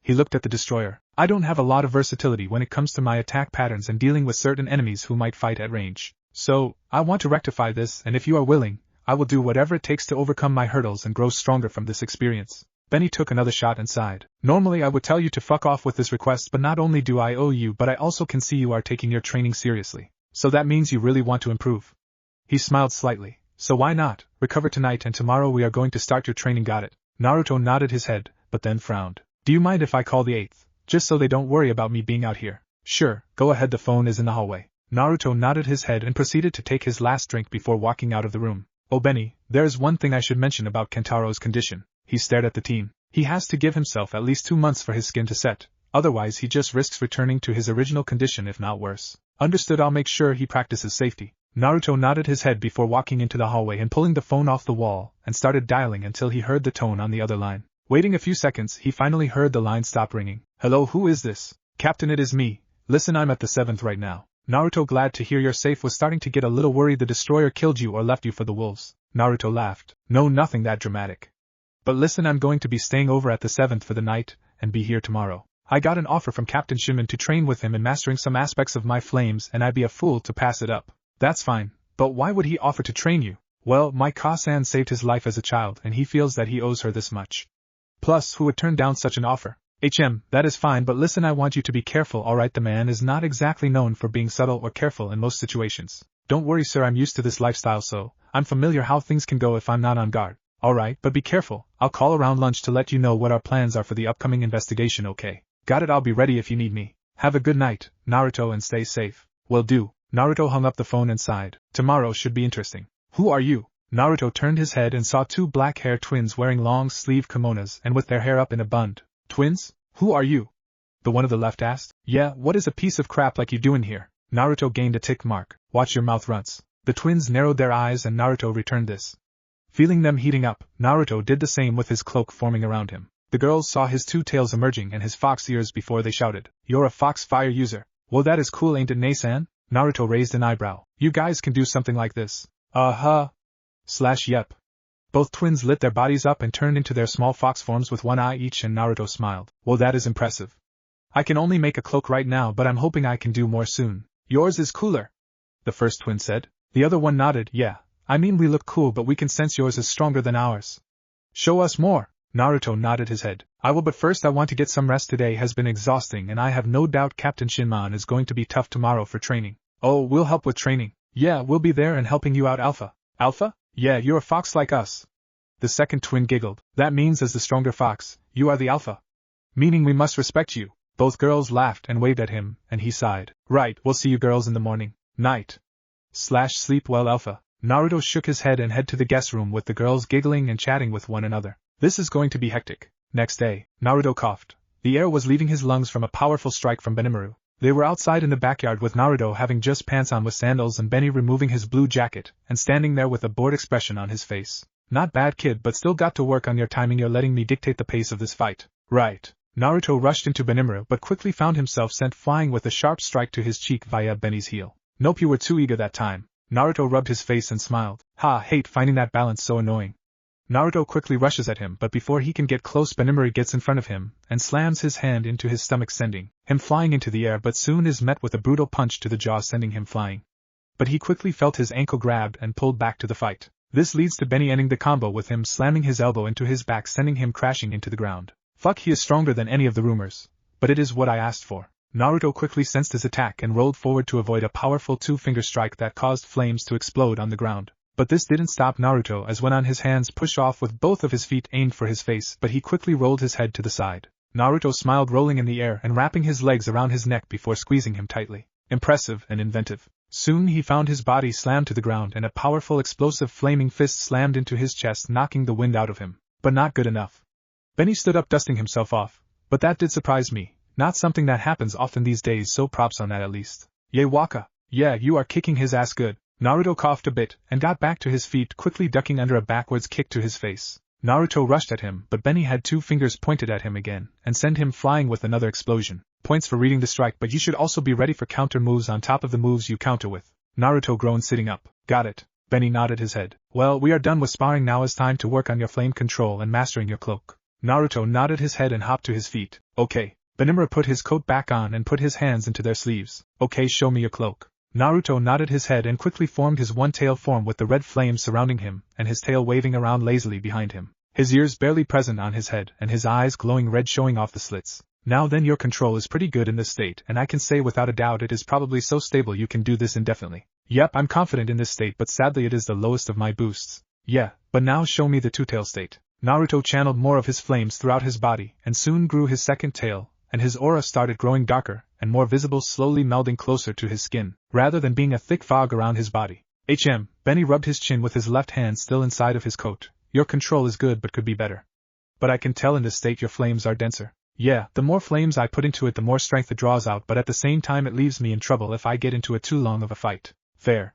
He looked at the destroyer. I don't have a lot of versatility when it comes to my attack patterns and dealing with certain enemies who might fight at range. So, I want to rectify this, and if you are willing, I will do whatever it takes to overcome my hurdles and grow stronger from this experience. Benny took another shot and sighed. Normally I would tell you to fuck off with this request, but not only do I owe you, but I also can see you are taking your training seriously. So that means you really want to improve. He smiled slightly. So why not, recover tonight and tomorrow we are going to start your training, got it? Naruto nodded his head, but then frowned. Do you mind if I call the 8th, just so they don't worry about me being out here? Sure, go ahead, the phone is in the hallway. Naruto nodded his head and proceeded to take his last drink before walking out of the room. Oh Benny, there is one thing I should mention about Kentaro's condition. He stared at the teen. He has to give himself at least 2 months for his skin to set, otherwise he just risks returning to his original condition if not worse. Understood, I'll make sure he practices safety. Naruto nodded his head before walking into the hallway and pulling the phone off the wall, and started dialing until he heard the tone on the other line. Waiting a few seconds, he finally heard the line stop ringing. Hello, who is this? Captain, it is me. Listen, I'm at the 7th right now. Naruto, glad to hear you're safe. Was starting to get a little worried the destroyer killed you or left you for the wolves. Naruto laughed. No, nothing that dramatic. But listen, I'm going to be staying over at the 7th for the night, and be here tomorrow. I got an offer from Captain Shinman to train with him in mastering some aspects of my flames, and I'd be a fool to pass it up. That's fine, but why would he offer to train you? Well, my Ka-san saved his life as a child and he feels that he owes her this much. Plus, who would turn down such an offer? That is fine, but listen, I want you to be careful, alright? The man is not exactly known for being subtle or careful in most situations. Don't worry sir, I'm used to this lifestyle, so I'm familiar how things can go if I'm not on guard. Alright, but be careful, I'll call around lunch to let you know what our plans are for the upcoming investigation, okay? Got it, I'll be ready if you need me. Have a good night, Naruto, and stay safe. Will do. Naruto hung up the phone and sighed. Tomorrow should be interesting. Who are you? Naruto turned his head and saw 2 black-haired twins wearing long-sleeve kimonos and with their hair up in a bun. Twins? Who are you? The one of the left asked. Yeah, what is a piece of crap like you doing here? Naruto gained a tick mark. Watch your mouth, runts. The twins narrowed their eyes and Naruto returned this. Feeling them heating up, Naruto did the same with his cloak forming around him. The girls saw his 2 tails emerging and his fox ears before they shouted. You're a fox fire user. Well, that is cool, ain't it, Nae-san? Naruto raised an eyebrow. You guys can do something like this. Yep. Both twins lit their bodies up and turned into their small fox forms with 1 eye each, and Naruto smiled. Well, that is impressive. I can only make a cloak right now, but I'm hoping I can do more soon. Yours is cooler, the first twin said. The other one nodded. Yeah, I mean we look cool, but we can sense yours is stronger than ours. Show us more. Naruto nodded his head. I will, but first I want to get some rest. Today has been exhausting and I have no doubt Captain Shinman is going to be tough tomorrow for training. Oh, we'll help with training. Yeah, we'll be there and helping you out, Alpha. Alpha? Yeah, you're a fox like us. The second twin giggled. That means as the stronger fox, you are the alpha. Meaning we must respect you. Both girls laughed and waved at him, and he sighed. Right, we'll see you girls in the morning. Night. Sleep well, Alpha. Naruto shook his head and headed to the guest room with the girls giggling and chatting with one another. This is going to be hectic. Next day, Naruto coughed. The air was leaving his lungs from a powerful strike from Benimaru. They were outside in the backyard with Naruto having just pants on with sandals and Benny removing his blue jacket and standing there with a bored expression on his face. Not bad, kid, but still got to work on your timing. You're letting me dictate the pace of this fight. Right. Naruto rushed into Benimaru but quickly found himself sent flying with a sharp strike to his cheek via Benny's heel. Nope, you were too eager that time. Naruto rubbed his face and smiled. Hate finding that balance so annoying. Naruto quickly rushes at him, but before he can get close, Benimaru gets in front of him and slams his hand into his stomach, sending him flying into the air, but soon is met with a brutal punch to the jaw, sending him flying. but he quickly felt his ankle grabbed and pulled back to the fight. This leads to Benny ending the combo with him slamming his elbow into his back, sending him crashing into the ground. Fuck, he is stronger than any of the rumors, but it is what I asked for. Naruto quickly sensed his attack and rolled forward to avoid a powerful two-finger strike that caused flames to explode on the ground. But this didn't stop Naruto, as went on his hands push off with both of his feet aimed for his face, but he quickly rolled his head to the side. Naruto smiled, rolling in the air and wrapping his legs around his neck before squeezing him tightly. Impressive and inventive. Soon he found his body slammed to the ground and a powerful explosive flaming fist slammed into his chest, knocking the wind out of him. But not good enough. Benny stood up, dusting himself off. But that did surprise me. Not something that happens often these days, so props on that at least. Yay, Waka. Yeah, you are kicking his ass good. Naruto coughed a bit and got back to his feet, quickly ducking under a backwards kick to his face. Naruto rushed at him, but Benny had two fingers pointed at him again and sent him flying with another explosion. Points for reading the strike, but you should also be ready for counter moves on top of the moves you counter with. Naruto groaned, sitting up. Got it. Benny nodded his head. Well, we are done with sparring now. It's time to work on your flame control and mastering your cloak. Naruto nodded his head and hopped to his feet. Okay. Benimura put his coat back on and put his hands into their sleeves. Okay, show me your cloak. Naruto nodded his head and quickly formed his one-tail form with the red flames surrounding him and his tail waving around lazily behind him. His ears barely present on his head and his eyes glowing red showing off the slits. Now then, your control is pretty good in this state, and I can say without a doubt it is probably so stable you can do this indefinitely. Yep, I'm confident in this state, but sadly it is the lowest of my boosts. Yeah, but now show me the two-tail state. Naruto channeled more of his flames throughout his body and soon grew his second tail, and his aura started growing darker and more visible, slowly melding closer to his skin, rather than being a thick fog around his body. Benny rubbed his chin with his left hand still inside of his coat. Your control is good but could be better. But I can tell in this state your flames are denser. Yeah, the more flames I put into it the more strength it draws out, but at the same time it leaves me in trouble if I get into it too long of a fight. Fair.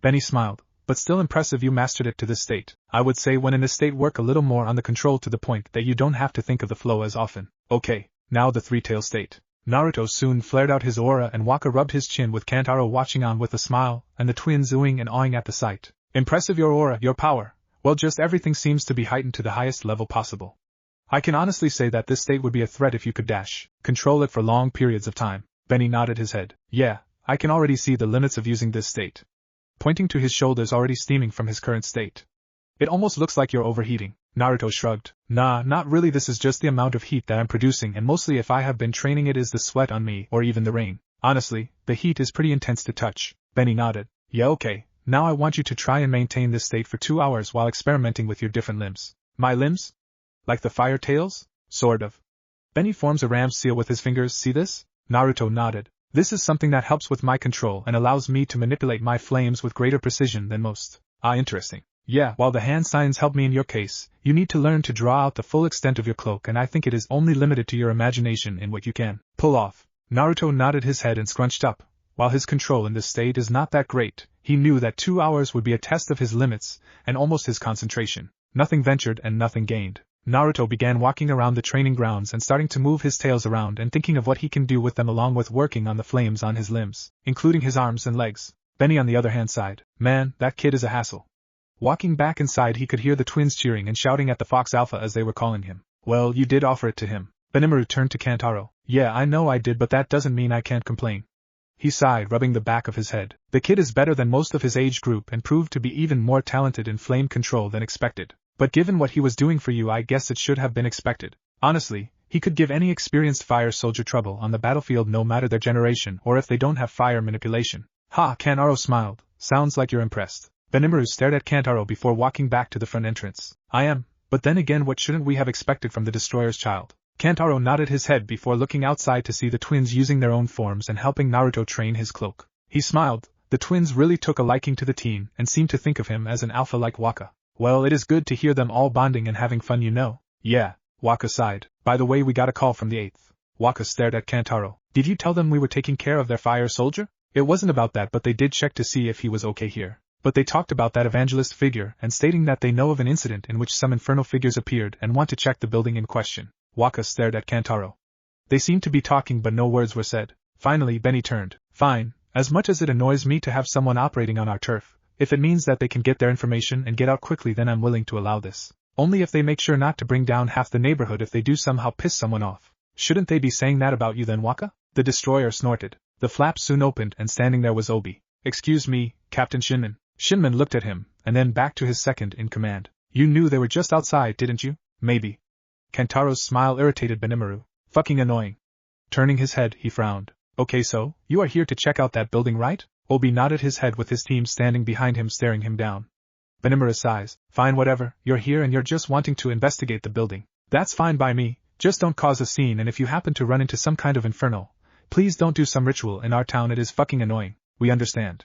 Benny smiled. But still impressive, you mastered it to this state. I would say when in this state work a little more on the control to the point that you don't have to think of the flow as often. Okay, now the three-tail state. Naruto soon flared out his aura and Waka rubbed his chin with Kantaro watching on with a smile, and the twins oohing and awing at the sight. Impressive, your aura, your power. Well, just everything seems to be heightened to the highest level possible. I can honestly say that this state would be a threat if you could control it for long periods of time. Benny nodded his head. Yeah, I can already see the limits of using this state. Pointing to his shoulders already steaming from his current state. It almost looks like you're overheating. Naruto shrugged. Nah, not really, this is just the amount of heat that I'm producing, and mostly if I have been training it is the sweat on me or even the rain. Honestly, the heat is pretty intense to touch. Benny nodded. Yeah, okay. Now I want you to try and maintain this state for 2 hours while experimenting with your different limbs. My limbs? Like the fire tails? Sort of. Benny forms a ram's seal with his fingers, see this? Naruto nodded. This is something that helps with my control and allows me to manipulate my flames with greater precision than most. Ah, interesting. Yeah, while the hand signs help me in your case, you need to learn to draw out the full extent of your cloak, and I think it is only limited to your imagination in what you can pull off. Naruto nodded his head and scrunched up. While his control in this state is not that great, he knew that 2 hours would be a test of his limits and almost his concentration. Nothing ventured and nothing gained. Naruto began walking around the training grounds and starting to move his tails around and thinking of what he can do with them, along with working on the flames on his limbs, including his arms and legs. Benny on the other hand sighed. Man, that kid is a hassle. Walking back inside he could hear the twins cheering and shouting at the Fox Alpha as they were calling him. Well, you did offer it to him. Benimaru turned to Kantaro. Yeah, I know I did, but that doesn't mean I can't complain. He sighed, rubbing the back of his head. The kid is better than most of his age group and proved to be even more talented in flame control than expected. But given what he was doing for you, I guess it should have been expected. Honestly, he could give any experienced fire soldier trouble on the battlefield, no matter their generation or if they don't have fire manipulation. Ha, Kantaro smiled. Sounds like you're impressed. Benimaru stared at Kantaro before walking back to the front entrance. I am, but then again, what shouldn't we have expected from the Destroyer's child? Kantaro nodded his head before looking outside to see the twins using their own forms and helping Naruto train his cloak. He smiled. The twins really took a liking to the teen and seemed to think of him as an alpha like Waka. Well, it is good to hear them all bonding and having fun, you know. Yeah, Waka sighed. By the way, we got a call from the 8th. Waka stared at Kantaro. Did you tell them we were taking care of their fire soldier? It wasn't about that, but they did check to see if he was okay here. But they talked about that evangelist figure and stating that they know of an incident in which some infernal figures appeared and want to check the building in question. Waka stared at Kantaro. They seemed to be talking, but no words were said. Finally, Benny turned. Fine, as much as it annoys me to have someone operating on our turf, if it means that they can get their information and get out quickly, then I'm willing to allow this. Only if they make sure not to bring down half the neighborhood if they do somehow piss someone off. Shouldn't they be saying that about you then, Waka? The Destroyer snorted. The flap soon opened and standing there was Obi. Excuse me, Captain Shinman. Shinman looked at him, and then back to his second in command. You knew they were just outside, didn't you? Maybe. Kantaro's smile irritated Benimaru. Fucking annoying. Turning his head, he frowned. Okay, so, you are here to check out that building, right? Obi nodded his head with his team standing behind him staring him down. Benimaru sighs. Fine, whatever, you're here and you're just wanting to investigate the building. That's fine by me, just don't cause a scene, and if you happen to run into some kind of inferno, please don't do some ritual in our town, it is fucking annoying. We understand.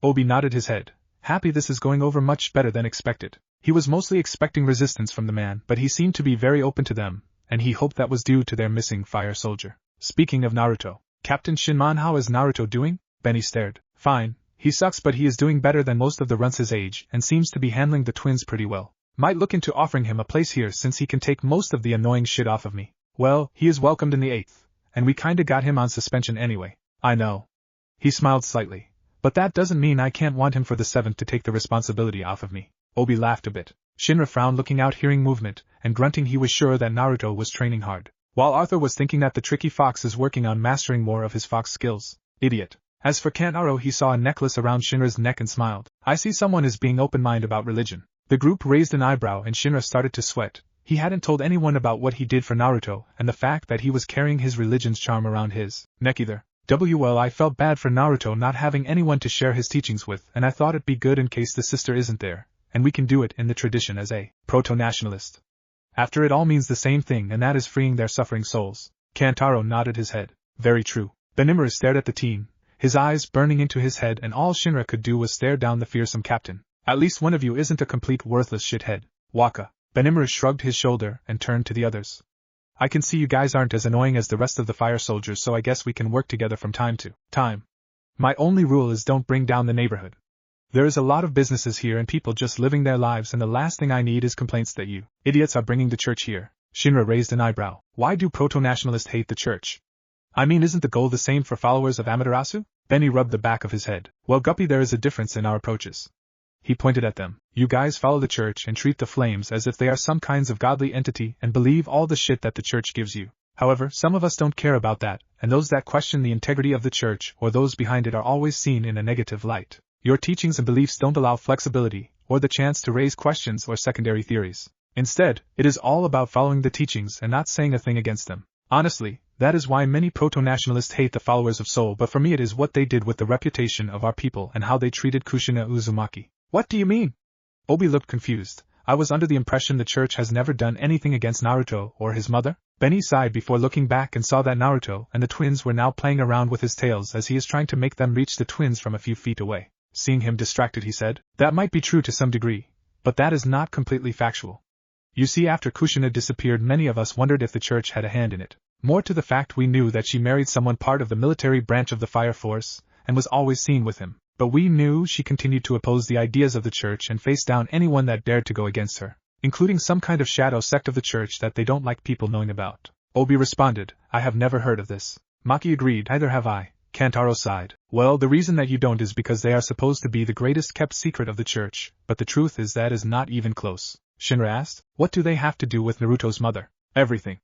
Obi nodded his head, happy this is going over much better than expected. He was mostly expecting resistance from the man, but he seemed to be very open to them, and he hoped that was due to their missing fire soldier. Speaking of Naruto, Captain Shinman, how is Naruto doing? Benny stared. Fine, he sucks, but he is doing better than most of the runts his age and seems to be handling the twins pretty well. Might look into offering him a place here since he can take most of the annoying shit off of me. Well, he is welcomed in the 8th, and we kinda got him on suspension anyway. I know. He smiled slightly. But that doesn't mean I can't want him for the 7th to take the responsibility off of me. Obi laughed a bit. Shinra frowned, looking out, hearing movement, and grunting. He was sure that Naruto was training hard, while Arthur was thinking that the tricky fox is working on mastering more of his fox skills. Idiot. As for Kantaro, he saw a necklace around Shinra's neck and smiled. I see someone is being open-minded about religion. The group raised an eyebrow and Shinra started to sweat. He hadn't told anyone about what he did for Naruto and the fact that he was carrying his religion's charm around his neck either. Well, I felt bad for Naruto not having anyone to share his teachings with, and I thought it'd be good in case the sister isn't there, and we can do it in the tradition as a proto-nationalist. After it all means the same thing, and that is freeing their suffering souls. Kantaro nodded his head. Very true. Benimaru stared at the team, his eyes burning into his head, and all Shinra could do was stare down the fearsome captain. At least one of you isn't a complete worthless shithead. Waka. Benimaru shrugged his shoulder and turned to the others. I can see you guys aren't as annoying as the rest of the fire soldiers, so I guess we can work together from time to time. My only rule is don't bring down the neighborhood. There is a lot of businesses here and people just living their lives, and the last thing I need is complaints that you idiots are bringing the church here. Shinra raised an eyebrow. Why do proto-nationalists hate the church? I mean, isn't the goal the same for followers of Amaterasu? Benny rubbed the back of his head. Well, Guppy, there is a difference in our approaches. He pointed at them. You guys follow the church and treat the flames as if they are some kinds of godly entity and believe all the shit that the church gives you. However, some of us don't care about that, and those that question the integrity of the church or those behind it are always seen in a negative light. Your teachings and beliefs don't allow flexibility or the chance to raise questions or secondary theories. Instead, it is all about following the teachings and not saying a thing against them. Honestly, that is why many proto-nationalists hate the followers of Soul, but for me it is what they did with the reputation of our people and how they treated Kushina Uzumaki. What do you mean? Obi looked confused. I was under the impression the church has never done anything against Naruto or his mother. Benny sighed before looking back and saw that Naruto and the twins were now playing around with his tails as he is trying to make them reach the twins from a few feet away. Seeing him distracted, he said, that might be true to some degree, but that is not completely factual. You see, after Kushina disappeared, many of us wondered if the church had a hand in it. More to the fact, we knew that she married someone part of the military branch of the fire force and was always seen with him. But we knew she continued to oppose the ideas of the church and face down anyone that dared to go against her, including some kind of shadow sect of the church that they don't like people knowing about. Obi responded, I have never heard of this. Maki agreed, neither have I. Kantaro sighed. Well, the reason that you don't is because they are supposed to be the greatest kept secret of the church, but the truth is that is not even close. Shinra asked, what do they have to do with Naruto's mother? Everything.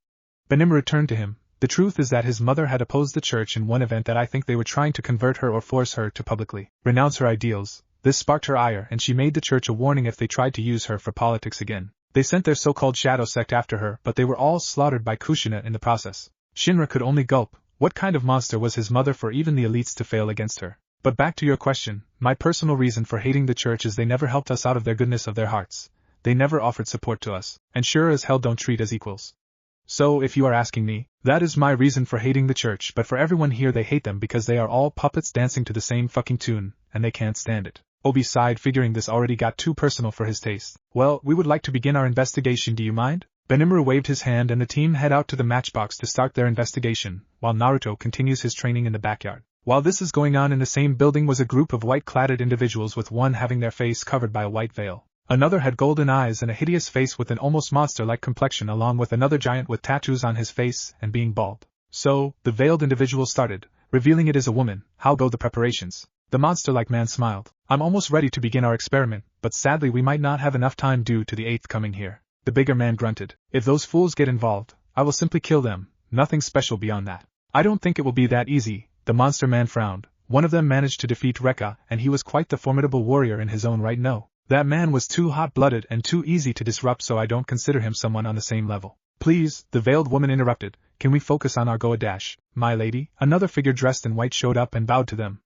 Benimaru turned to him. The truth is that his mother had opposed the church in one event that I think they were trying to convert her or force her to publicly renounce her ideals. This sparked her ire and she made the church a warning if they tried to use her for politics again. They sent their so-called shadow sect after her, but they were all slaughtered by Kushina in the process. Shinra could only gulp. What kind of monster was his mother for even the elites to fail against her? But back to your question, my personal reason for hating the church is they never helped us out of their goodness of their hearts. They never offered support to us, and sure as hell don't treat as equals. So, if you are asking me, that is my reason for hating the church, but for everyone here they hate them because they are all puppets dancing to the same fucking tune, and they can't stand it. Obi sighed, figuring this already got too personal for his taste. Well, we would like to begin our investigation, do you mind? Benimaru waved his hand and the team head out to the matchbox to start their investigation, while Naruto continues his training in the backyard. While this is going on, in the same building was a group of white-cladded individuals, with one having their face covered by a white veil. Another had golden eyes and a hideous face with an almost monster-like complexion, along with another giant with tattoos on his face and being bald. So, the veiled individual started, revealing it is a woman. How go the preparations? The monster-like man smiled. I'm almost ready to begin our experiment, but sadly we might not have enough time due to the 8th coming here. The bigger man grunted. If those fools get involved, I will simply kill them, nothing special beyond that. I don't think it will be that easy. The monster man frowned. One of them managed to defeat Rekka, and he was quite the formidable warrior in his own right. No, that man was too hot-blooded and too easy to disrupt, so I don't consider him someone on the same level. Please, the veiled woman interrupted, can we focus on our go-a-dash, my lady? Another figure dressed in white showed up and bowed to them.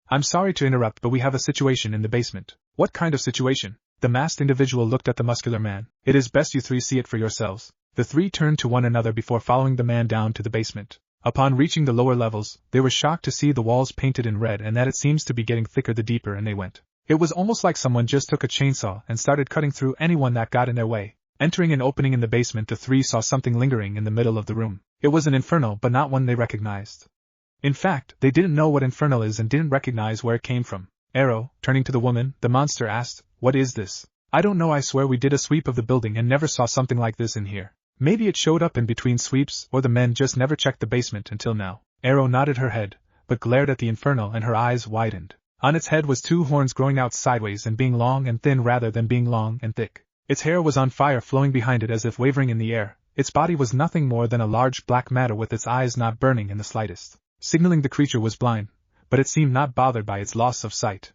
I'm sorry to interrupt, but we have a situation in the basement. What kind of situation? The masked individual looked at the muscular man. It is best you three see it for yourselves. The three turned to one another before following the man down to the basement. Upon reaching the lower levels, they were shocked to see the walls painted in red and that it seems to be getting thicker the deeper and they went. It was almost like someone just took a chainsaw and started cutting through anyone that got in their way. Entering an opening in the basement, the three saw something lingering in the middle of the room. It was an infernal, but not one they recognized. In fact, they didn't know what infernal is and didn't recognize where it came from. Arrow, turning to the woman, the monster asked, "What is this?" "I don't know, I swear we did a sweep of the building and never saw something like this in here. Maybe it showed up in between sweeps, or the men just never checked the basement until now." Arrow nodded her head, but glared at the infernal and her eyes widened. On its head was two horns growing out sideways and being long and thin rather than being long and thick. Its hair was on fire flowing behind it as if wavering in the air. Its body was nothing more than a large black matter with its eyes not burning in the slightest, signaling the creature was blind, but it seemed not bothered by its loss of sight.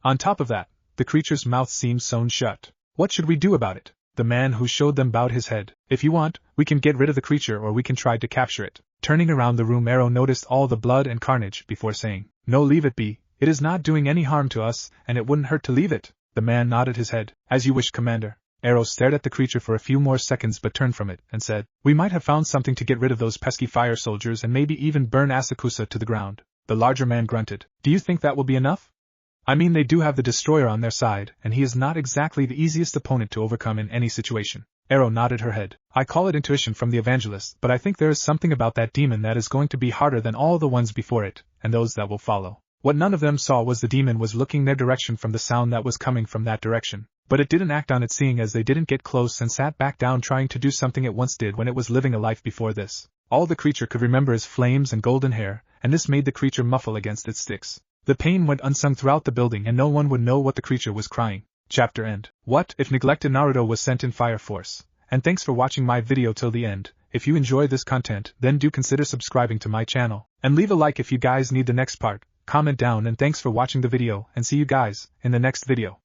On top of that, the creature's mouth seemed sewn shut. "What should we do about it?" The man who showed them bowed his head. "If you want, we can get rid of the creature or we can try to capture it." Turning around the room, Arrow noticed all the blood and carnage before saying, "No, leave it be. It is not doing any harm to us, and it wouldn't hurt to leave it." The man nodded his head. "As you wish, Commander." Arrow stared at the creature for a few more seconds but turned from it and said, "We might have found something to get rid of those pesky fire soldiers and maybe even burn Asakusa to the ground." The larger man grunted. "Do you think that will be enough? I mean, they do have the destroyer on their side, and he is not exactly the easiest opponent to overcome in any situation." Arrow nodded her head. "I call it intuition from the evangelist, but I think there is something about that demon that is going to be harder than all the ones before it, and those that will follow." What none of them saw was the demon was looking their direction from the sound that was coming from that direction. But it didn't act on it, seeing as they didn't get close and sat back down trying to do something it once did when it was living a life before this. All the creature could remember is flames and golden hair, and this made the creature muffle against its sticks. The pain went unsung throughout the building and no one would know what the creature was crying. Chapter end. What if neglected Naruto was sent in Fire Force? And thanks for watching my video till the end. If you enjoy this content, then do consider subscribing to my channel. And leave a like if you guys need the next part. Comment down, and thanks for watching the video, and see you guys in the next video.